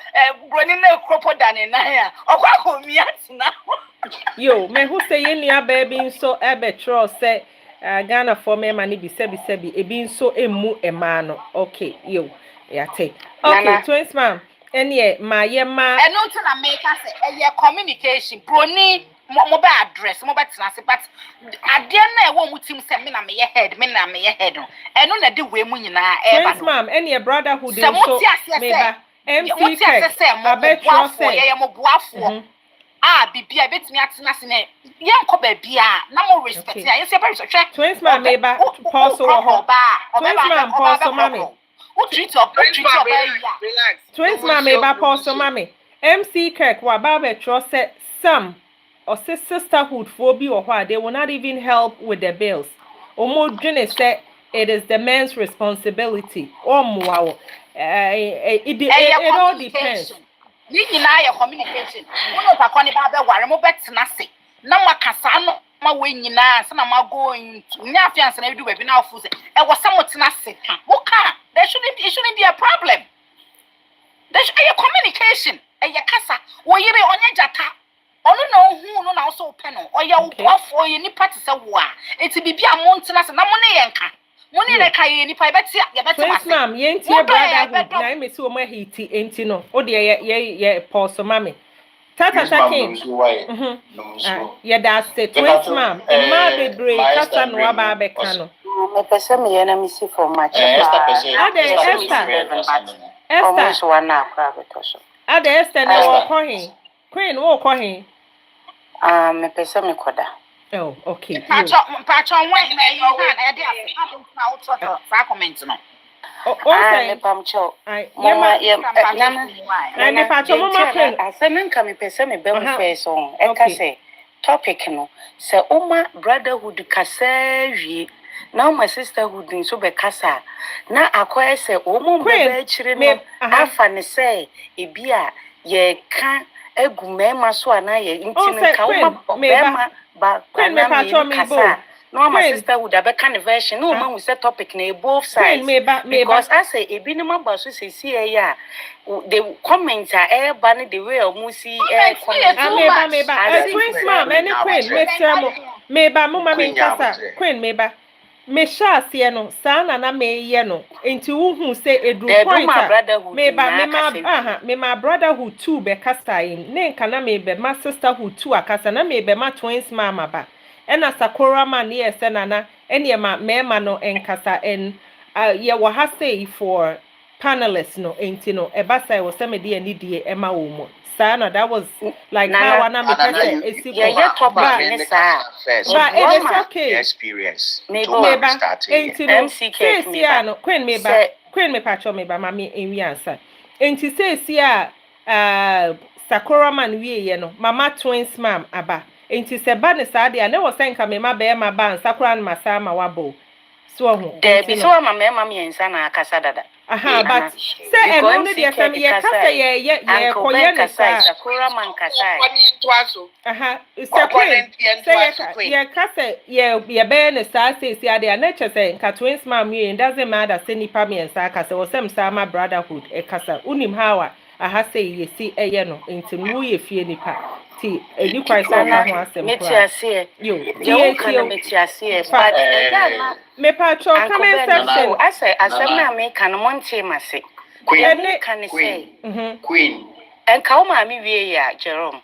broni na ekropo dane na ya okwa ko mi atina. Yo, me who say ye nia baby so ebetro say Ghana for me mani bi se ebi nso emu ema no. Okay, yo. Ya take. Okay, twins ma'am. Enie ma ye ma eno to na make say ye communication broni mo be address mo be tenase but ade na e wo mutim say me na me ye head no eno na de we mu nyina e ba twins ma'am enie brotherhood so meba MC Kirk abetro say ye mo boafo bibia betimi atena se na ye nko ba bia na mo respect ya ye say very so twins ma'am meba pause ho twins ma'am pause mami treat your twins ma'am meba pause mami MC Kirk wa ba betro say some or sisterhood for bi or why they will not even help with the bills. Omo dwene say it is the man's responsibility. Wow. It all depends. Ni nyina ya communication. Uno pa kwani ba be ware mo betena se. Na makasa no ma we nyina se na ma go nya afianse na edu baby na ofu se. E wo sam tena se ka. Wo ka. There shouldn't be a problem. There should be a communication. E ya kasa wo yire onye jata. Ono no hu no na so pe no oya wo ye nipa te se wo a enti bibia mo ntena se na mo ne ye nka mo ne ka ye nipa ye beti mase ma'am ye ntie brotherhood na me si o ma hiti enti no o de ye pause mami tata takin ye da say twins ma'am e ma bebre kasa no aba abeka no me pese me ye na me si for match Esther wana akwa betoso Esther na wo kohin Queen wo kohin me pese me koda. Oh, okay. Patron when you had na auto for comment no. Me pamcho. Mama ye na me patron mama pen. Asemen ka me pese me be face on. E ka say topic no. Se uma brotherhood kasa wie. Na my sisterhood nso be kasa. Na akoye se omo be chire no afa ne say ebia ye kan egu mema so ana ye intime ka wo mema ba me patron me bo no my sister would have a version no man we set topic na both sides because I say ebi no ma so say ya the comments are ban the way o see comment meba twins ma'am any queen me tell meba mo ma me kasa queen meba me sha se no sa na me ye no enti wo hu say edu point me my brotherhood too be kasa in ne nka na me be my sisterhood too akasa na me be my twins mama ba ena sakora man ye se na ene ma me no enkasa en ye wo ha say for panelists no enti no ebasa wo se me de ani die ema wo mu sana that was like how ana me pese esi but it is okay experience meba enti no say sia no queen meba queen me pacho meba mami enwi ansa enti say sia Sakura man wie no mama twins mam aba enti se ba ne saa de na wo senka me ma be ma ba Sakura no masama wabo so ho de bi so ma me ma yensa na akasa dada aha but say e no de sam ye kasa ye koye ne Sakura man kasa aha say ye kasa ye be ne saa say ade na chese nka twins mam wie doesn't matter say nipa me yensa kasa wo sem sama brotherhood e kasa unim hawa aha say ye si eye no enti no ye fie nipa ti edi kwai so ka ho asem kwa metiase yo kana metiase but me patro comment section asem na me kan monte mase Queen kan say Queen enka o ma me wie ya Jerome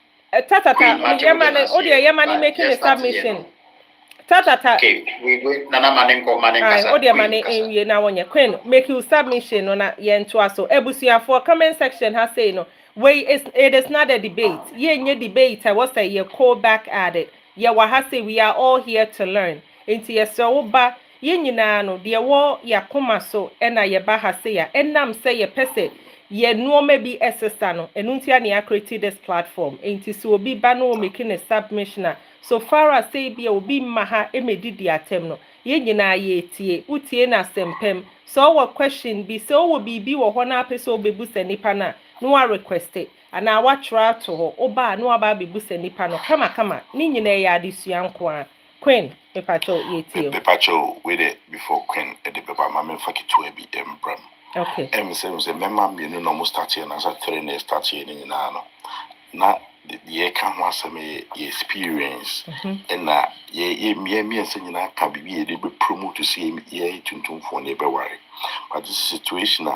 tata yamane o de yamane making a submission tata okay we nana manenko manenkasa o de mane enwie na wonye Queen make you submission no na ye nto aso ebusuafo comment section ha say no it is not a debate. Ye debate. I was say ye call back at it. Ye wahase we are all here to learn. Inti ye so ba ye nyina no de wo ya koma so ena ye ba ha say ya enam say ye pese ye no maybe esesa no enuntia ne create this platform. Inti so obi ba no making a submission. So far as say be obi maha emedidi atem no ye nyina ye tie utie na sempem. So what question be so will be wo ho na pese obebu se nipa na no a requested and I watch out to her oba no about be busa nipa no kama ni nyina ya adesua nko a Queen me pacho yetio me pacho with it before Queen e de baba ma me fakitu e bi embram okay say mema me no mo start here na 3 na start here ni na no na ye ka ho asem ye experience na ye say nyina ka bibi ye de be promote see ye tuntumfo na be ware but this situation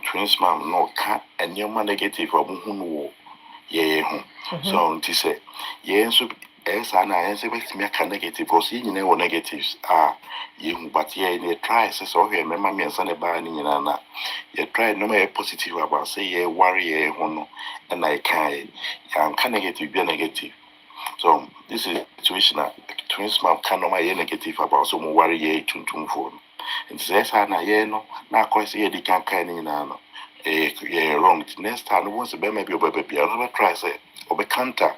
twins mom no ka anyoma negative obuhunu ye hu so nti say ye so esa na ye say bet me ka negative because ye nyina wo negatives ye hu but ye dey try say so here mema me nsa ne ba ni nyina na ye try no me positive about say ye worry ye hu no na ye kai ya ka negative be negative so this is situation twins mom ka no ma ye negative about so mo worry ye tuntumfo and says na ye no na kwese ye di kan kan ni na no wrong next time once be maybe obebi I try say obe counter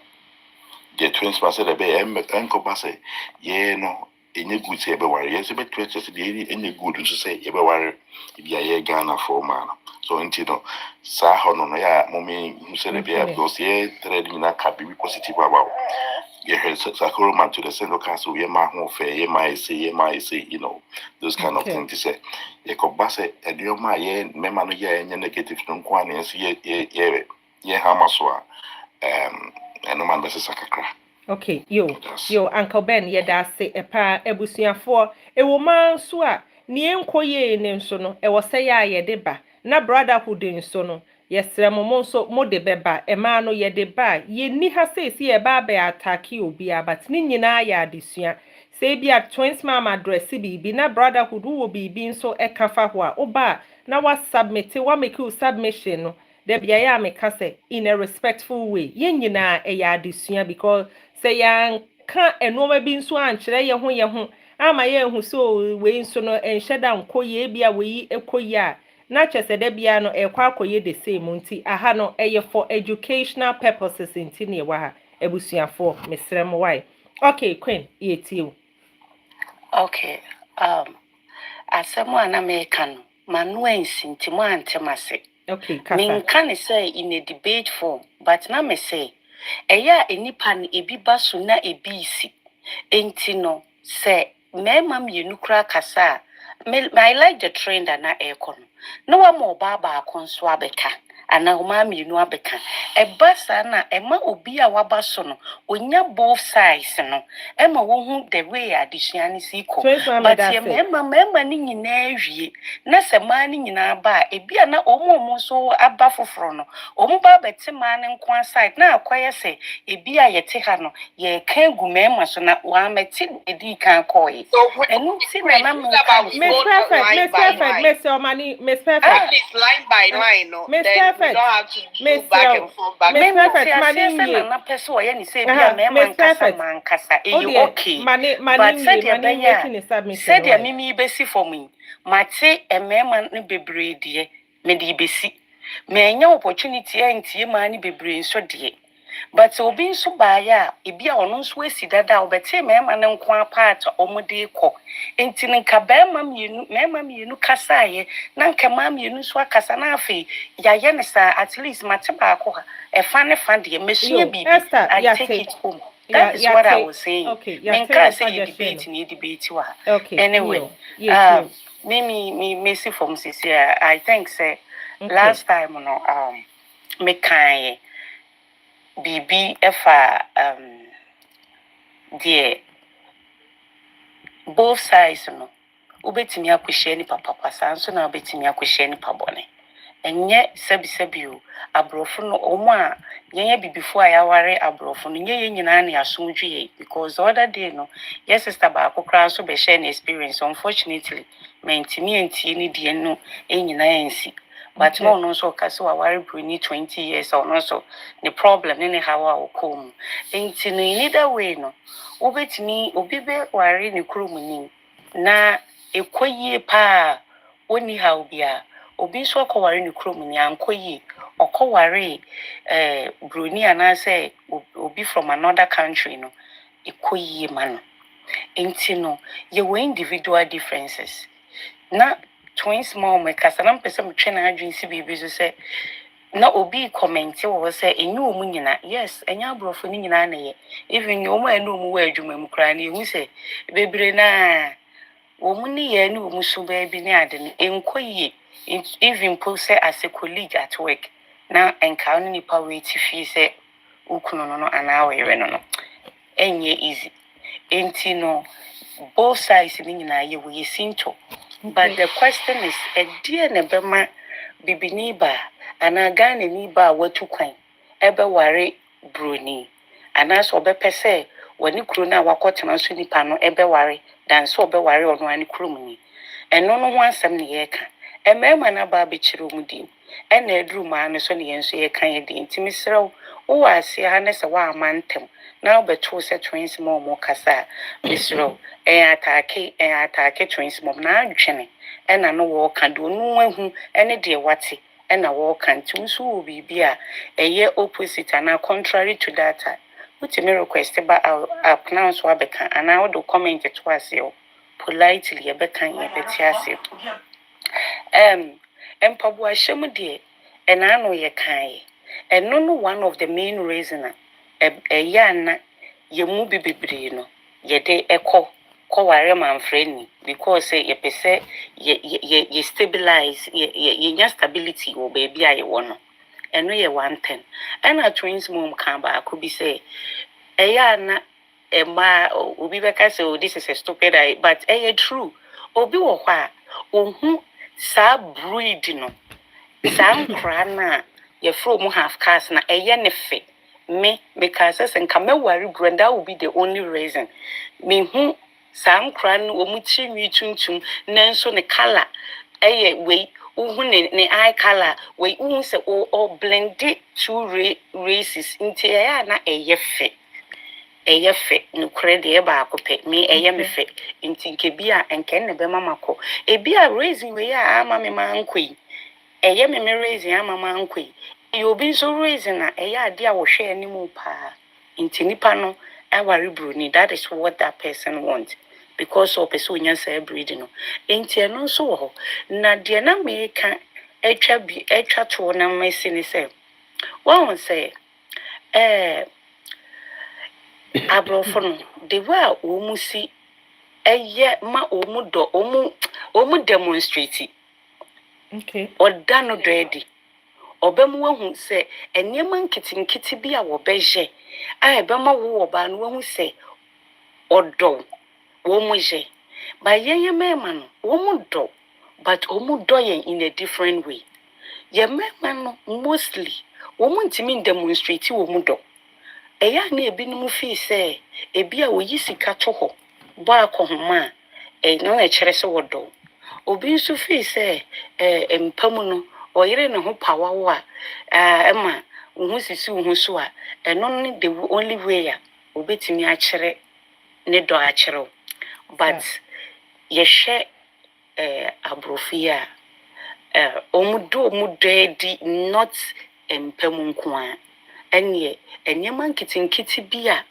the twins must say the be enko ba say ye no enye good say be worry ye say be twins say the enye good so say ye be worry bia ye Ghana for man so until no sa ho no ya mommy who say the be because ye trade na ka be positive about ye heard Sakura man to the central council ye ma ho fair ye ma say you know those kind of things to say ye ko ba say e dio ma ye mema no ye enye negative no kwa na ye hamaso no man be sakakra okay yo Uncle Ben ye da say epa ebusuafo e wo man so a ne enkoye ne nso no e wo say ya ye de ba na brotherhood nso no yesre mo nso mo de beba e ma no ye de ba ye ni ha say si e ba be attack obi but ni nyina ya adesua say bia twins mom address bi na brotherhood wo bi nso e kafa ho a oba na wa submit wa make you submission no de bia ya me ka say in a respectful way ye nyina e ya adesua because say yan ka enoma bi nso ankyere ye ho ama ye hu so we nso no enhyeda nkoye bia we ekoye a na chese de bia no ekwa akoye the same nti aha no eye for educational purposes nti ne wa ha ebusuafo mesrem why okay Queen yetio okay asemo ana me kan manu ensi nti mo antemase okay kasa me kan say in a debate form but na me say eya enipa no ebi baso na ebi isi enti no say mema mienu kra kasa I like the trend na ekon no wa mo baba konso abeka ana uma mienu abeka eba sa na ema obi a waba so no onya both sides no ema wo hu the way adesua ne si ko but ye mema ni nyina awie na se ma ni nyina ba ebi ana omo so aba foforo no omo ba beti ma ne nko side na akwye se ebi a yete ha no ye kan gu mema so na wa meti edi kan koyi enu ti na Miss Perfect it's line by line no Miss Perfect don't have to go back and forth back Miss Perfect na person o ye ni say bia mema nkasa okay but said ya mimi besi for me mate mema ne bebre de me de besi me nya opportunity antie ma ne bebre so de but obi nso baaya ebi a ono nso esi dada obete mema ne nko apart omude kɔ enti nka mema mienu kasaye na nka ma mienu so akasa na afi ya ye ne sa at least mate ba akɔ ha e fa ne fa de mesua bibi I take it home. That is what I was saying. Okay, can't say you debate wa. Okay. Anyway, me see from Cecilia. I think say last time me kind BB efa dear both sides no. Ubetimi akwhye ni papa sanso na ubetimi akwhye ni pabone. Enye sebi o abrofo no omo a yenye bibifo a yaware abrofo no nye nyina na yasomdwe because the other day no yes sister ba akokra so be share an experience unfortunately mentimi antie ni de no enyina ensi but no so kase waware bruni 20 years or no so the problem ne hawa okom enti no in either way no obetimi obi be ware ni kromu ni na ekoyie pa oni hawo bia obi so akọware ni krom ni ankoyi okọware broni anase obi from another country no ekoyi man enti no ye were individual differences na twins mom kasa na mpese mtwe na adwin si bibi so se na obi comment wo se enyu omu nyina yes enya brofo ni nyina na ye even omu enu omu wa adwuma mu kra na ehu se bebre na omu ni ye ni omu so ba bi ni ade ni enkoyi even pose as a colleague at work now encounter nipa wait fee say ukuno no anawe no enye easy enti no both sides ni nyina ye we sinto but the question is dear ne bema bibini ba anaga ne ni ba watu kwan ebe ware broni anaso obepese wani kuro na wakotena so nipa no ebe ware dan so obe ware ono ani kuro mu ni eno no ho asem ne ye ka emema na ba bechiro mu di ena edru ma ne so ne yenso ye kan ye di ntimi srew wo ase ha ne se wa amantem na obeto se twins mom kasa misrew atake twins mom na adwene ena no wo ka do nu ahu ene de wate ena wo kan ti nso wo bibia eye opposite na contrary to that what me request ba pronounce wa beka ana wo do comment to ase politely ye beka ye beti ase empabu ashemu de ena no ye kan eno no one of the main reason yana ye mu bibibre no ye de ekọ ware manfreni because ye pese ye stabilize ye nya stability wo baby aye wono eno ye 110 ena twins mom kan ba akobi say yana ema obi beka say this is a stupid but true obi wo kwa ohun sa breed no sam krana ye from half caste na ne fe me because nka meware brenda will be the only reason me hu sam kran omu chinwi tuntum nanso ne color we uhu ne eye color we uhu se o blended two races into na fe no krede e ba akopɛ me me fe nti nke bia enke ne be mama ko e bia raising we ama me ma nkoi me raising ama ma nkoi you be so raising na ade a wo hwe animu pa nti nipa no aware bruni that is what that person wants because of person nya say breed no nti no so wo na de na me ka etwa to na mesi ni say won say abrofo no the way omu si ma omu do omu demonstrate okay odano ready obemu wahu se enema nkitinkiti bi a wobeje a ebema wo oba no wahu se odo wo muje ba yeye mema no wo mu do but omu do yen in a different way ye mema no mostly wo mu ntimi demonstrate wo mu do eya na ebi no mu fi se ebi a wo yisika to ho ba akohoma no na kire se wo do obi nso fi se empamu no oyire ne ho pawa wo a ema wo sisi wo so a eno ne the only way a obetimi a kire ne do a kire but ye hwe abrofia omudo di not empamu nkoa enye enyema nkitinkiti bia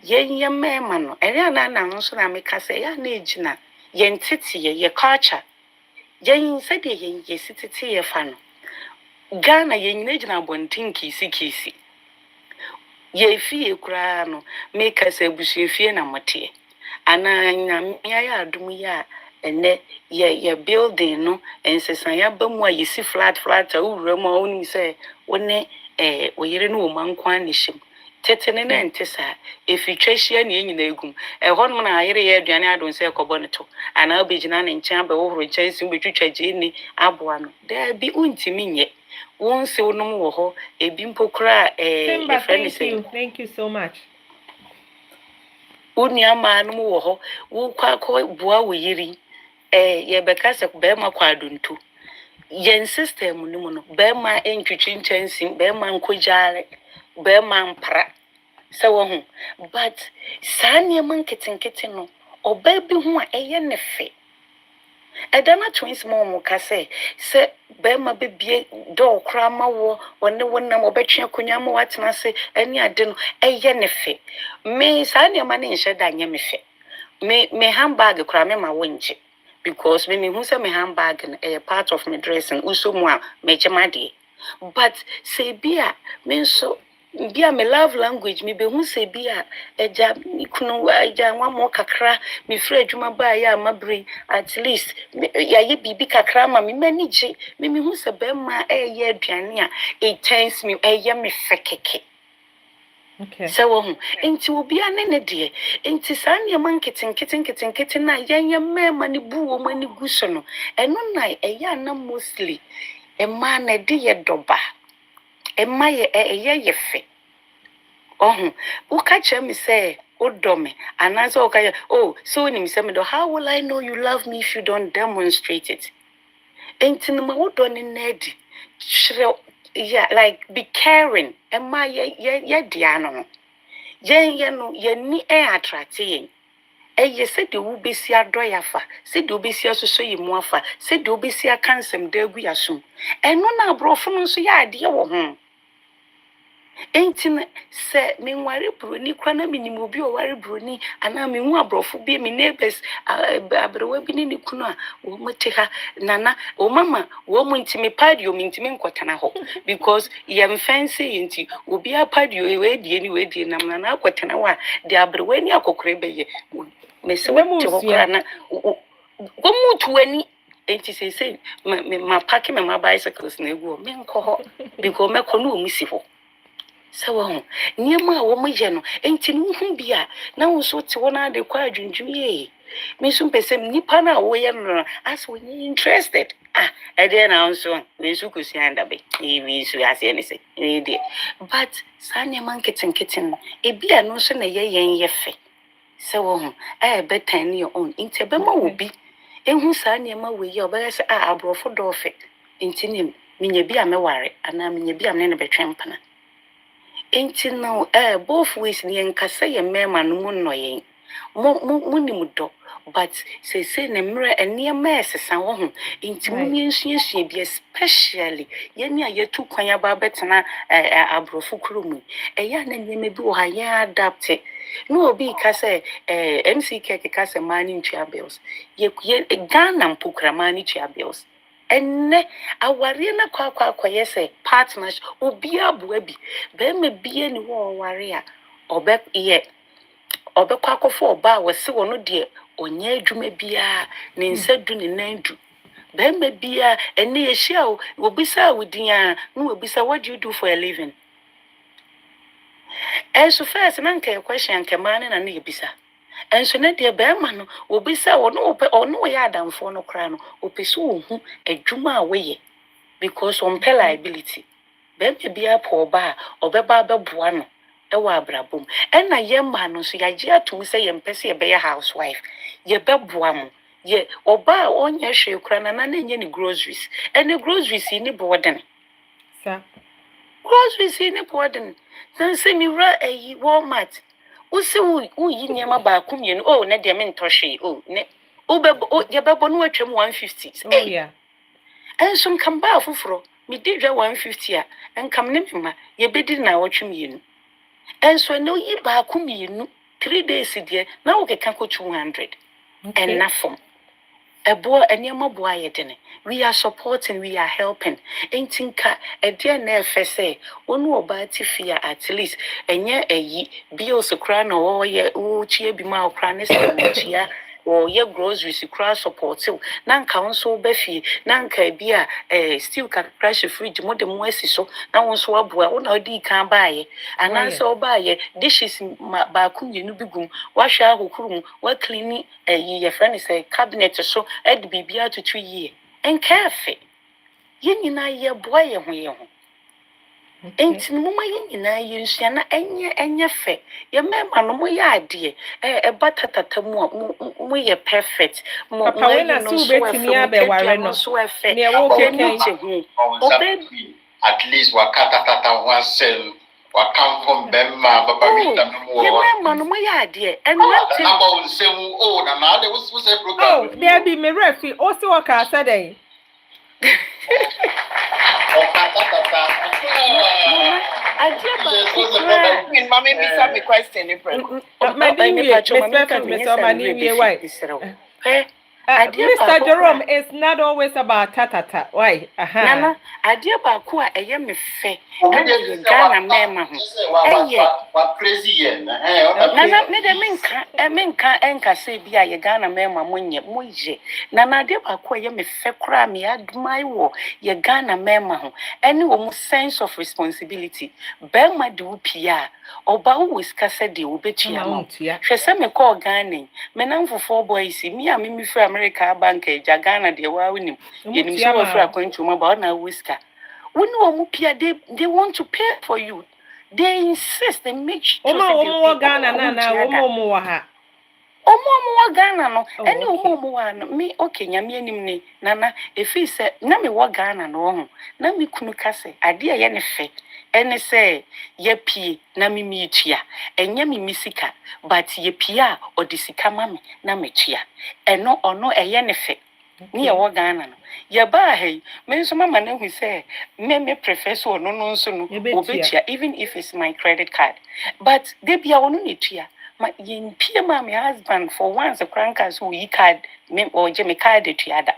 yenye mema no ere na nso na meka se ya na ejina yentete ye culture yen se de yen yesitete ye fa no Ghana yenyina ejina bontin kisi ye fie kura no meka se busuefie na mote ana nyamia ya adum ya ene ye building no ensesan ya bamu a yesi flat a wura mu a oni se one oyire no mankwan ne shim tetene na ntesa efitwahia ne nyina egum ehonum na ayire ye aduane adon se ekobo ne to ana obegina ne nkyɛn ba wohoro nkyɛn si betwitwaje ni aboa no da bi untimi nye wonse wonum wo ho ebi mpokura your friend say thank you so much uni ama no wo ho wo kwakọ bua wo yiri ye beka se be ma kwaduntu yen system no mu no be ma entwitwi nkyɛnsi be ma nkojare be ma mpra se wo hu but sanye man kitinkiti no oba bi hu a eye ne fe edana twins mo ka se be ma bebie do kra ma wo wone wonam obetwe akonya ma watena se ani ade no eye ne fe me sanye man ne nhye da nye me fe me handbag kra me ma wonje because me hu se me handbag a part of my dressing usomu a me chemade but say bia me so bia me love language me be hu se bia eja ikunu eja nwa mo kakra me frɛ adwuma ba ya mabre at least ya ye bibi kakra ma me manage me hu se be ma eye aduane a it turns me eye me fekeke. Okay. So enti obi anene de enti sanye man kitinkiti na yenye mema ni buwo mani guso no eno na eya na mostly ema na de ye doba ema ye ye fe uka chemi say odome anazo okay so ni me do how will I know you love me if you don't demonstrate it enti no ma wodone nedi yeah, like be caring. Emma ye diano. Ye no ye ni attracting. Ye said the ubisia doyafa, said the ubisia so ye moafa, said the ubisia cansem de guiasum. And no na brofun so ya dear wo Ain't se me worry bruni kwana minimum be or worry bruni and I'm in one brofu be me neighbors abrewe bi ni kunu a wo moteha nana o mama wo mo ntimi padio me ntimi nkotana ho because yem fancy nti obi a padio we die nam nana akotana wa de abrewe ni akokore beye me se wo te ho kra na wo mutu ani enti say ma pack me my bicycles na egu me nko ho because me kono o misi ho so niema wo moje no enti no hu bia na wo so te wona de kwa adwundwum me so pesem nipa na wo ye no as when you interested ede na so we so kusi anda be we so ase ni say but sanya man kitten e bia no so na ye fe so wo betan your own enti be ma wo bi ehu sanya ma we ye oba se abrofo do fe enti ni minya bia me ware ana minya bia me ne betwempana enti no both ways ni enkasa ye mema no mu no yen mu ni mu do but say na mre enia ma esesa wo ho enti mu ni ensuasua bi especially ye ni ayetu kwan aba betena abrofo kurumu eya na nyeme bi wo ha ya adapt no obi ka say MCK ka say mani ntwa bills ye Ghana mpokra mani ntwa bills enne aware na kwa yese partners obi aboa bi be me bie ni wo ware a obe kwa kofo oba wose wono de onye adwuma bia ne nsadu ne nandu Bema bia ene ye hia o obisa wudin a no obisa what do you do for a living? And so first na nka question nke man na na ebisa. And so na de bema no obisa ono ya adamfo no kra no opese ohu adwuma a weye because on pay liability. Bema bia po ba obeba beboa no ewa abrabom. And na yemma no so ya gye atum say yempese ye be housewife. Ye beboa mo. Ye oba onye hwe kra na nye ni groceries. And the groceries ni boden. Sa. Groceries ni boden. Then say mi ra Walmart. Usi u yi nyema ba akumye no na de me ntɔhwe ne ubebo ye bebo no atwam 150. Oh yeah. And some come ba fufuro. Me did 150 a enkam ne mema ye bedi na wɔtwem yenu. And so no yi ba akumye 3 days there na wo keka ko 200. And nothing. A boy and your mobile, we are supporting, we are helping. Ain't tinka a dear never say, one more bati fear at least, and ye a ye be also crown or ye cheer be my cranis or ye groceries cross support so nan council befi nanka bia still can crash a fridge more than west so now one so abua no di can buy and answer buy dishes bakum you no bigum wash a hukurum what cleaning your friend is a cabinet so ed bibia to 2 years and cafe yin na ye boy ye ho enti no ma yin na ye nsua na enye fe ye mema no mo ya ade batatata mo ye perfect mo papa na so betimi abeware no ne wo keke at least wakata wasel wakam from bemma baba wita no ye mema no mo ya ade and what na ba unsem na de wo say program oh there be me refi o se waka saday Mommy, me question. Mr. Jerome, it's not always about tatata. Why? Nana, idea ba ko a eye me fe. E Ghana mema ho. What crazy Nana, me de menka enka se bia ye Ghana mema moye. Nana idea ba ko eye me fe kra me admai wo ye Ghana mema ho. Any wo sense of responsibility. Be ma de upia. Oba wo skase de obetua ma. Hwese me call Ghana. Me nan for boys me a me free America bank Ghana de wa woni. Ye nim so free akwantu ma ba na whisker. When they want to pay for you. They insist, they make sure Omo Ghana na omo ha. Omo Ghana no. Any omo me okay nyame anim ni nana efi se na me wo Ghana no ho. Na me kunu kase ade ye ne fe. Ene say ye pie na me mitua. Enye me misika but ye pie a odisika ma me na me tua. Eno ono eye ne fe. Ni ye wo Ghana no. Ye ba hey, me so mama na hu say me prefer so no nso no obetua even if it's my credit card. But they be a ono netua. Ma yin pie ma my husband for once a crankers who yi card me or je me card etua da.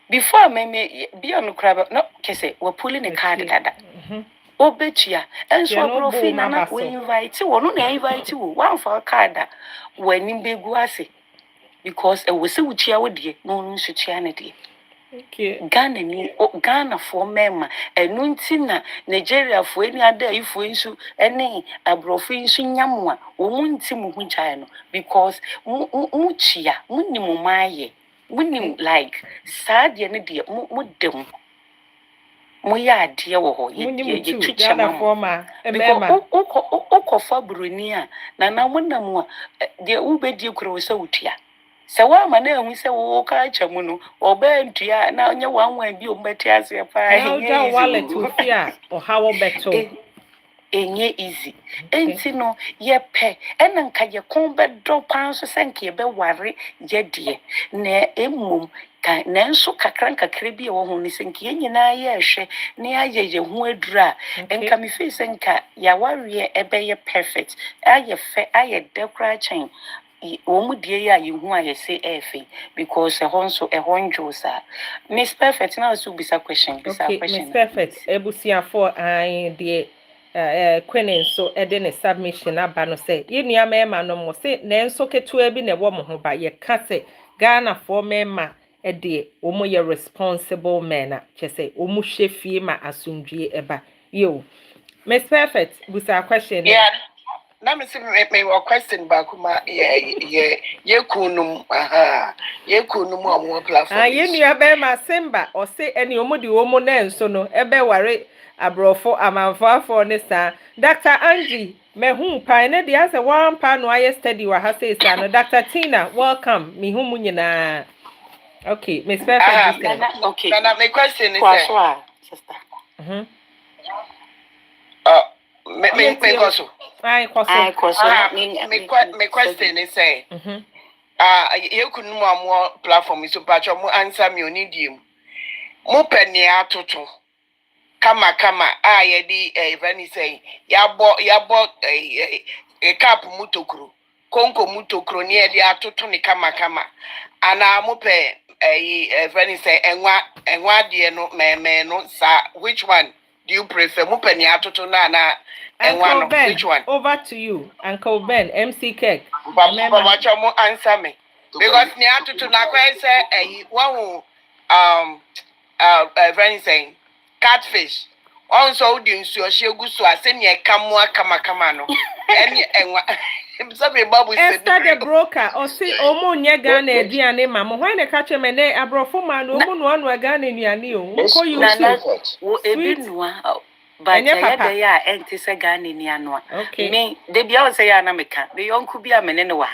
Before me be on crab no kese we pulling a card dada. Obetua and so profi na we invite you no na invite you one for card when in begu ase because e we se wutia wo de no nso tua na de. Okay. Ghana for mema enu nti na Nigeria for any ada ifo nsu ene abrofo nsu nyamwa wo nti mu hu chai no because mu chia munnim maaye munnim like sad ye ne de mu dem mu ya de wo ho ye twitcha ma forma emema ukofa broni a na munam de ubedi kuro wo sawutia se wa ma na hu se wo ka chamu no oba ntua na onye wanwan bi ombeti ase pa enye wallet ofia o hawo beto enye easy enti no ye pe ena nka ye kon be do pan so senke be ware ye de na emum ka na nso kakra bi wo ho ni senke nyina ye hwe na aye ye hu adura enka mi fe senka ya ware ebe ye perfect aye fe aye dekra chen omu die ya yehu ayese efe because ehonso ehonjosa Miss Perfect now so bisa question Miss Perfect ebusiafo an de kwenen so ede ne submission aba no say ye nuama ema no mo say na enso ketua bi na ewo mo ho ba ye ka say Ghana for mema ede omo ye responsible men chese omo hwe ma asundue eba yo Miss Perfect with our question yeah na me say me question back ma ye kunum ye kunum amwo platform ye nua be ma Simba o say eni omo di omo na enso no ebe ware abrofo amanfafo ne sa Dr. Angie mehu pa ne dia say one pa no aye study wa ha say sa no Dr. Tina welcome me hu mu nyina okay Miss Perfect okay na my question is sister me go so ai kwaso me question is say you couldn't more platform so patch mo answer me oni diem mo peni atoto kama ye di even say ya bo cap mutokro konko mutokro ni e di atoto ni kama ana mo pe even say enwa de no me no sa which one do you prefer mo peni atoto na enwa no which one over to you Uncle Ben MC Kek Baba mo answer me because ni atoto na kwa say one very saying catfish also the nsuo shegu so aseni e kamua kama no eni enwa so be babu say Esther the broker o say omo nye Ghana aduane ma mo hwan na ka che me ne abrofo ma no omo no anu Ghana aduane o ko you wo ebi nuwa but ya de ya enti se Ghana ni anu me de bia o say ya na meka be yonku bia me ne wa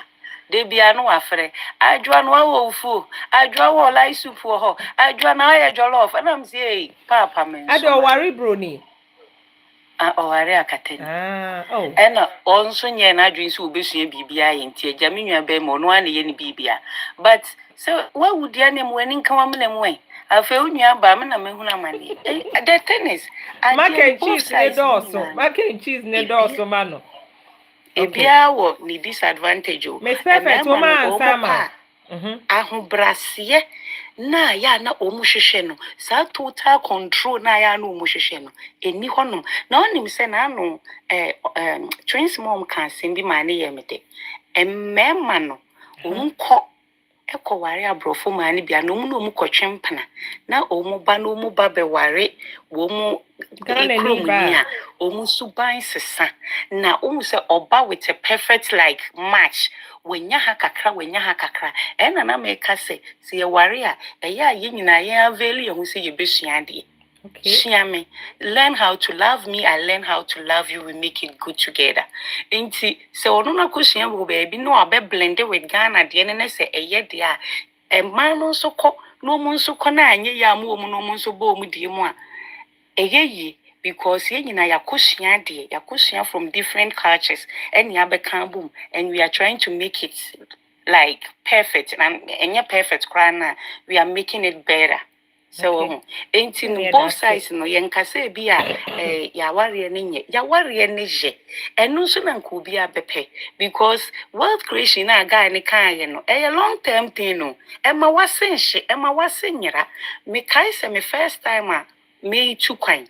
de bia no afre adwa no awufu adwa wo lai soup ho adwa na ya jollof and am say papa men so ado wari broni o wari akateni oh ena onso nye na adwin so obesua bibia ye nti agya menua be mo no ane ye ni bibia but so what would ya nem wani nka wa mena mwen afa unua ba me na mehuna mane the thing is mac and cheese ne doso mano ebia wo ni disadvantage o Miss Perfect woman sama ahobrase na ya na omuhwehwe no sa total control na ya na omuhwehwe no eni hono na onim se na no twins mom kan sembi ma ne yemede emmema no onko ekoware abrofo ma ne bia no mu no mu kotwempana na omuba no mu ba be ware wo mu Ghanania omu suban sesa na omu se oba with a perfect like match wenya ha kakra ena na meka se ye ware a eya ye nyina ye aveli ye hu se ye besua de okay learn how to love me, I learn how to love you, we make it good together enti se ono na kosua bo baby no abe blend with Ghana de ne se eye de a man no so ko no mu nso ko na anye ya mu omu no mu nso bo omu de mu a eyeyi because ye nyina yakosua from different cultures and ya bekan boom and we are trying to make it like perfect and enye perfect krana we are making it better so enti both sides no yenkase bi a ya ware ne je enu so na nko bi abepe because wealth creation na guy ne kan ye no a long term thing no ema wasenyira me kai se me first time a me tukwan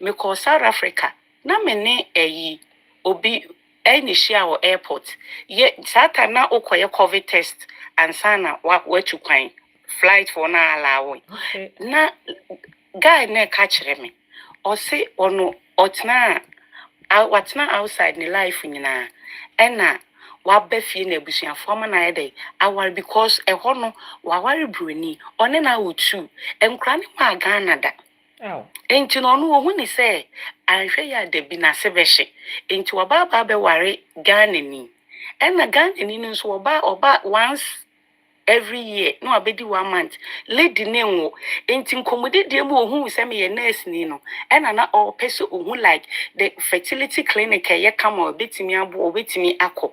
me call South Africa na me ne obi any share or airport ye sata na okoye COVID test and sana wa tukwan flight for na allow na guy na ka kire me o say ono otna outside ni life nyina ena wa befie na abusuafo ma na yede awar because ehono wa ware broni one na wotu enkra ne ma Ghana da enti no no hu ni se anhwe ya de bi na sebehye enti waba be ware Ghana ni ena Ghana ni nso oba once every year no abedi 1 month lady nenwo enti nkomode de mu ohu se me ye nurse ni no ena na o pese ohu like the fertility clinic ye kama obetimi abo obetimi akọ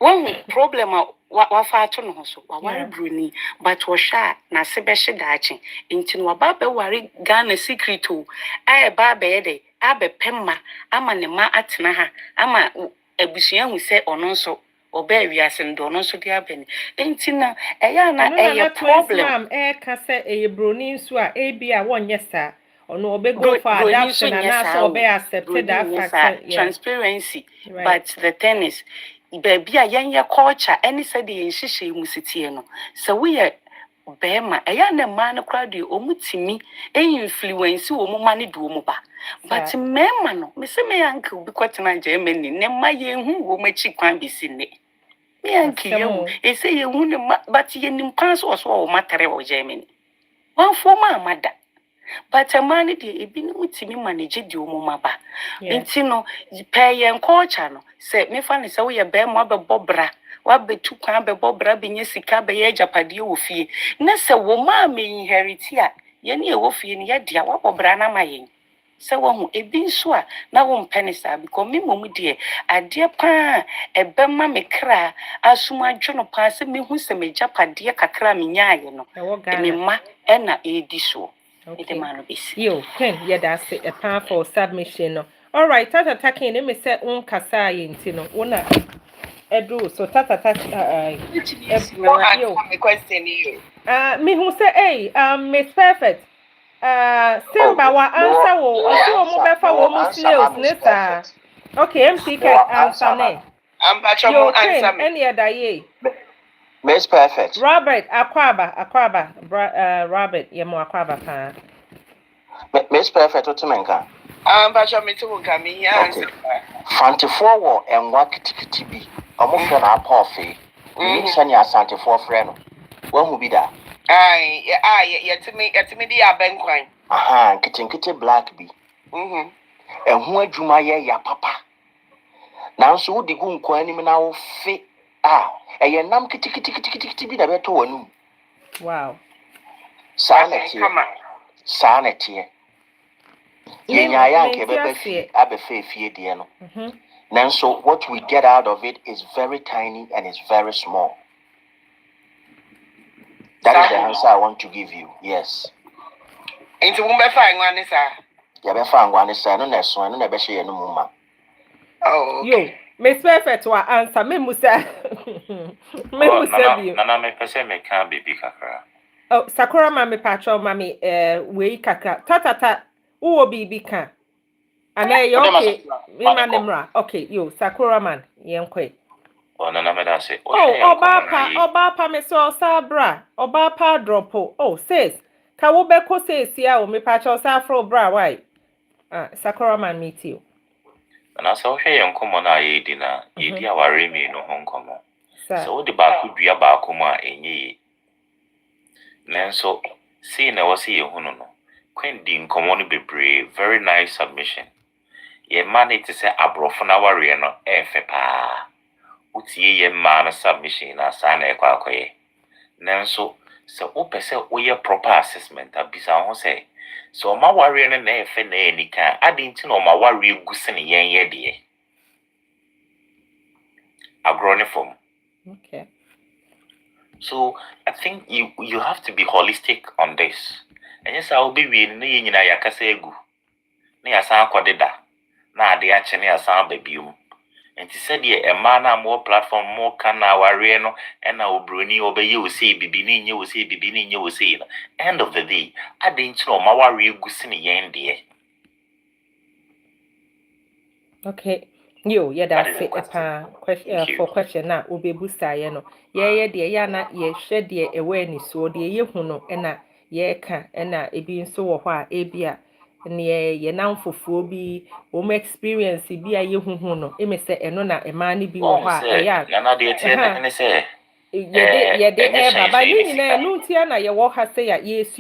one problem wa fa to no so wa ware bruni but wo sha na sebehye daachi enti no ba be ware Ghana secret o ba be ye de abepemma ama ne ma atena ha ama abusua hu se ono nso oba wiase ndo no so dia beni enti na eya na eya problem ka se broni nso a bia wonye sa ono obego for adoption na so obe accepted that fact transparency but the thing is baby a yenye culture any say the nhihye musitie no so we bema eya na ma no kra de omutimi influence wo mu ma ne do mu ba but mema no me se me yanka obi kwatena Germany ne ma ye hu wo machi kwan bi sinne me yanka yewu e se ye hu ne but ye nim kwan so wo matere wo Germany wan fo ma amada but amani de ebi no mutimi manage de wo mu ma ba enti no pe ye culture no se me fa ne se wo ye bema abebobra wabetu kwan bebobra benye sika be ye japade wo fie na se wo ma me inherit a ye ne wo fie ne ye dia wabobra na ma yen se wo hu ebi nso a na wo mpenisa because me momu de ade pa ebema me kra asuma dwono pa se me hu se me japade kakra me nyaaye no me ma na edi so ede ma no bisi yo ken ye da se a pa for submission no all right tata taking me say un kasa ye ntino wona edu so tata yo my question you me who say hey Miss Perfect Simba wa answer wo so mo be fa wo mu snails ne sa okay MC can answer ne Pacho mo answer me any other ye Miss Perfect Robert Akwaba Robert ye mo Akwaba pa Miss Perfect otumenka Pacho me to nka me here answer Fantifo wo enwa kitikiti bi omofo na apofe ni sani asantefo frɛ no wahu bi da yetimi di abenkwan aha kitinkiti black bi ehu adwuma ye ya papa nanso wo digu nkwan anim na wo fe eye nam kitikiti bi da beto wanu wow sanity yenya ya nke bebe fi abefe fie de no nanso what we get out of it is very tiny and it's very small. That is the answer I want to give you. Yes. Into wumbe fa ngwane sa. Ya be fa ngwane sa no na so no na be hye no muma. Oh. Yo, Miss Perfect wa answer me musa. Me musa bi. Na me pese me kan baby kakra. Oh, Sakura mama patro mami we kakra. Tata uwo bibi kan. Ana yo okay. Me manemra. Okay, yo Sakura man yenkwe. Na me da say. Oba pa me so sabra. Oba pa dropo. Oh, says. Ka wo be ko says ya o me patro sa fro bra why? Sakura man meet you. Na so hwe yenkomo na ye di na ye di aware mi no ho nkomo. So the ba ku dua ba ko ma enye. Nanso see na wose ye hunu no. Kwen di nkomo no bebre, very nice submission. Ye man it say abrofo na ware no efe pa. Utie ye man submission na sana e kwa akoye. Nanso se opese oye proper assessment abisa ho say so ma ware no na efe na enika adinti no ma ware gusi ne yen ye de. Agrone form. Okay. So I think you have to be holistic on this. And yes, I will be we na yen nyina yakasa egu. Na yasa akodeda. Na ade ache na yasa babium. And he said, yeah, a man more platform, more can our reno, and our bruni over you say, Bibini, you say, Bibini, you say. End of the day, I didn't know my worry gusini yen dear. Okay. Yo, yeah, that's it. Question for question now. Ube booster, you know. Yeah, dear, yana, ye shed dear awareness, so dear, you know, and ye can, and it being so why, abia. Ye now for phobia or experience be a you who no. It may say, and no, a man be or what. Yeah, no, dear, and say, yeah, but by no tiana, your walk has say, yes,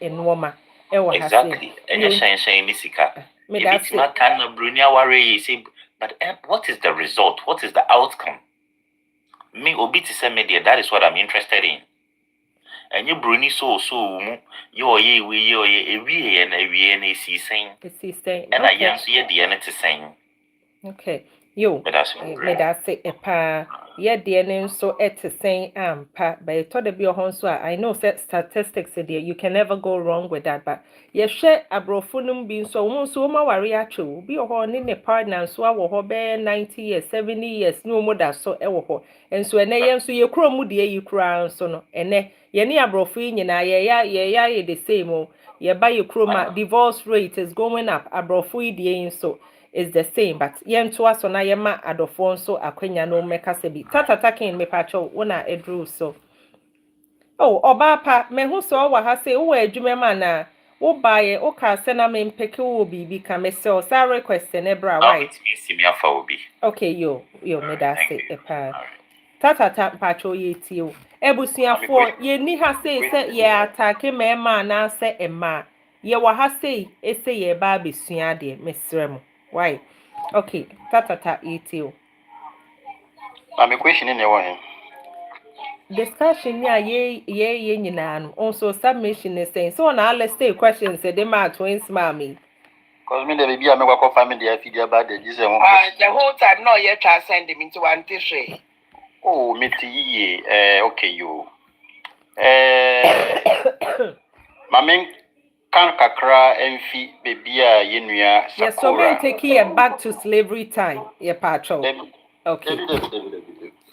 and woman. Exactly, and you're saying, Missika. It's not kind of Brunia worry, say, but what is the result? What is the outcome? Me, Obi to say media, that is what I'm interested in. And you Bruni so you ye we and a see saying. And I answer the end to saying. Okay. Yo, me da say a pa ye the name so at saying pa but it told be a so I know set statistics there you can never go wrong with that but ye share abrofunum being so ma worry actual be a horn in a partner so our hobe 90 years 70 years no more that so and so and so you crow you crown so no and ye ni abrofu nyina ye the same ye buy your chroma divorce rate is going up abrofu die so is the same but yen to us on ayema adofo so akwenya no meka se bi tata taking me pacho wona edru so Oh, Obapa, me who saw what I say, oh, Jumemana, oh, buy it, oh, Carsena, me pick will be come a so, sorry question, Ebra, right? See me for Obi. Okay, yo, me that's it, a pair. Tata tap patro ye tio. Ebusia for ye ni ha say, ye attack a man, now say a ma. Ye wa ha say, say ye baby suya de, Miss Remo. Why? Okay, tata tap ye tio. I'm a question in your Discussion ya ye nyinaa also submission is saying so now let's say questions say them are twins mommy because me the baby I make a family the feed about the Jesus the whole time no yet try send him into one tissue. Oh me okay you mamen kan kakra emfi baby a yenua sakura yes so men take you back to slavery time yeah patrol okay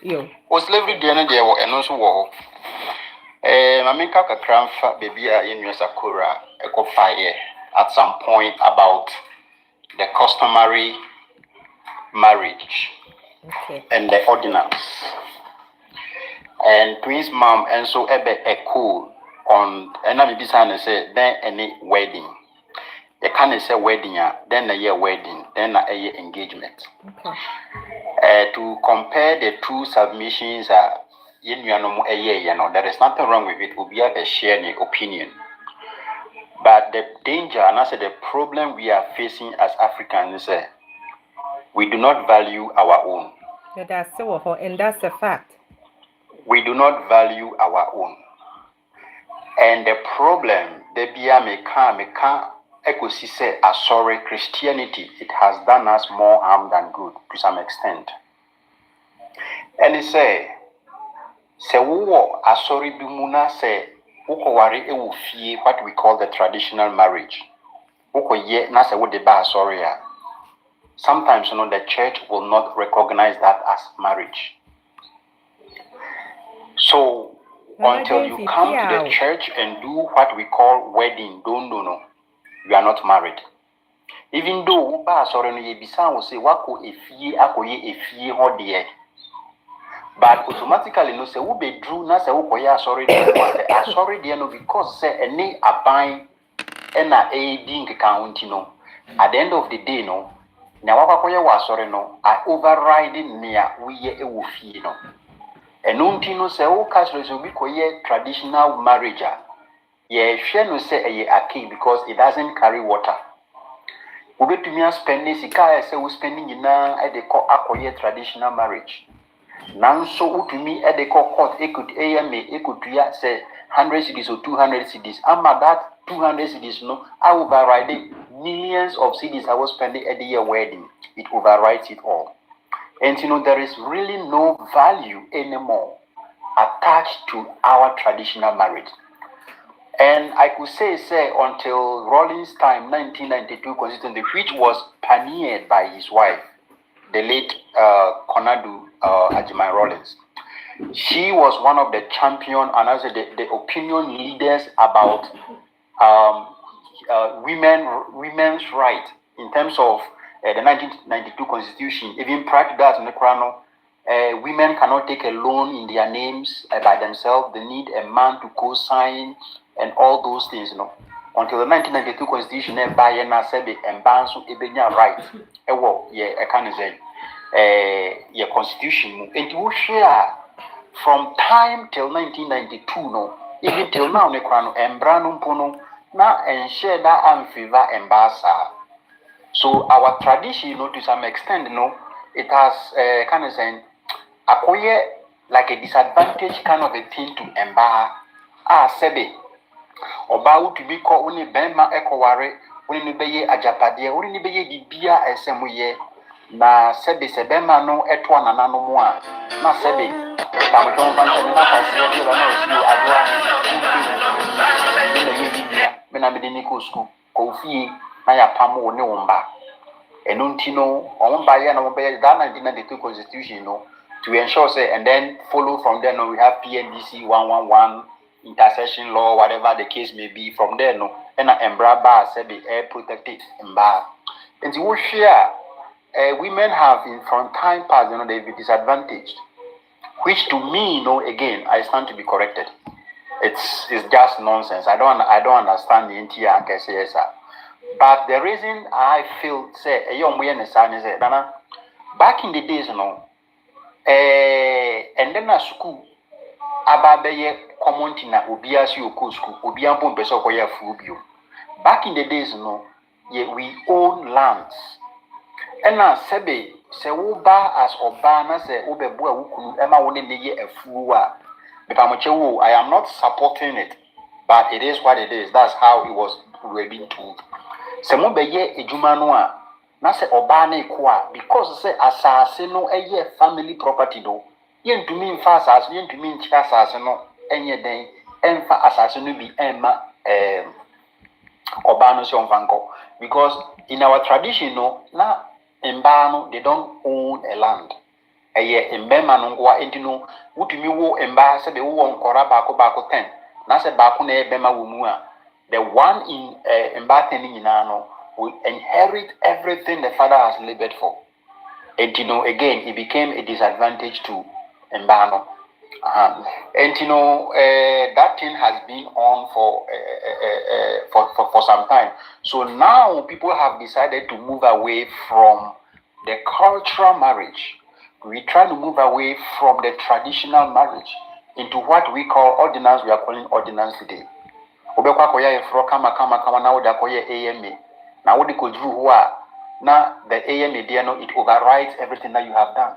yo slavery dey no dey eno so wo mamen kan kakra mfa baby a yenua sakura eko fire at some point about the customary marriage and the ordinance. And twins mom and so ebe echo on and I be say then any wedding. You can't say wedding then a year wedding, then a year engagement. To compare the two submissions a year, there is nothing wrong with it. We'll be able to share an opinion. But the danger and I say the problem we are facing as Africans is we do not value our own. Yeah, that's so, and that's a fact. We do not value our own. And the problem, the meka ekosi say sorry Christianity, it has done us more harm than good to some extent. And he say wo asori bimuna say ukowari ewu fie what we call the traditional marriage. Ukoye na say wo de ba asori ya. Sometimes, the church will not recognize that as marriage. So, until you come to the church and do what we call wedding, you are not married. Even though, will say, but automatically, no, say, who be drew, na say, sorry, because say, any abine, and a being counting, at the end of the day, no. Now, I overriding near we ye a woofy, no. And no say, oh, Catholics will be traditional marriage. Ye, no say a king because it doesn't carry water. We get to me spending, say, we spending in a they call a traditional marriage. Now, so to me, at the court, it could say 100 cities or 200 cities. I'm at that 200 cities, no, I override it. Millions of cities I was spending at the year wedding. It overrides it all. And there is really no value anymore attached to our traditional marriage. And I could say until Rawlings' time, 1992 constitution, which was pioneered by his wife, the late Konadu Ajimai Rawlings. She was one of the champion and also the opinion leaders about women's right in terms of the 1992 constitution. Even prior to that, in the Crown, women cannot take a loan in their names by themselves. They need a man to co-sign and all those things, Until the 1992 constitution, by Nasebi and Bansu Ebenya right. I can't say your constitution. And you share from time till 1992, even till now, the Crown and Branum Pono. Now and share that and favor and basa. So our tradition, to some extent, it has kind of saying acquire like a disadvantage kind of a thing to embar. Sebe. Oba to be called only Bema Ekoware, only be a Japadia, only be Bibia SMUye. Na Sebe Sebema no etwa na no moa. Na Sebe. Tamaton Bantam Medical school, Kofi, Naya Pamo, Neumba. And Untino, Ombaya, and Ombaya, that 1992 constitution, to ensure, say, and then follow from there. We have PNDC 111, intercession law, whatever the case may be. From there, and Embra Bar, Sebi, air protected Emba. And you share, women have, from time past, they've been disadvantaged, which to me, again, I stand to be corrected. it's just nonsense. I don't understand the entire case. But the reason I feel say a young man is Nana, back in the days, and then at school, Ababe community na Obiasi Oko school, Obiampo Beso Koya Fubio. Back in the days, we own lands. And now Sebe, se uba as Obana se Ubebua Ukunu, Emma wouldn't be a fua. I am not supporting it, but it is what it is. That's how it was being told. Se mo beye ejuma no a na se oba na ekwa because say asase no eye family property do yentumi mfa asase yentumi nchi asase no enye den emfa asase no bi emma oba no se onfanko because in our tradition no na emba no they don't own a land eye embema no ngwa entino wutumi wo emba se be wo nkora baako 10 na se baako na ebema wo mu a the one in Mbateni will inherit everything the father has labored for. And again, it became a disadvantage to Mbano. And that thing has been on for some time. So now people have decided to move away from the cultural marriage. We try to move away from the traditional marriage into what we call ordinance. We are calling ordinance today. Obekwa koya efro kama na woda koya AMA na wodi ko dru ho a na the AMA there no it overrides everything that you have done,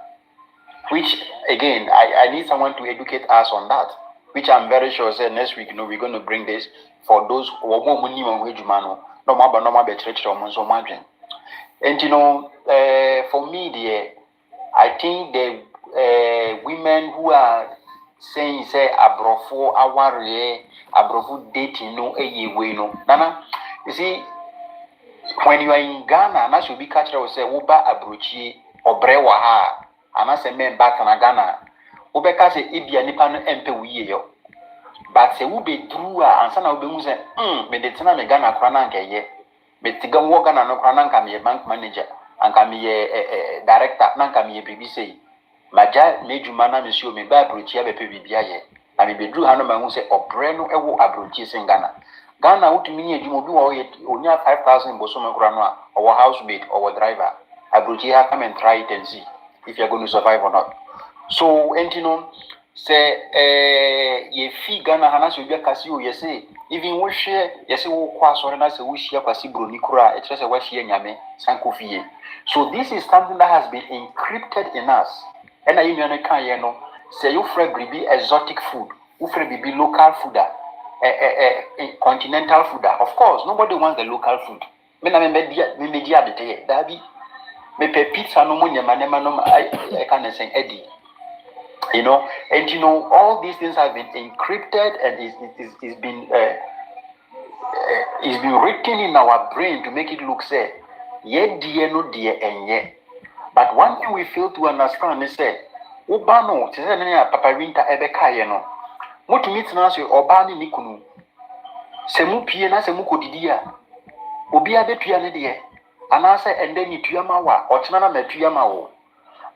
which again I need someone to educate us on that, which I'm very sure say next week we're going to bring this for those who are more money on wejuma no be church or so margin. And for me there I think the women who are saying say abrofo aware abrofo dating no way no nana you see when you are in Ghana na should be catch say woba abrochi obrewa ha ana say men back na Ghana wobeka say ibia nipa no empe wiye yo but say wo be through ansa na wo be mu say me de tena me Ghana kra na nkeye me tiga wo Ghana no kra na nka me bank manager anka me director na nka me BBC maja mejuma na mesio me ba abrochi abepe bibia ye na me bedru ha no ma hu se obre no ewo abrochi sen Ghana utumi ni edwuma bi wo ye onya 5,000 boso me kura no a or housemate or driver abrochi ha come and try it and see if you're going to survive or not. So say ye fi Ghana hana so bia kasi o ye say even wo hwe ye say wo kwa so na say wo hia kwasi broni kura e kire say wo hia nyame sanko fie. So this is something that has been encrypted in us. And I know say you fry bibi exotic food, you fry bibi local food, continental food. Of course, nobody wants the local food. Me na me media de te dabi. Me pe pizza no mo nyama no I can say Eddie. And all these things have been encrypted and it's been written in our brain to make it look say ye die no die enye. But one thing we fail to understand is say oba no te say na papa winter ebeka ye no motumi tena so oba ni nikunu se mu pie na se mu kodidi a obi abetua ne de ana say ende ni tuama wa otena na matuama wo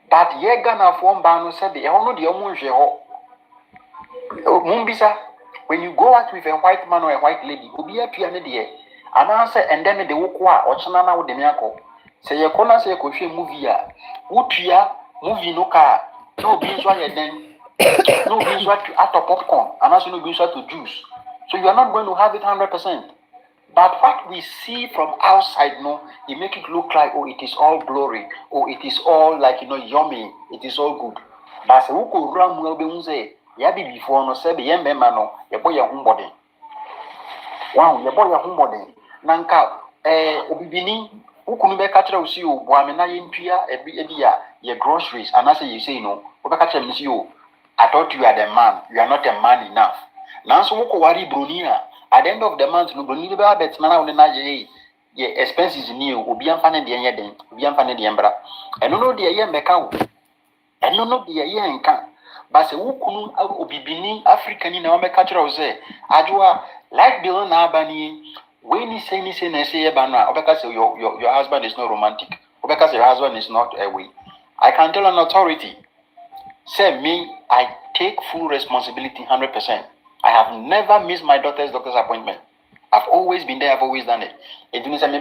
but ye Ghana for mba no say de ho no de omo nhwe ho mumbisa when you go out with a white man or a white lady obi atua ne de ana say ende ne de wo ko a otena na wo de me akọ say ye kona say ko hwe movie a wotua movie no ka no be so ye den no be so to add popcorn and also no be so to juice, so you are not going to have it 100%. But what we see from outside it make it look like it is all glory, it is all like yummy, it is all good. But say who ko ram we be say ya be before no say be yemma no ye boy ya humbody wow ye boy ya humbody nanka obibini ukunu be ka kire usi o boame na yentua ebia ye groceries and as you say we be ka kire msi o I thought you are the man, you are not a man enough. Now so woko wari bronia at the end of the month no broni be abet mana wona ye expenses ni obi amfa ne de yen den obi amfa ne de embra eno no de ye mbeka wo eno no de ye nka ba se wukunu obibini African na o me ka kire o say adwa like bill na abani when he say na say ye ba no obeka say your husband is not romantic, obeka say your husband is not a way. I can tell an authority say me I take full responsibility 100%. I have never missed my daughter's doctor's appointment. I've always been there. I've always done it. It means I'm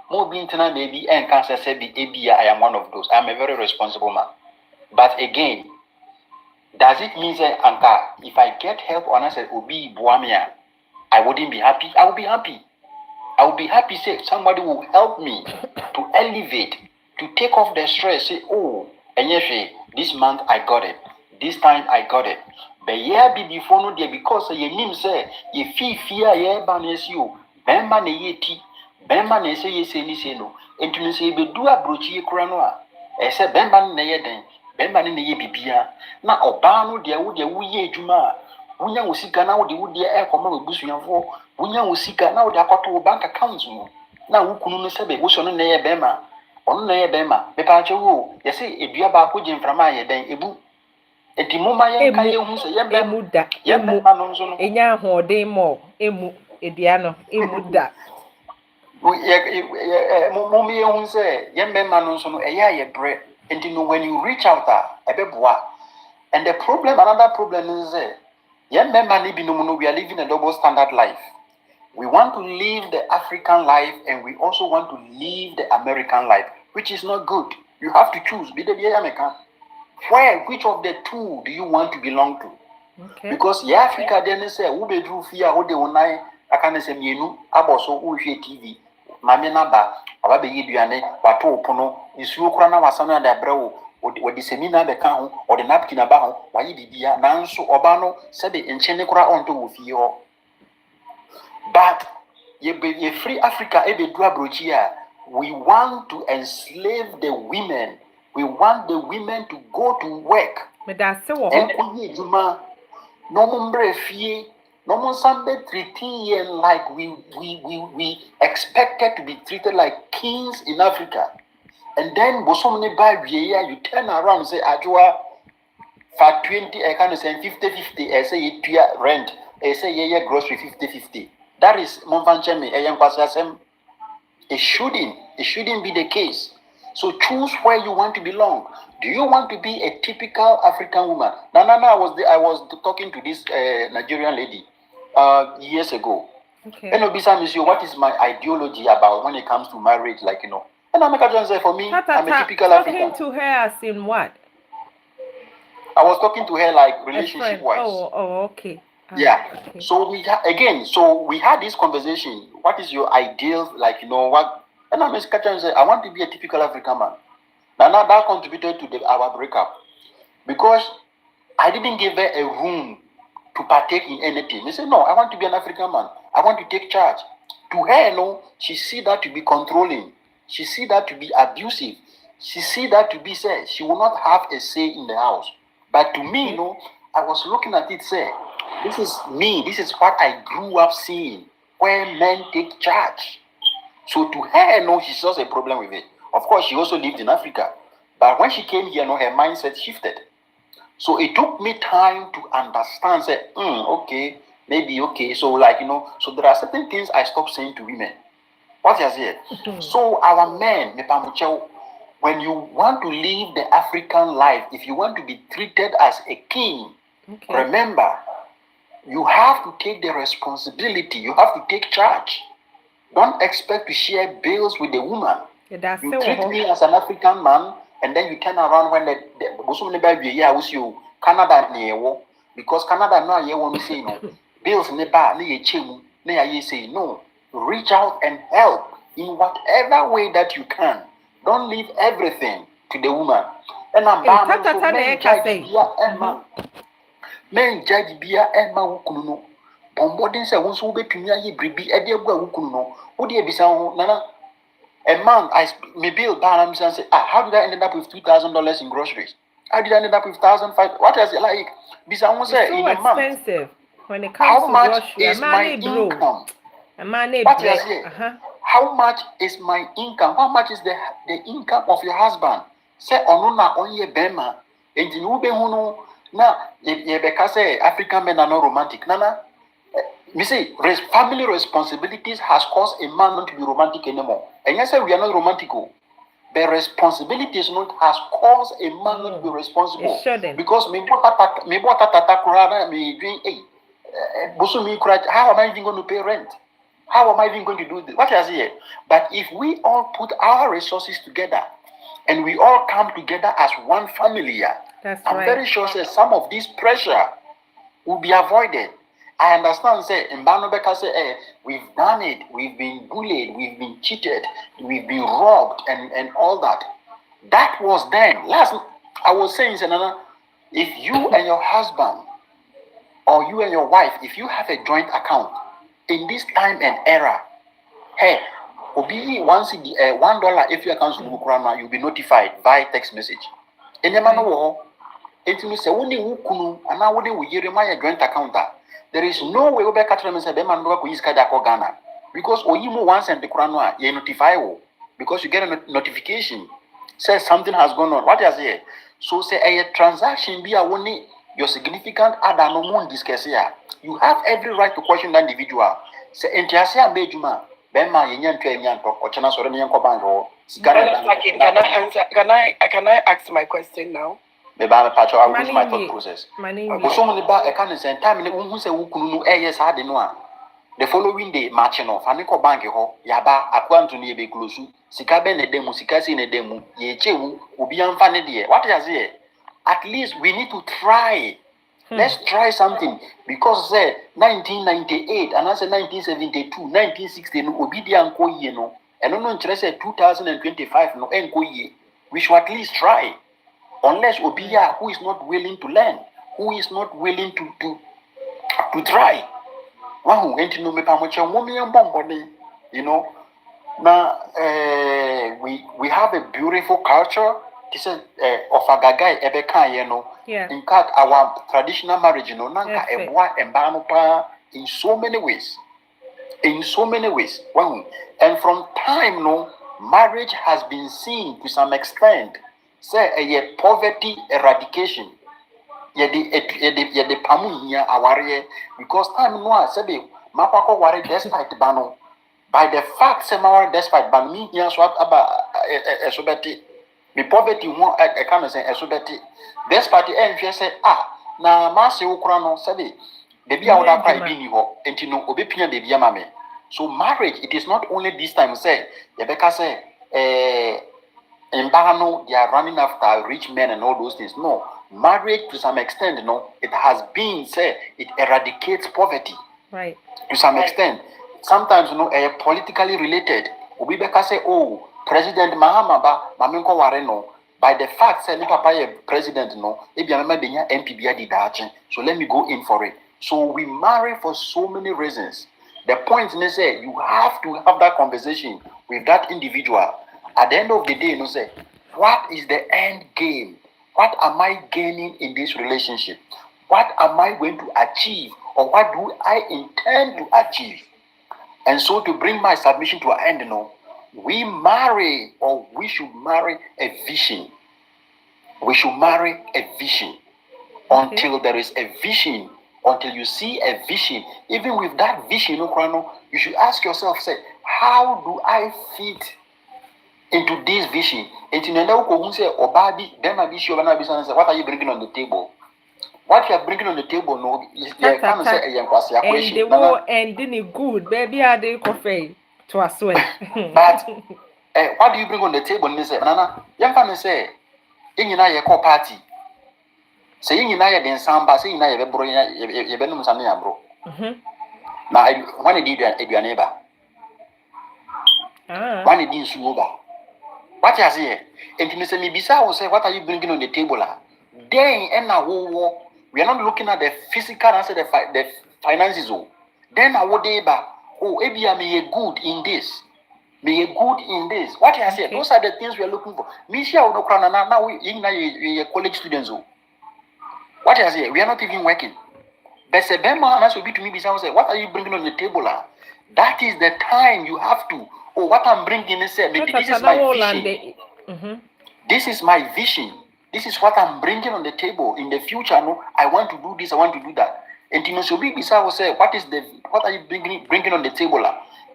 more being baby and cancer said I am one of those. I'm a very responsible man. But again, does it mean that Anka, if I get help on us at Obi Buamia, I wouldn't be happy? I would be happy. I would be happy say somebody will help me to elevate, to take off the stress. Say, oh, and yes, this month I got it. This time I got it. But yeah, before no day because your name say you feel fear yeah banes you. Bemba ne yeti. Bemba ne say yes any say no. And to say be do a brochi kranoa. I say bemba ne yeden. Bemba ne ye bibia. Na obano dia wo dia wo ye adwuma. Wonya wo sika na wo de wo dia e koma we busuafo. Wonya wo sika na wo de akoto wo bank account mu. Na wo kunu no sebe wo so no ne ye bemba. Ono ne ye bemba. Me pa che wo. Ye say edua ba ko jemframa ye den ebu. Eti muma ye kan ye hu se ye bemba da. Ye bemba no so no. Enya ahoden mo emu edua no emu da. Mummy ye hu se ye bemba no so no eya ye bre. Enti no when you reach out ebeboa. And the problem, another problem is we are living a double standard life. We want to live the African life and we also want to live the American life, which is not good. You have to choose. Which of the two do you want to belong to? Okay. Because Africa then say, "Who be drew fear? Who they onai? I can't say mienu. Aboso who hear TV. Mami naba. Ababe yiduane. Wato opono. Isuo krana wasana da brewo. Or the seminar the count or the napkin about why bibia nanso obano said the enchenekura onto with you. But ye free Africa ebe dua brochia. We want to enslave the women. We want the women to go to work. But that's so juma no mumbre fie no monsambe treating like we expected to be treated like kings in Africa. And then Bosomne by you turn around and say Ajua for 20 I can't say 50-50 I say it rent I say yeah grocery 50-50. That is Monfanchemi it shouldn't be the case. So choose where you want to belong. Do you want to be a typical African woman? No, I was talking to this Nigerian lady years ago. Okay. And what is my ideology about when it comes to marriage, like and I'm say for me, I'm a typical African. Talking to her as in what? I was talking to her like relationship wise. Oh, okay. Yeah. Okay. So we had this conversation. What is your ideal, like what? And I'm say I want to be a typical African man. Now that contributed to our breakup because I didn't give her a room to partake in anything. They said no, I want to be an African man. I want to take charge. To her, she see that to be controlling. She see that to be abusive. She see that to be said. She will not have a say in the house. But to me, I was looking at it, say, this is me. This is what I grew up seeing, where men take charge. So to her, she saw a problem with it. Of course, she also lived in Africa. But when she came here, her mindset shifted. So it took me time to understand, say, okay, maybe okay. So so there are certain things I stopped saying to women. What is it? So our men, when you want to live the African life, if you want to be treated as a king, remember, you have to take the responsibility. You have to take charge. Don't expect to share bills with the woman. Yeah, you treat me as an African man, and then you turn around when the Canada because Canada now you want to say no bills say no. Reach out and help in whatever way that you can. Don't leave everything to the woman. And I'm men judge Bia Emma Wukuno. Bombarding say once will be to me a bribi Edia Wukuno. Would you be sound Nana? A man I may build Barnum and say, how did I end up with $2,000 in groceries? How did I end up with $1,500? What is it like? Bisan say in a month. Expensive when it comes to groceries. Is my income? How much is my income? How much is the income of your husband? Say onuna onye bema. And you be huno na ye say African men are not romantic. Nana, me say family responsibilities has caused a man not to be romantic anymore. And yes, we are not romantic. the responsibilities not has caused a man not to be responsible. It shouldn't. Because me bought a kurana me doing how am I even going to pay rent? How am I even going to do this? What is here? But if we all put our resources together and we all come together as one family, I'm very sure that some of this pressure will be avoided. I understand, say, in Banobeka say, we've done it, we've been bullied, we've been cheated, we've been robbed, and all that. That was then. Last, I was saying, if you and your husband, or you and your wife, if you have a joint account, in this time and era, hey, once $1 if your account you'll be notified via text message. And the man it will say only who and now we hear my joint account. There is no way over catch them and say man is Ghana. Because you once and the Quran you notify because you get a notification says something has gone on. What is here? So say a transaction be a only your significant other no more discuss here. You have every right to question that individual. Say entiasia bejuma bema yenyan to yenyan to ochana sore ne yanko banjo. Can I ask my question now? Maybe I'm a patch of my thought process. But so many back I can't say time who say who kunu yes had no. The following day marching off and ko bank ho yaba akwan to be close. Sika be ne demu sika si ne demu ye chewu obi amfa ne de. What is here? At least we need to try. Let's try something because 1998 and I said 1972, 1960 no obedient ko ye no. And no interest 2025 no enko ye. We should at least try. Unless Obiya who is not willing to learn, who is not willing to try. One who went to know me you know. Now we have a beautiful culture. This is of a gagai ebeka, you know. Yeah. In fact, our traditional marriage, you know, nanka ebwa embanopa in so many ways. In so many ways. And from time, no, marriage has been seen to some extent. Say a poverty eradication. The pamu here aware because time no sabi mapako ware despite bano. By the fact say maware despite ban me here so aba esobeti. The poverty one I can say esobeti. Despite the say na mase ukura no sabi the bia woda cry bi ni ho enti no obepia de bia mame. So marriage it is not only this time say yebeka say in Bahano, they are running after rich men and all those things. No, marriage to some extent, no, it has been said it eradicates poverty. Right. To some extent. Sometimes, you know, politically related. Ubibeka say, oh, President Mahama ba Maminko Wareno. By the fact, say, papa president, no, so let me go in for it. So we marry for so many reasons. The point is, say, you have to have that conversation with that individual. At the end of the day, you know, say, what is the end game? What am I gaining in this relationship? What am I going to achieve? Or what do I intend to achieve? And so to bring my submission to an end, you know, we marry or we should marry a vision. We should marry a vision. Until there is a vision, until you see a vision, even with that vision, you should ask yourself, say, how do I fit into this vision? And you know, say, what are you bringing on the table? What you are bringing on the table, no, you can't say a question. And the war ending good, baby, I did coffee to us. But what do you bring on the table? And say, Nana, young man say, in your call party. Saying you know, then samba, saying I have a bro, you been something, bro. Now, when did your neighbor? When it didn't over. What you say? And you say, Bisa will say, what are you bringing on the table? Then, and now, we are not looking at the physical and the finances. Then, I would maybe I may a good in this. May a good in this. What you say? Those are the things we are looking for. Misha will not now we are college students. What you say? We are not even working. But say, Bema, and will be to me, Bisa will say, what are you bringing on the table? That is the time you have to. Oh, what I'm bringing is maybe this is my vision. This is my vision. This is what I'm bringing on the table. In the future, no, I want to do this, I want to do that. And Tino Shobi Bisa will say, what are you bringing on the table?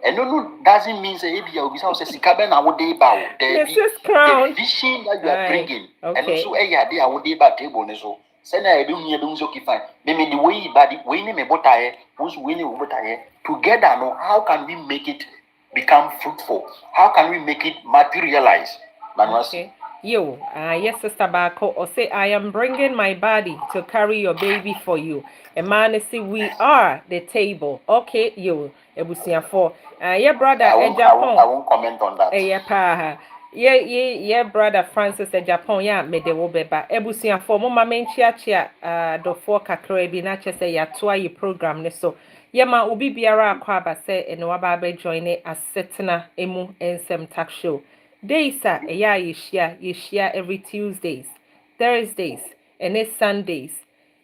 And no doesn't mean say if you be say sika be na wo dey ba wo. The vision that you are bringing. And also yeah dey wo dey ba table ne so. Say na e be hu e be so ki fine. Me the way ba the way ni me botaye, who's winning we botaye. Together no, how can we make it become fruitful? How can we make it materialize? Okay. Yo, yes, Sister Bako, or say, I am bringing my body to carry your baby for you. And man, see, we are the table. Okay, yo, Ebusia for. Yeah, brother, Japan. I won't comment on that. Yeah, brother Francis, Japan, yeah, me de wo beba. Ebusia for, mama chia, do for kakrebi, na chese ya toa ye program ne so. Yeah, ma ubi biara akwaba se, and waba be join it as setna emu ensem talk show. Days are yeshia every Tuesdays, Thursdays, and it's Sundays,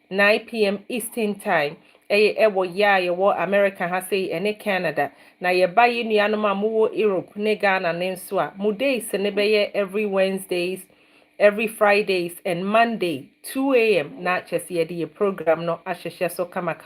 9 p.m. Eastern Time. Ewo America has say and Canada. Na ye buy ni anoma muwo Europe, ne Ghana, nenswa. Mu days ne every Wednesdays, every Fridays, and Monday, 2 a.m. Na chesi ye program no asheshe so kama.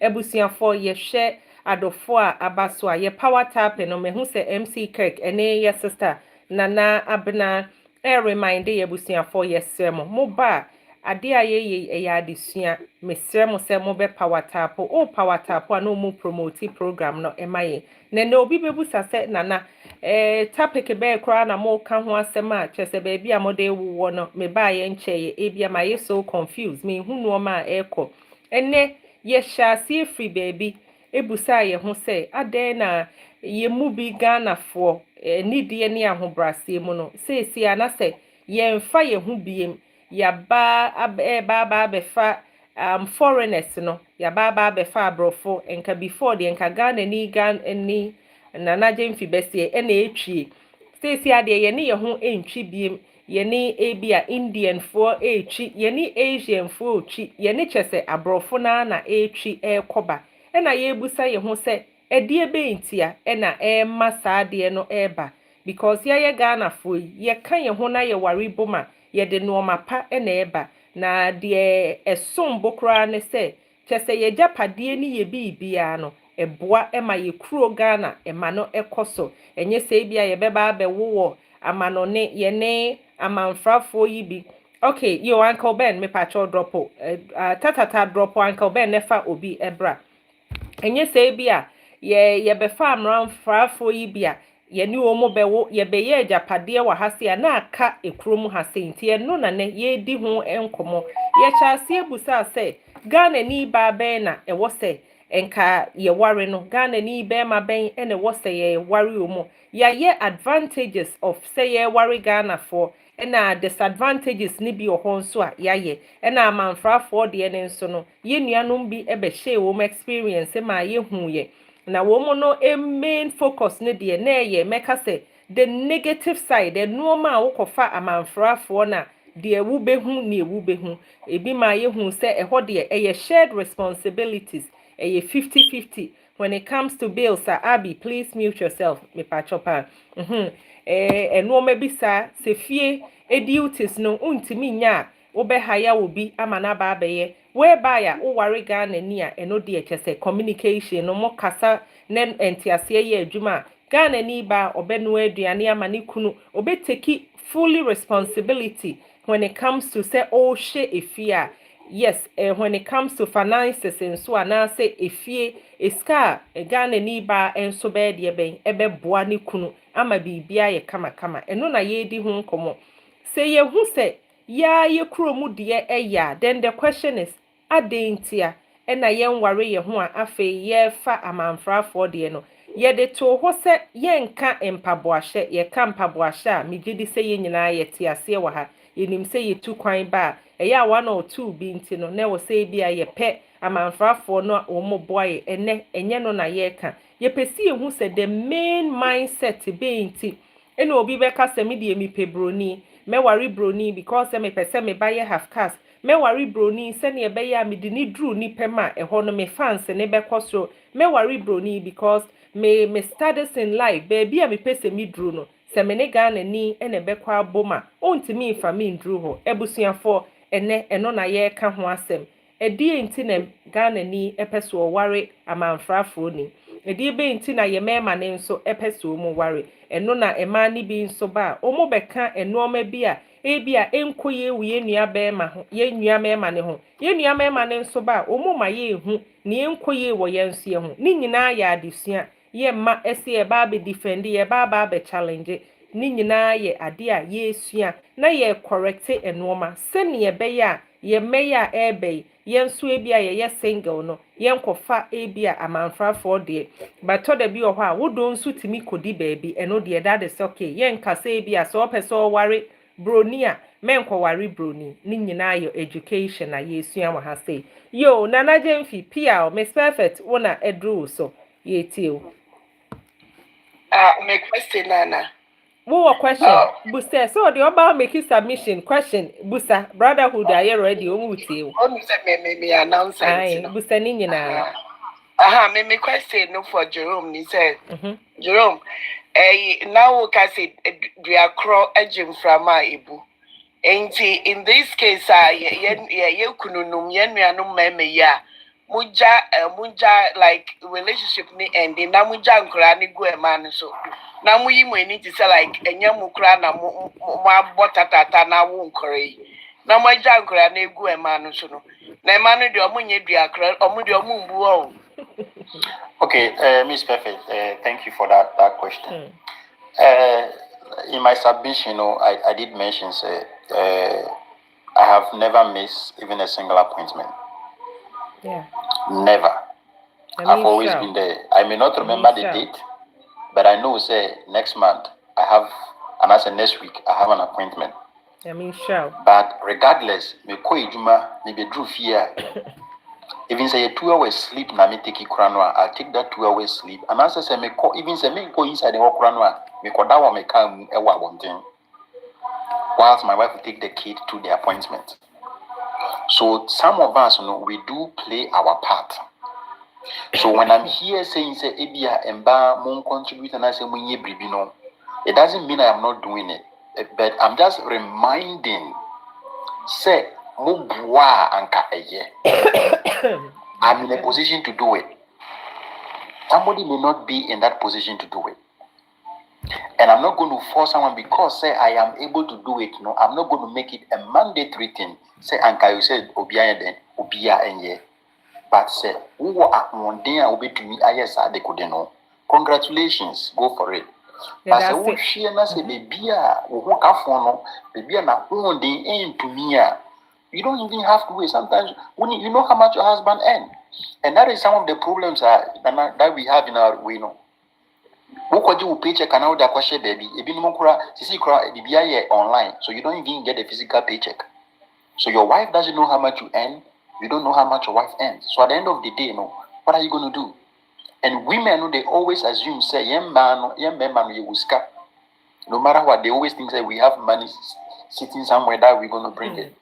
Ebusia for ye share adofo abaswa ye power tap no me hu se MC Kirk ene ye sister. Nana abna remind ye busia for yesemo moba ade aye ya adesua mesremo se mo be power tap no mu promote program no emaye na obi bebusa se nana topic be kra na mo ka ho asema chese be bia mo de wo no me ba ye nche ye bia ma ye so confused me hu no ma eko ene ye sha see free baby ebusa ye ho se ade na ye mu bi Ghana for nidie ni ahobrase mu no sesi anase ye mfa ye hu biem ya ba be fa foreigners no ya ba be fa abrofo enka before de enka Ghana ni nana jemfi besie na etwie sesi ade ye ni ye hu entwi biem ye ni ebia Indian for etwi ye ni Asian for etwi ye ni chese abrofo na etwi ekoba na ye busa ye hu se edie be ntia na masa de no eba because ye Ghana fo ye kan ye ho na ye ware boma ye de no mapa na eba na de esom bokra ne se chese ye japade ni ye bibia no eboa ema ye kuro Ghana ema no ekoso enye se bia ye beba abewo amano ne ye ne amanfrafo yi bi. Okay, yo Uncle Ben me pacho dropo tatata dropo Uncle Ben nefa obi ebra enye se bia ye be farm round frafo yi bia ye ni omo bewo ye be ye japade wa hase na aka ekrom hase nti no na ne ye di ho enkomo ye chase ebusa se Ghana ni ba be na ewo se enka ye ware no Ghana ni be ma ben ene wo se ye ware omo ya ye advantages of say ye ware Ghana for ena disadvantages ni bi ohon so a ya ye ena amanfrafo de ne nso no ye nuanom bi ebe share wo experience ma ye hu ye na wo no main focus ne de na ye meka se the negative side the normal wokofa amanfrafo na de wu behu ni ewu behu ebi ma ye hu se eho de eye shared responsibilities eye 50-50 when it comes to bills. Abby, please mute yourself me pachopa eno mebisa se fie duties no untimi nya obe haya obi amana ba beye whereby o ware Ghana ni a eno de chese communication no mo kasa nem entiase ye adwuma Ghana ni ba obenu aduane amani kunu obe take fully responsibility when it comes to say oh she efia. Yes, when it comes to finances and so na say efie eska Ghana ni ba enso be de ben ebe boa ni kunu ama bibia ye kama eno na ye di ho nkomo say ye hu say ya ye kromu de eya then the question is adentia ena ye nware ye ho a afa ye fa amanfrafo de no ye de to ho say ye nka empaboahye ye ka mpaboahye a megidi say ye nyina ye te ase wa ha ye nim say ye tu kwan ba eya 1 or 2 bi nti no na wo say bia ye pe amanfrafo no wo mo boy ene enye no na ye ka ye pesi ehu say the main mindset be nti ena obi be ka se me de mi pe broni me wari broni because me pese me buy half cash me wari broni se ne be ya me de ni dru ni pema eho no me fans ne be koso me wari broni because me status in life baby me pese me dru no se me ne Ghana ni ene be kwa boma ontimi fa me ndru ho ebusuafo ene eno na ye ka ho asem edie nti na Ghana ni epeso ware amanfrafo ni edi be nti na ye mema ne nso epeso mu ware eno na ema ni bi nso ba omo beka enoma bi a ebia enkoye wu ye nua bema ho ye nua mema ne ho ye nua mema ne nso ba omo ma ye hu ne enkoye wo ye nso ye ho ni nyina ya adesua ye ma ese ye ba be defend ye ba be challenge ni nyina ye ade a ye sua na ye correct enoma se ne ye be ya ye meya ebe ye nso ebia ye single no ye nkofa ebia amanfrafo de but to da bi ho a wodo nso timi kodi baabi eno de that is okay ye nkasa ebia so opeso ware broni a menko ware broni ni nyina ye education na ye sua wa ha say yo nana jemfi pia Miss Perfect wona edru so ye tie my question nana What question? Busa. So the about making submission. Question. Busa. Brotherhood. Are you ready? Omuti. Onu say me announcement. Aye. Busa ni na. Me question no for Jerome. He said, Jerome, now can say we are crow edging from my ibu. In this case, ye kununum yen no meme ya. Muja like relationship ni ending. Na muja nkura ni go man so. Na mu yi mo ni ti say like enya mu kura na mo abotata na wo nkore na mo ja nkura na egu ema no so no na ema no de omo nye dua kra omo de omo mbu o. Okay, Miss Perfect, thank you for that question. In my submission, you know, I did mention say I have never missed even a single appointment. Yeah. Never. I've always been there. I may not remember the date, but I know, say, next month, I have, and I say next week, I have an appointment. Sure. But regardless, me ko ejuma, me be drew fear. Even say 2 hours sleep, na me take ikranwa. I'll take that 2 hours sleep. And as I say, me ko, even say me go inside the kranwa, me ko that one me come ewa one thing. Whilst my wife will take the kid to the appointment. So some of us, you know, we do play our part. So when I'm here saying say ebia emba mon contribute and I say munye bribi no, it doesn't mean I am not doing it, but I'm just reminding say mo bua anka eye. I'm in a position to do it. Somebody may not be in that position to do it. And I'm not going to force someone because say I am able to do it. No, I'm not going to make it a mandatory thing. Say anka you said obia den obia enye. But say, who are one day I will be to me, they could know. Congratulations, go for it. But say, who she and I say, baby, who walk out for no, baby, and I one day aim to me. You don't even have to wait. Sometimes when you know how much your husband earn, and that is some of the problems that we have in our way. No, who could you paycheck and now that question, baby? If you know, see, online, so you don't even get a physical paycheck. So your wife doesn't know how much you earn. You don't know how much your wife earns. So at the end of the day, what are you going to do? And women, they always assume, say, young man, you will scap. No matter what, they always think that we have money sitting somewhere that we're going to bring it.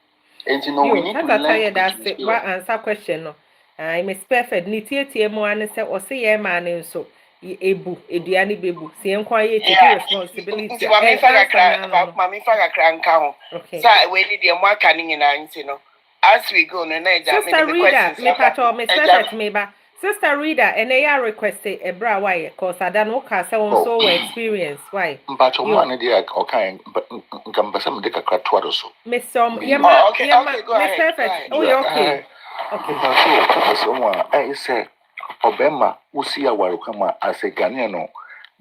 And we need to learn. That's it. What answer question? No, I'm Miss Perfect. Nitie mo ane say or say young man so ebu eduani bebu. See quiet responsibility. Mami faga kranka ho. Sa we need the more canning in answer no. As we go, no, Sister Reader, me pato, Miss Perfect, me ba. Sister Reader, and I requested a bra why, cause I don't know, cause I want so experience. Why? But your money, dear, okay, but come by some dick a crack twaddle so. Miss Some, okay, go ahead. Miss Perfect, oh, you're okay. Okay, someone, I say, Obama, who see our Wakama as a Ghanaian,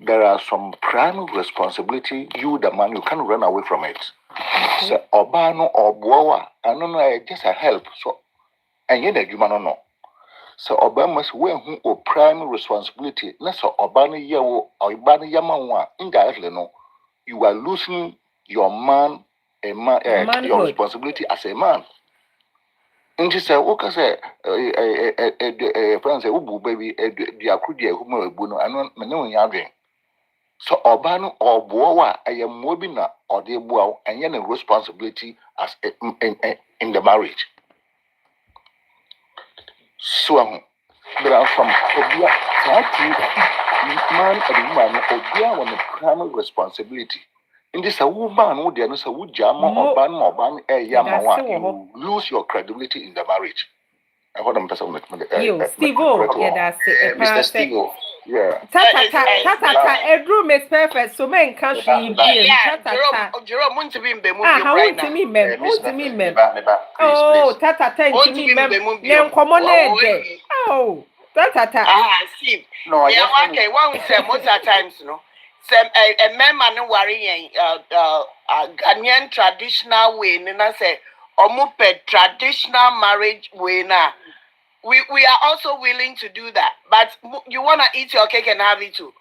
there are some prime responsibility, you, the man, you can't run away from it. So Obano or Boa, I don't know, just a help. So, and yet, you know. So Obama's way who prime responsibility, not so Obama Yawo or Ibana Yamawa, indirectly, no. You are losing your man, your responsibility as a man. And she said, okay, say, friends say, oh, baby, the Akudia, whom I buno, and no one. So Obano or Boa, I am Mobina or the Boa, and yen a responsibility as in the marriage. So there are some Obia, man and woman, Obia on the primary responsibility. In this a woman who there is a wood jam or ban a yamawa, you lose your credibility in the marriage. I want them to say, Steve, Mr. Steve. Yeah. Tata, Edru Miss Perfect, so men can't she be Tata. Jerome, want to be in the movie right now. Want to me, mem. Oh, Tata, to me, mem. Name common day. Oh, Tata. Steve. No, yeah, okay. One say most of times, no. Some a man no worry Ghanaian traditional way, and I say, traditional marriage way now. We are also willing to do that, but you wanna eat your cake and have it too.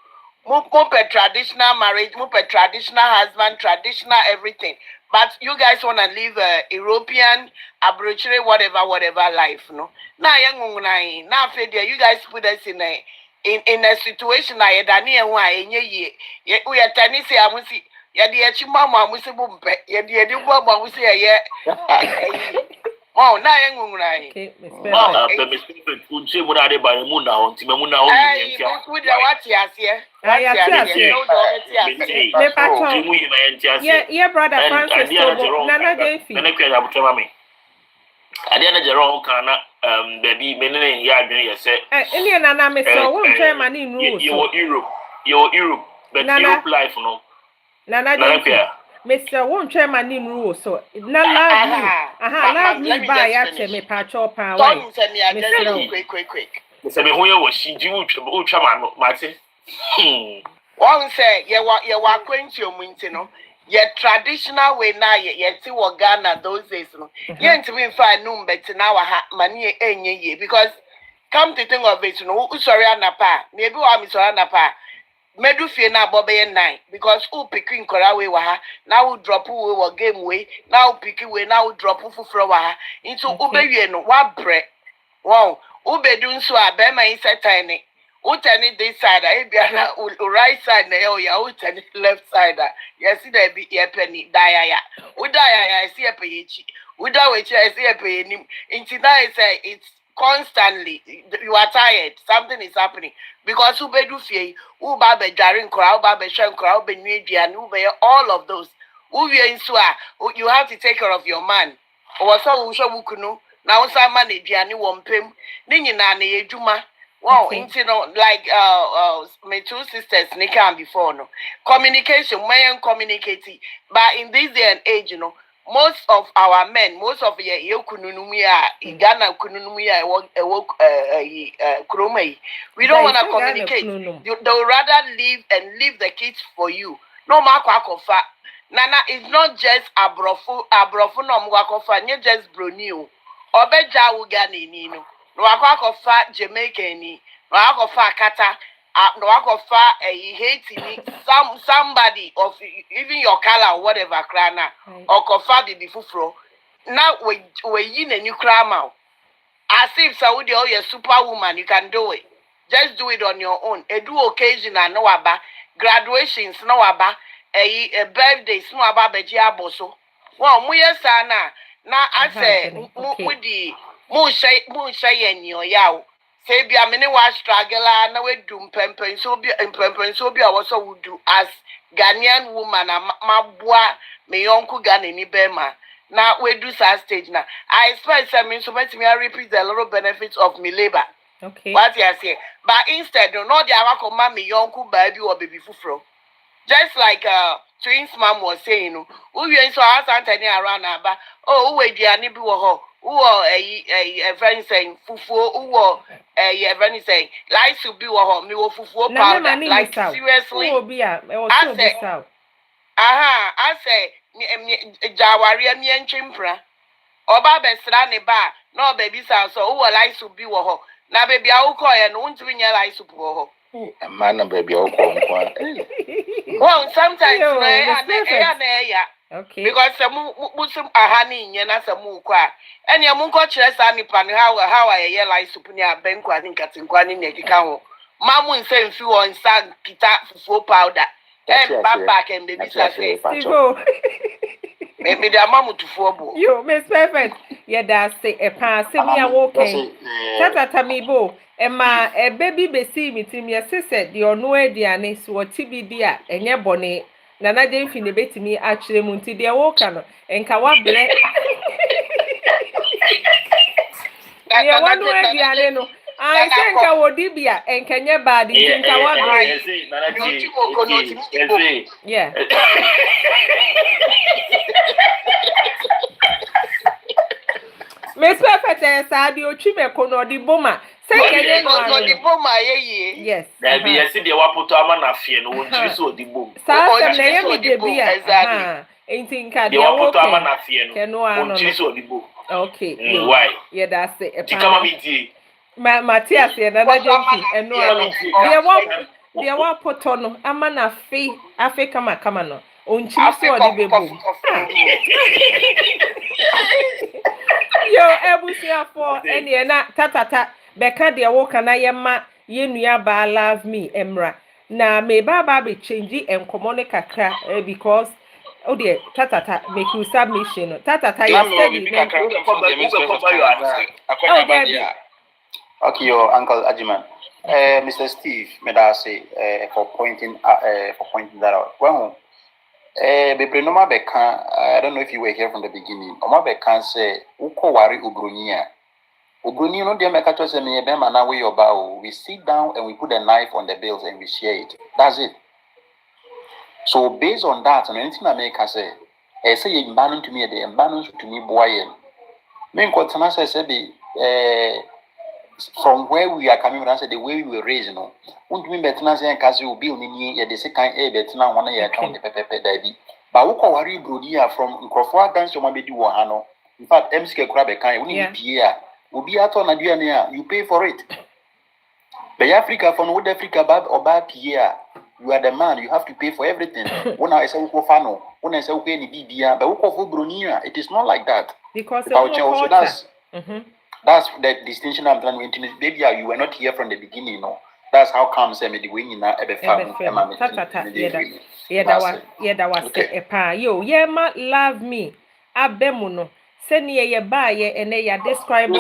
More traditional marriage, more traditional husband, traditional everything. But you guys wanna live a European, Aboriginal, whatever life, no? Now you guys put us in a situation like Daniel we are Tennessee, I will see. The mama will say, the mama will say, oh, now Okay, Miss But Miss Perfect, would say what are they by Muna on Timamuna? Yeah, brother Francis, Nana Defi. Adiana Jerome kana baby menene ya adwene ye se any nana me so won try mani nu you Europe but Europe life no nana Defi Mr. won't try my name rule so na love me by ya me pacho pa why quick se me hoye wo shi ji utwa ma no mate one say ye wa kwenti omunti no ye traditional way na ye ti wo Ghana those days no ye ntimi fa no mbeti na wa ha mani enye ye because come to think of it no usori anapa na ebi wa mi sori anapa medu fie na bobe 9 because who picking kora we wa ha now drop we wa game way now pick we now drop fufuro wa ha into ubewie no wa bre wow ubedu nso abema insetine utani this side e bia na right side na ya utani left side yes there be ye penny daya udaya see e pechi uda we see e pe nim into that say it's constantly you are tired something is happening because ubedu fie uba be dware nkora uba be hwe nkora uba nwi aduane uba all of those uwie nso you have to take care of your man or so wo hwe wukunu na wo sa man aduane wo mpem ni nyina na edwuma wow you know like my two sisters they can before no communication men communicating but in this day and age you know most of our men, most of ye kununumia, Ghana kununumia, kromei. We don't want to communicate. They would rather live and leave the kids for you. No makwakofa. Nana is not just abrofu no mwakofa, not just broniu. Obeja ugani nino. No akwakofa Jamaica ni. No akwakofa kata. No akwakofa hate somebody of even your color or whatever krana or kofa bibi fufro. Now we yin a new crama. As if Saudi or you're superwoman, you can do it. Just do it on your own. A do occasion and no aba graduations no aba a birthdays no aba bejia boso. Well, muya sana na I say mudi mu shay en yo yaw. Say be a mini wa struggle na we do pempen so be I also would do as Ghanaian woman mabua me yonku Ghana ni bema. Now we do that stage now. I expect some instruments me repeat the little benefits of me labor. Okay. What you say? But instead, no, the awako me yonku baby or baby fufro. Just like twins mom was saying, who you so ask Anthony around about, oh, who we ani bi wo ho. Who a friend saying fufu, who a friend saying life to be wo ho, me wo fufu powder. Like seriously. I say Jawari mi enchimpra. Oba besra ne ba, no baby sa so who like to be wo ho. Na baby awuko ye no untimi nya like to wo ho. Man baby awuko well, sometimes okay. Because some ahani nyena samu kwa. And ya munko chire sa nipa ni how I like to put near benko I think atinkwani ne kika ho. Mamu nse mfi won san kita fufu powder. And back and baby say. Maybe the mamu to fobo. You Miss Perfect. Yeah, that's a pass me a walking. Tata mibo. Emma a baby be see me to me sister the no ediane so TBD and your bonnet. Nana didn't finish me actually munti dia walker and kawa ble. Yeah, one way no. I think I would be and can you bad in yeah. Miss Perfect as I do Chimeko no the bomber. Say no the bomber, yes. There be a city waputo amana fie no wonchiri so di bom. Sa na ye me de bia. Exactly. Ain't ka dia wo amana fie no. Keno ano. Wonchiri so di bom. Okay. Why? Yeah, that's it. Tikama mi di. Matthias ye na jempi eno ano. Dia wa poto no amana fe Africa makama no. Onchiri so di bom. Yo ebusia for ene na tatata beka de wo kana ye ma ye nua ba love me emra na me baba be change enkomo ne kakra because oh dear tatata make you submission tatata you steady okay your uncle Ajiman Mr. Steve Medase for pointing that out well Bebre no mabeka I don't know if you were here from the beginning. Omabeka say uko wari ubrunia. Ubrunia no dia meka to say me be mana we oba we sit down and we put a knife on the bills and we share it. That's it. So based on that and anything I make say say you mbanu to me the mbanu to me boy. Me nko tana say be from where we are coming from, the way we were raised, you know. Won't mean better say because you be only the second better one year account the pepe baby. But we call worry brodia from Crawford dance to maybe do one. In fact, MSK Crabbe can only Pierre will be out on Nigeria, you pay for it. By Africa from Wood Africa bad or bad Pierre, you are the man, you have to pay for everything. When I say Fano, when I say okay, BBA, but we call for Brunia, it is not like that. Because so that's the distinction I'm trying to introduce. Baby, you were not here from the beginning, you know. That's how come say me the way you know that was a pa. Yo, yeah, ma love me. Abemuno. Send ye ba ye and they are described.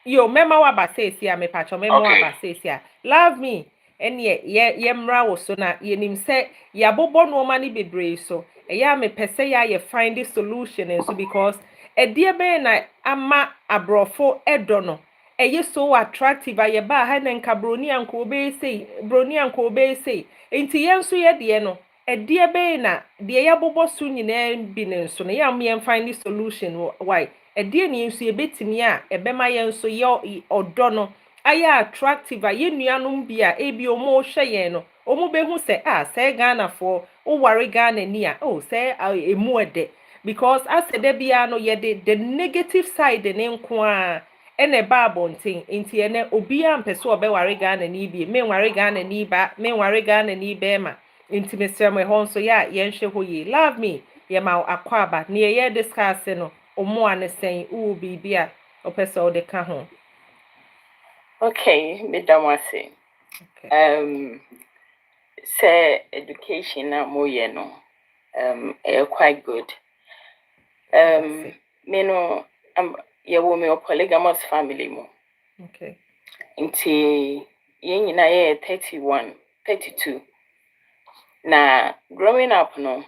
Yo, mema wa ba says ya me pacho mema wa ba says ya. Love me. And ye mra wo so na ye nim say ya bobo no mani bebre so. Yeah, me pese ya ye find the solution and so because a dear be na ama abrofo edono. Ye so attractive a ye ba ha na nka broni anko be say enti yen so ye de no e dear be na de ya bobo so nyina bi ne so na ya me find the solution why e dear ni so ye betimi a e be ma yen so ye odono aya attractive a ye nuanom bi a e bi omo hwe ye no omo be hu se say Ghana for o worry Ghana ni a say emu ede because as de bia no ye the negative side ne nko a ene ba bontin enti ene obi ampeso obeware Ghana ni bi me ware Ghana ni ba me ware Ghana ni be ma enti mesem e hon so ya ye nhwe ho yi love me ye ma akwaba ne ye discuss no omo ane sen u bibia opeso de ka ho. Okay, madam wase. Say education na mo ye no quite good. Me no ye wo me polygamous family mo. Okay. Nti ye nyina ye 31, 32. Na growing up no.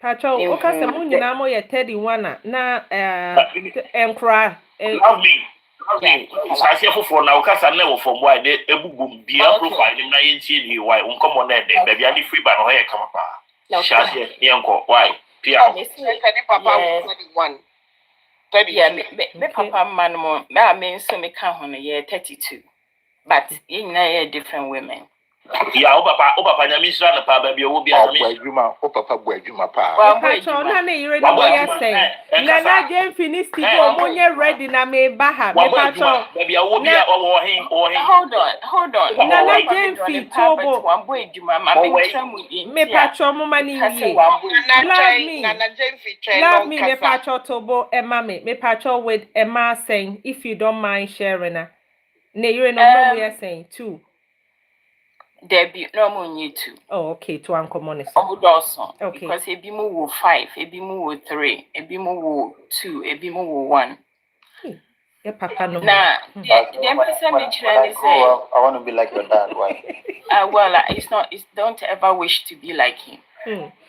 Pacho, okase mo nyina mo ye 31 na enkra love me. Sase fofo na ukasa na wo from why de ebugum bia profile nim na yentie ni why unkomo na de bia ni free ba no he kama pa. Sase yenko why pia. Me papa 31. 30. Yeah, me papa man mo me so me ka ho no ye 32. But ye nyina ye different women. Yeah, o papa nyamisra na pa ba bia wo bia na adwuma o papa bu adwuma pa. Pacho na na ire no ya say. Na Jane finish to go monye ready na me ba ha. Me pacho. Bia wo bia o hin. Hold on. Na Jane fit tobo. Wan boy adwuma ma me tramu in. Me pacho mo mani wie. Love me me pacho tobo e mama me pacho with Emma saying if you don't mind sharing na. Ne ire no we are saying too. Debut no more need to. Oh, okay, to uncommon. Okay. Because a bimu will 5, a bimu will 3, a bimu will 2, a bimu will 1. Yeah, papa no. I want to be like your dad. Why? Well, it's don't ever wish to be like him.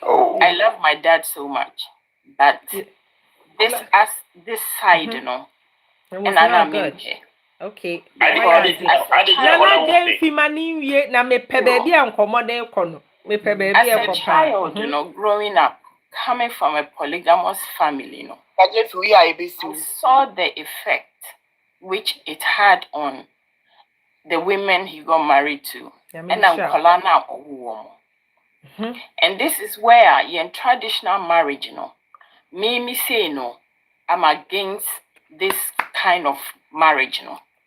Oh. I love my dad so much, but this side, you know, And I'm good. Okay. Nana Jane Fimani na me pe baby ankomode kono. Me pe baby as a child, growing up, coming from a polygamous family, I saw the effect which it had on the women he got married to. And I'm Kolana Owomo. And this is where in traditional marriage, me say I'm against this kind of marriage,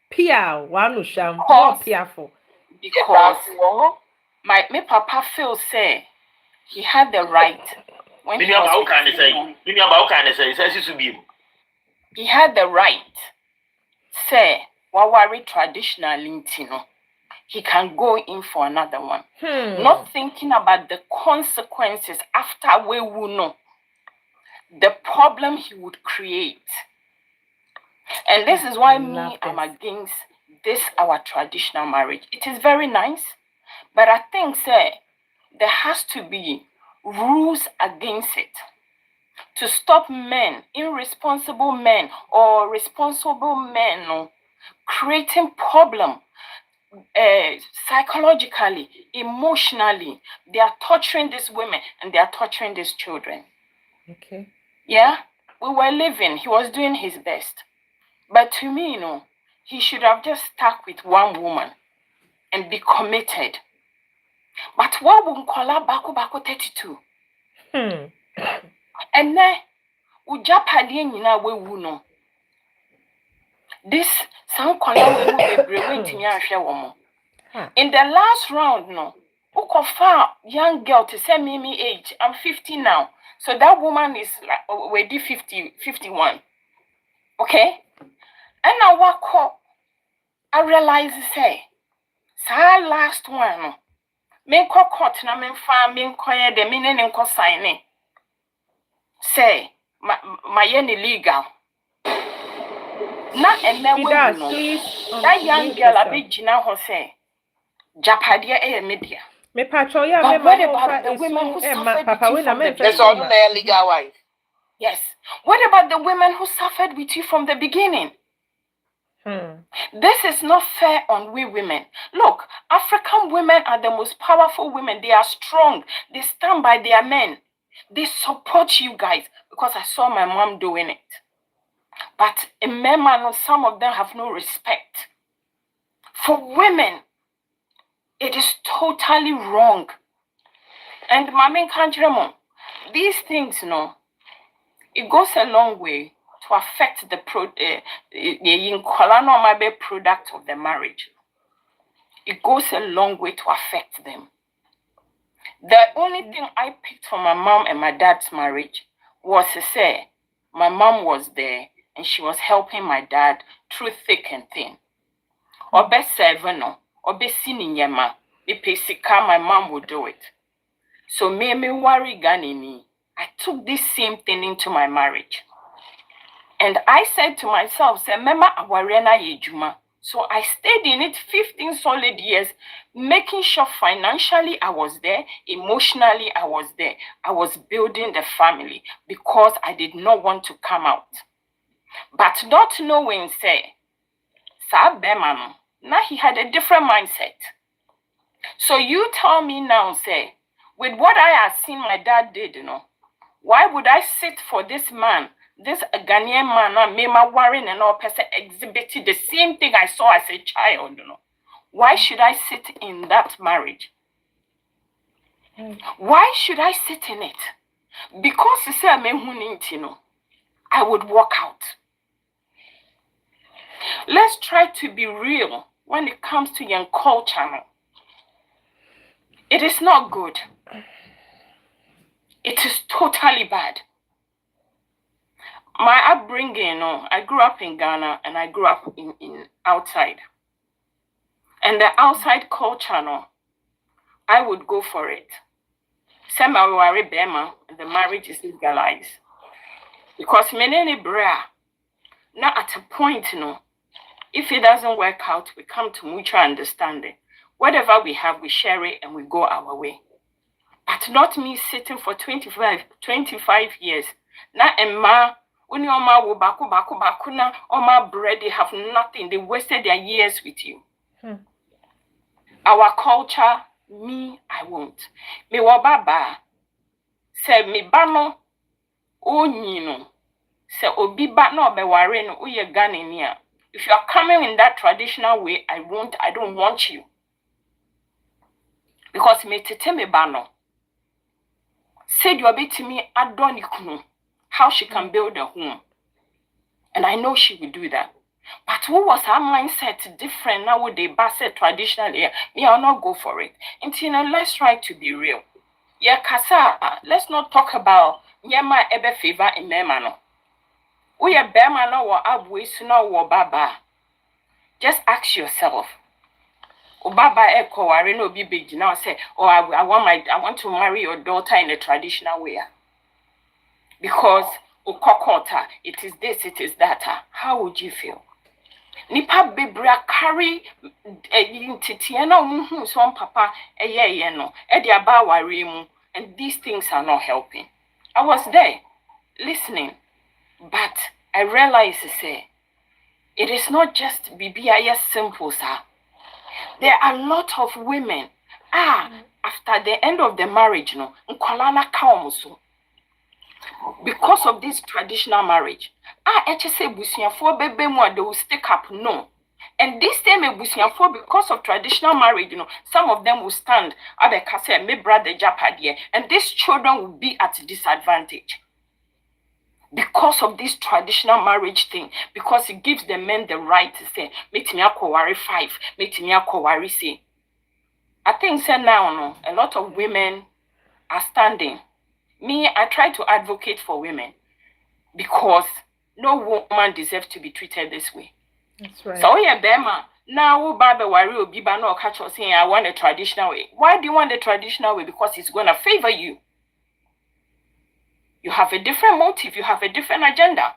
Pia, one sham, piafo. Because my papa feels say he had the right when he had the right say wawari traditional he can go in for another one. Not thinking about the consequences after we will know the problem he would create. And this is why I'm against this our traditional marriage. It is very nice, but I think there has to be rules against it to stop men, irresponsible men or responsible men creating problem psychologically, emotionally. They are torturing these women and they are torturing these children. Okay. Yeah, we were living. He was doing his best. But to me, he should have just stuck with one woman and be committed. But what would call her Bako 32? And then, Ujapadi na we wuno. This some color in the last round, Ukofa young girl to say me age. I'm 50 now. So that woman is like already 51. Okay? And now what I realize say last one. Men court na men farming koye de meaning and signing. Say my illegal. Not and then that young girl a big Gina Jose Japadia a media. Me patroya me what about the women who suffered Papa when I that's all the legal wife. Yes. What about the women who suffered with you from the beginning? This is not fair on we women. Look, African women are the most powerful women. They are strong. They stand by their men. They support you guys because I saw my mom doing it. But in men, some of them have no respect. For women, it is totally wrong. And Mami Kanjremo, these things, it goes a long way to affect the product of the marriage. It goes a long way to affect them. The only thing I picked from my mom and my dad's marriage was to say my mom was there and she was helping my dad through thick and thin. Obe seven, obe sininyema, my mom would do it. So me worry ganini. I took this same thing into my marriage. And I said to myself, say, Mema awarena yejuma. So I stayed in it 15 solid years, making sure financially I was there, emotionally I was there. I was building the family because I did not want to come out. But not knowing, say, Sabemano, now he had a different mindset. So you tell me now, say, with what I have seen my dad did, why would I sit for this man? This Ghanaian man, Mema Warren and all person exhibited the same thing I saw as a child, Why should I sit in that marriage? Why should I sit in it? Because you say I would walk out. Let's try to be real when it comes to young culture. It is not good. It is totally bad. My upbringing, I grew up in Ghana and I grew up in outside. And the outside culture, I would go for it. Semi-wari Bema, the marriage is legalized. Because many bra, now at a point, if it doesn't work out, we come to mutual understanding. Whatever we have, we share it and we go our way. But not me sitting for 25 years. Now Emma Only oma wo baku na oma bread, they have nothing. They wasted their years with you. Our culture, me, I won't. Me wababa. Say me bano o nyino. Say obi ba no be ware no uye Ghanaian. If you are coming in that traditional way, I don't want you. Because me tete me bano. Said you bit to me adonikunu. How she can build a home. And I know she will do that. But who was her mindset different nowadays? Basse traditionally, me, I'll not go for it. And you know, let's try to be real. Yeah, Kasa, let's not talk about Nyama ebe favor in Memano. We are Bemano or Abwisuna or Baba. Just ask yourself. Baba Eko Areno be big now say, oh, I want to marry your daughter in a traditional way. Because Ukokota, it is this, it is that. How would you feel? Nipa bebra carry titiana muhu son papa no edi aba ware mu, and these things are not helping. I was there listening, but I realized to say it is not just BBI simple, sir. There are a lot of women after the end of the marriage no nkwalana kaomuso because of this traditional marriage. HSA busianfo bebe mu they will stick up, no. And this time busianfo, because of traditional marriage, some of them will stand at the kase me brother Japadie, and these children will be at disadvantage because of this traditional marriage thing, because it gives the men the right to say meet me akowari 5, meet me akowari 6. I think say now no, a lot of women are standing. Me, I try to advocate for women because no woman deserves to be treated this way. That's right. So yeah, Bema. Now Baba Wari Obiba no catch us saying I want a traditional way. Why do you want the traditional way? Because it's gonna favor you. You have a different motive, you have a different agenda.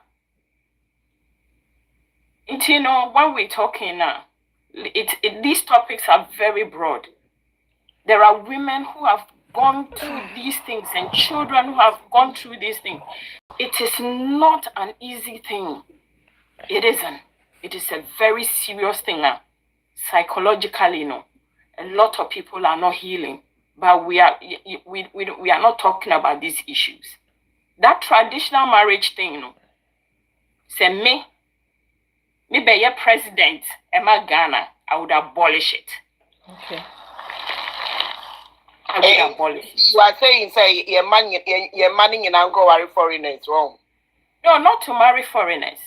And you know, when we're talking now, these topics are very broad. There are women who have gone through these things and children who have gone through these things. It is not an easy thing. It isn't. It is a very serious thing now. Psychologically, a lot of people are not healing, but we are not talking about these issues. That traditional marriage thing, say me be a president, Emma Ghana, I would abolish it. Okay. I would abolish it. You are saying, say, your money in Uncle marry foreigners, wrong? No, not to marry foreigners.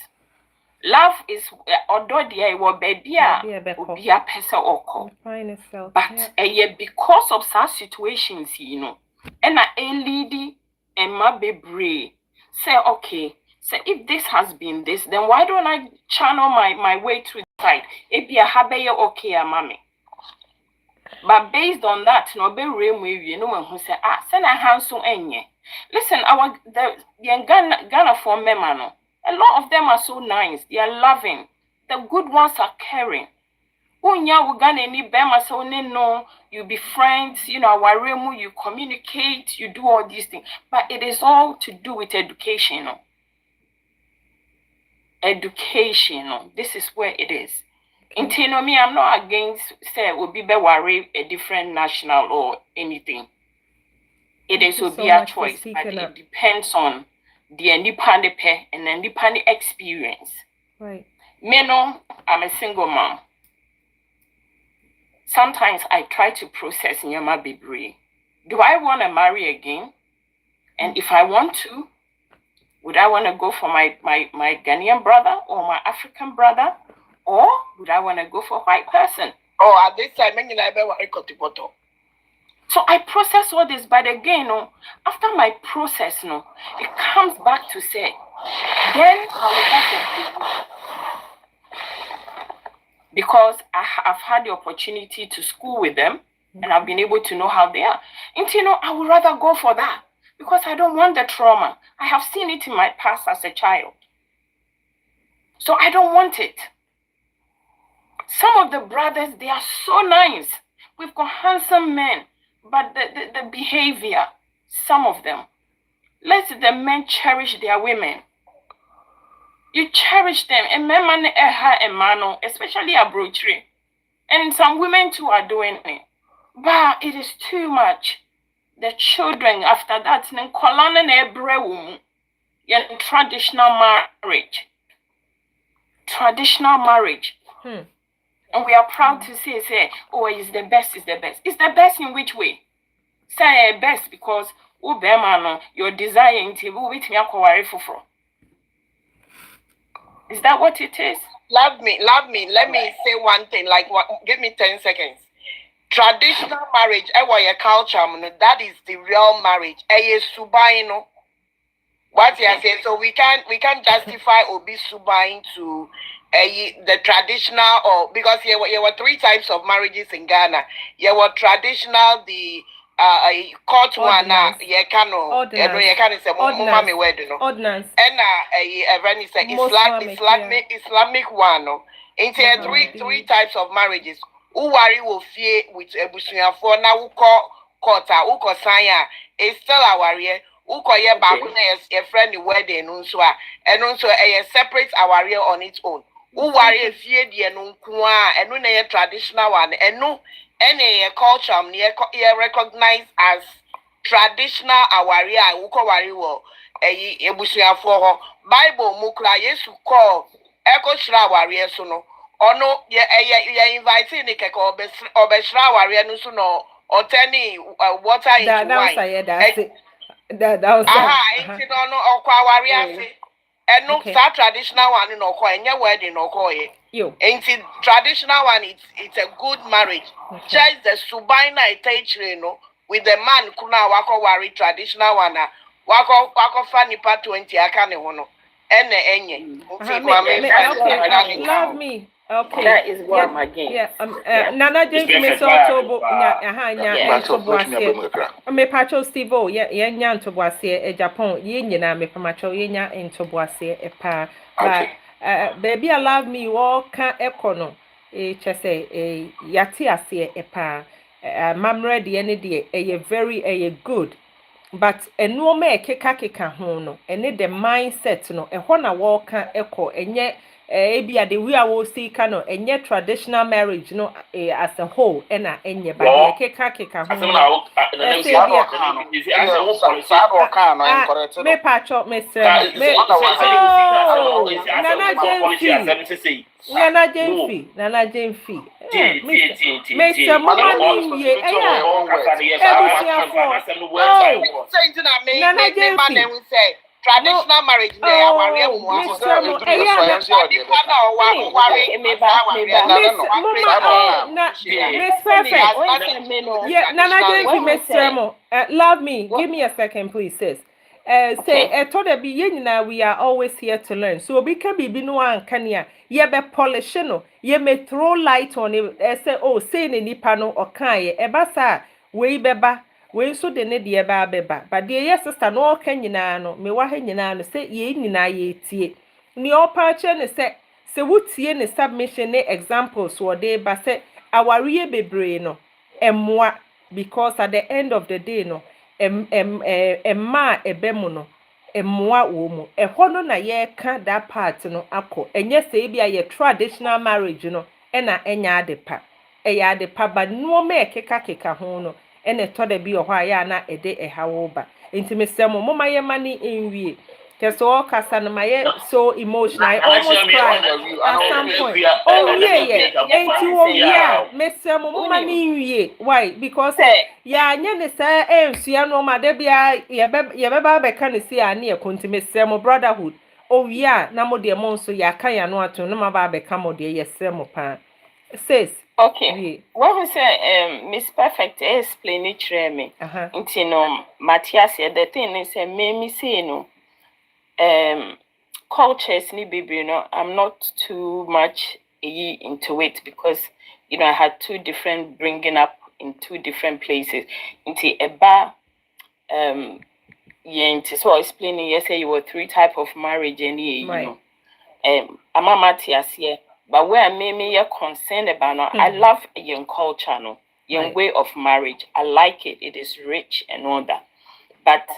Love is although there will be a person or but because of such situations, and a lady and my baby say, okay, so if this has been this, then why don't I channel my way to the side? It be a habay okay, mommy. But based on that, no be real who say, send a handsome enye. Listen, the Ghana for memano. A lot of them are so nice. They are loving. The good ones are caring. No, you be friends, you communicate, you do all these things. But it is all to do with education. Education. This is where it is. In me, I'm not against say will be worry a different national or anything. It is will be a choice, but it depends on the independent and independent experience. Right. Me no, I'm a single mom. Sometimes I try to process Nyama Bibri. Do I want to marry again? And if I want to, would I want to go for my Ghanaian brother or my African brother? Or would I want to go for a white person? Oh, at this time, so I process all this, but again, after my process, it comes back to say, then I will have because I've had the opportunity to school with them, and I've been able to know how they are. And I would rather go for that because I don't want the trauma. I have seen it in my past as a child. So I don't want it. Some of the brothers, they are so nice. We've got handsome men, but the behavior, some of them. Let the men cherish their women. You cherish them. And men and man, especially a broochery. And some women too are doing it. But it is too much. The children after that, then colon and traditional marriage. Traditional marriage. And we are proud to say, oh, it's the best, it's the best. It's the best in which way? Say best because your desire to with me. Is that what it is? Love me. Let me say one thing. Give me 10 seconds. Traditional marriage, your culture, that is the real marriage. What you say? So we can't justify Obi Subain to the traditional, or because there were 3 types of marriages in Ghana. There were traditional, the court one, ordinance, and Islamic one. It's 3 types of marriages. Who worry will fear with Ebusuya for now who call Kota, who call Saya, is still a warrior. Who call your bakuna a friendly wedding, and also a separate warrior on its own. Who worry fear the Nunkua, and no traditional one, and no any culture near recognized as traditional warrior, who call warrior, a Ebusuya for Bible Mukla, yes, who call Echo Shra warrior sono. Or no, inviting the cake or Beshra warrior, no, or turning water into wine. That was it's no or warrior. And no traditional one no coin, your wedding no coin. Ain't it traditional one? It's a good marriage. Just the Subaina no with the man kuna wako worry traditional one. Wako funny part 20 akane hono. Love me. Okay. That is what my game. Yeah. Nana James me so to me pacho Steve nya to boase Japan ye nyina me pamacho ye nya into boase pa but baby I love me wo ka ekono chese yati ase pa mamre de ne de very good. But eno me keka ho no ene the mindset no ehọ na wo ka eko enye ebia the we are see kind of enye traditional marriage no as a whole ena enye but keka ho me pacho me say Nana Jemfi Mr. Mama ye traditional marriage love me. Give me a second, please, sis. Say, we are always here to learn. So we can be no one can ye be polish no, ye may throw light on it. Say, oh, say ni pano or kaya, ebasa, we beba. We so de ne de ba beba but de yes sister no kan nyina no me wa ha nyina no say ye nyina ye tie ni opa che ne say wutie ne submission ne examples wo de ba say awariye bebre no emwa because at the end of the day no emma ebemu no emwa wo mu eho no na ye ka that part no akọ enye say bia ye traditional marriage no na enya adepa eya adepa but no me keka ho no ene to de bi ohwa ya na ede ehawo ba intime semo mama ye mani enwie keso kasa na maye so emotional I almost cried at some point oh yeah enti wo yeah mesemo mama ni enwie why because ya anya ne sa ensua no ma de bia ye be ba be ka ne si ani e kontime semo brotherhood oh yeah na mo de mo so ya kan ya no ato no ma ba be ka mo de ye semo pa says okay. What we say, Miss Perfect explain it to me. Into no, Matthias, the thing is, me say no. Cultures ni baby, I'm not too much into it because I had 2 different bringing up in 2 different places. Into a bar, so explaining. You say you were 3 type of marriage, and I'm a Matthias here. But where me concerned about now, I love young culture, young way of marriage. I like it. It is rich and all that. But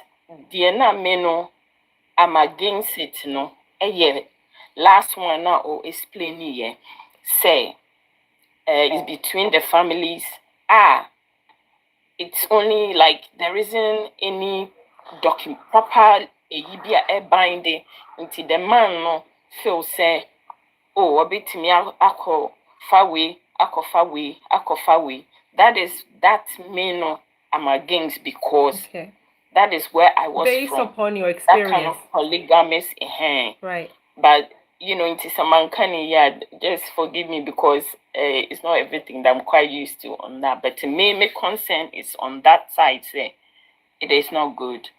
I'm against it, last one now or explain here say is between the families. It's only like there isn't any proper a binding until the man no feel say, oh, a bit me ako far way. That may no I'm against because that is where I was based from. Upon your experience. That kind of polygamous right. But it is a mankani, just forgive me because it's not everything that I'm quite used to on that. But to me, my concern is on that side, say it is not good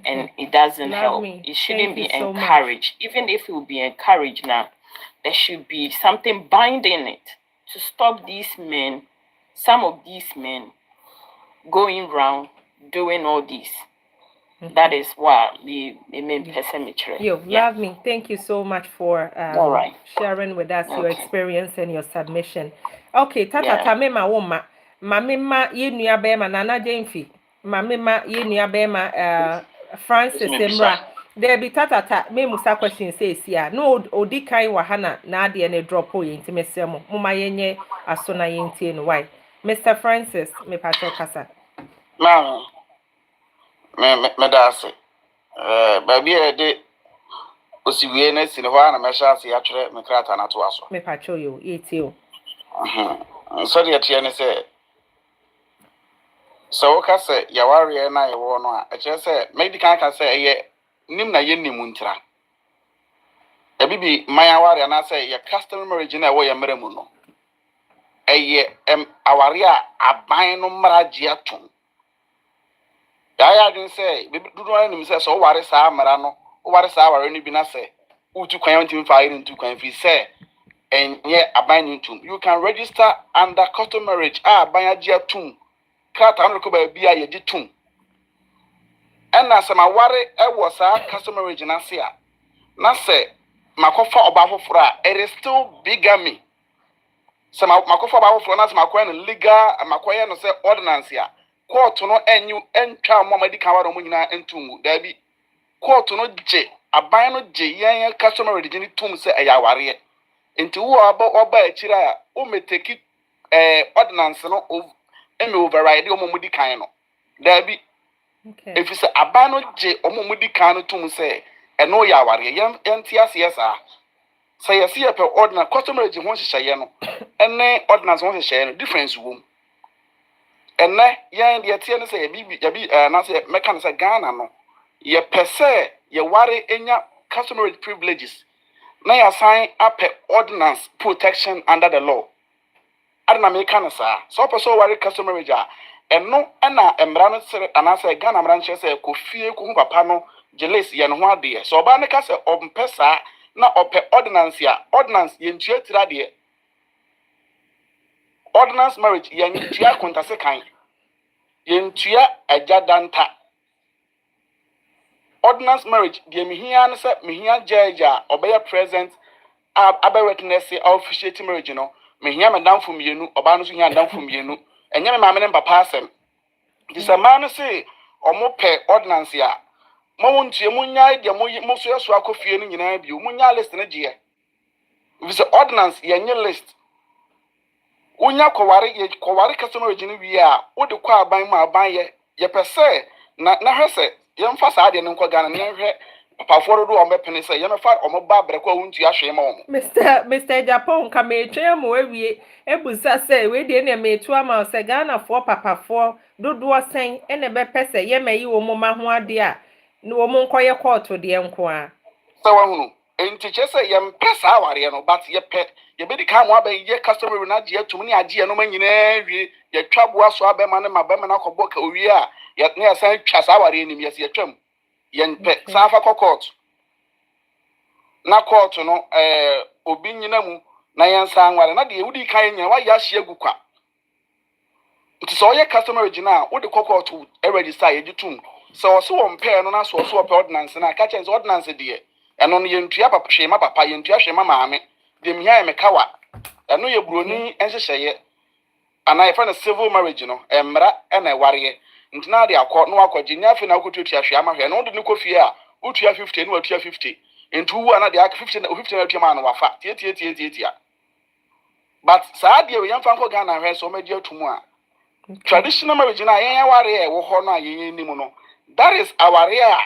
and it doesn't help. It shouldn't be encouraged. Even if it will be encouraged now, there should be something binding it to stop these men, some of these men, going around doing all this. That is why the main person. Love me. Thank you so much for sharing with us your experience and your submission. Okay, Tata Mema Woma, Mamima Yenia Bema Nana Jamefi, Mamima Yenia Bema Francis Emra. There be Tata Memusa question says here. No Odikai Wahana Nadi and a drop o intimacy Muma Yenye Asona Yenti and why. Mr. Francis, me pacho kasa. Mama. Medase. Baby de osiwiene sinwa na mesha se atwere mekrata na to aso. Me pacho yo, etio. So de tie ne se so ka se yaware na yewo no a che se medical ka se ye nim na ye nimu ntira. Ebibi mayaware na se ye custom marriage na wo ye meremu no. Eye aware a aban no maraji aton. I didn't say, do any say so. What is our marano? What is our any binase? Who to quantum fire into confuse say, and yet a binding tomb. You can register under custom marriage. By a jet tomb. Cat unrecover be a tomb. And as my worry, I was a custom marriage in Asia. Now say, Makofa about for it is still bigamy. Some Makofa about for us, Macoan legal and Macoyan say ordinance here. Court no enyu entwa momadi kawaro mu nyina entumu da bi court no je aban no je yen customer redigini tum se ayaware enti wo oba akira o meteki ordinance no eme override o momudi kan no da bi if se aban no je o momudi kan no tum se eno yaware yen tiase yesa say yesi pe ordinance customer redigini ho hyehyɛ no ene ordinance ho hyehyɛ no difference wo and yan the atien say na say meka say Ghana no ye pese ye ware enya customary privileges na ya sign up ordinance protection under the law adna meka na sa so person ware customary ja eno na emra no sere ana say Ghana mra nche say ko fie ko hu papa no jealous ye no ho ade so oba ne ka say ompesa na ope ordinance ya ordinance ye ntua tira de ordinance marriage yentua kontase kan yentua ajadanta ordinance marriage de mehia no se mehia jaja obeya present abe witness officiating marriage no mehia madam fo mienu oba no so hia madam fo mienu enye me maame ne papa asem disama no se omo pe ordinance ya mo wontie munya de mo so yeso akofie no nyina bi munya list na je visa ordinance yenye list unya koware customer regime wi a wo de kwa aban ma aban ye pese na hwese ye mfa sa ade ne nkwa Ghana ne hwe papa foro do o mepene se ye mefa o mo ba bre kwa wuntu ahwe ma o mo Mr. Japan ka me twa mo awie ebusa se we de ne me tu ama se Ghana fo papa fo dodo sen ene be pese ye mayi wo mo ma ho ade a ne wo mo nkoye court de enko a se wa hunu enti chese ye mpesa aware no but ye pe ye be di ka mo aban ye customer na je atum ne age no manyina wie ye twaboa so abema ne mabema na kobo ka owie a ye ne asan twa sa aware nim ye se twam ye pe safa court na court no obi nyina mu na ye nsa anware na de wudi kan nyina wa ya hye agukwa nti so ye customer original wo de court register ye ditum so so won pe no na so pe ordinance na ka chen ordinance de eno no ye ntua papa hwe ma papa ye ntua hwe ma maame de mihia me kawa eno ye broni enhyehyeye ana ye fa na civil marriage no emra na ware ntina de akọ no akọ ginya fe na akotu tua hwe ama hwe no de ne kofie a utua 50 no atua 50 into one of the 15 man wafa tia. But Sadia, young Franco Ghana has so many to more. Traditional marriage in a wari wo ho na ye ni mu no. That is our area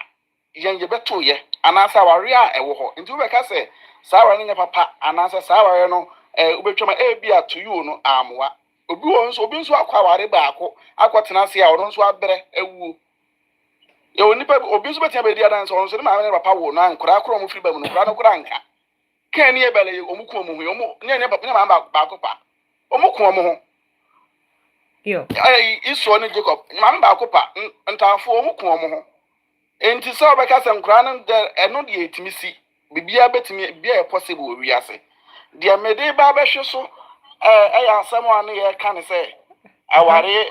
yen ye beto ye anasa our area e wo ho. Nti we ka say sawa ni papa anasa sawa no ubetwama bia to you no amwa. Obi nso akwa wari baako akwotena se a ono nso abrɛ ewu. Ye oni pa obi nso betia be dia dan so ono nso ma ne papa wo na nkora akoro mo firi ba mu no nkora no kora nka. Kan ni ebele omuku omu hu omu ne papa ne ma baako pa. Omuku omu hu. Yo. Iso ni Jacob ma baako pa ntafo omuku omu hu. Enti so obeka se nkora no eno de etimisi bibia betimi bia e possible wi ase. De mede ba behwe so ya asɛm ane ye ka ne sɛ aware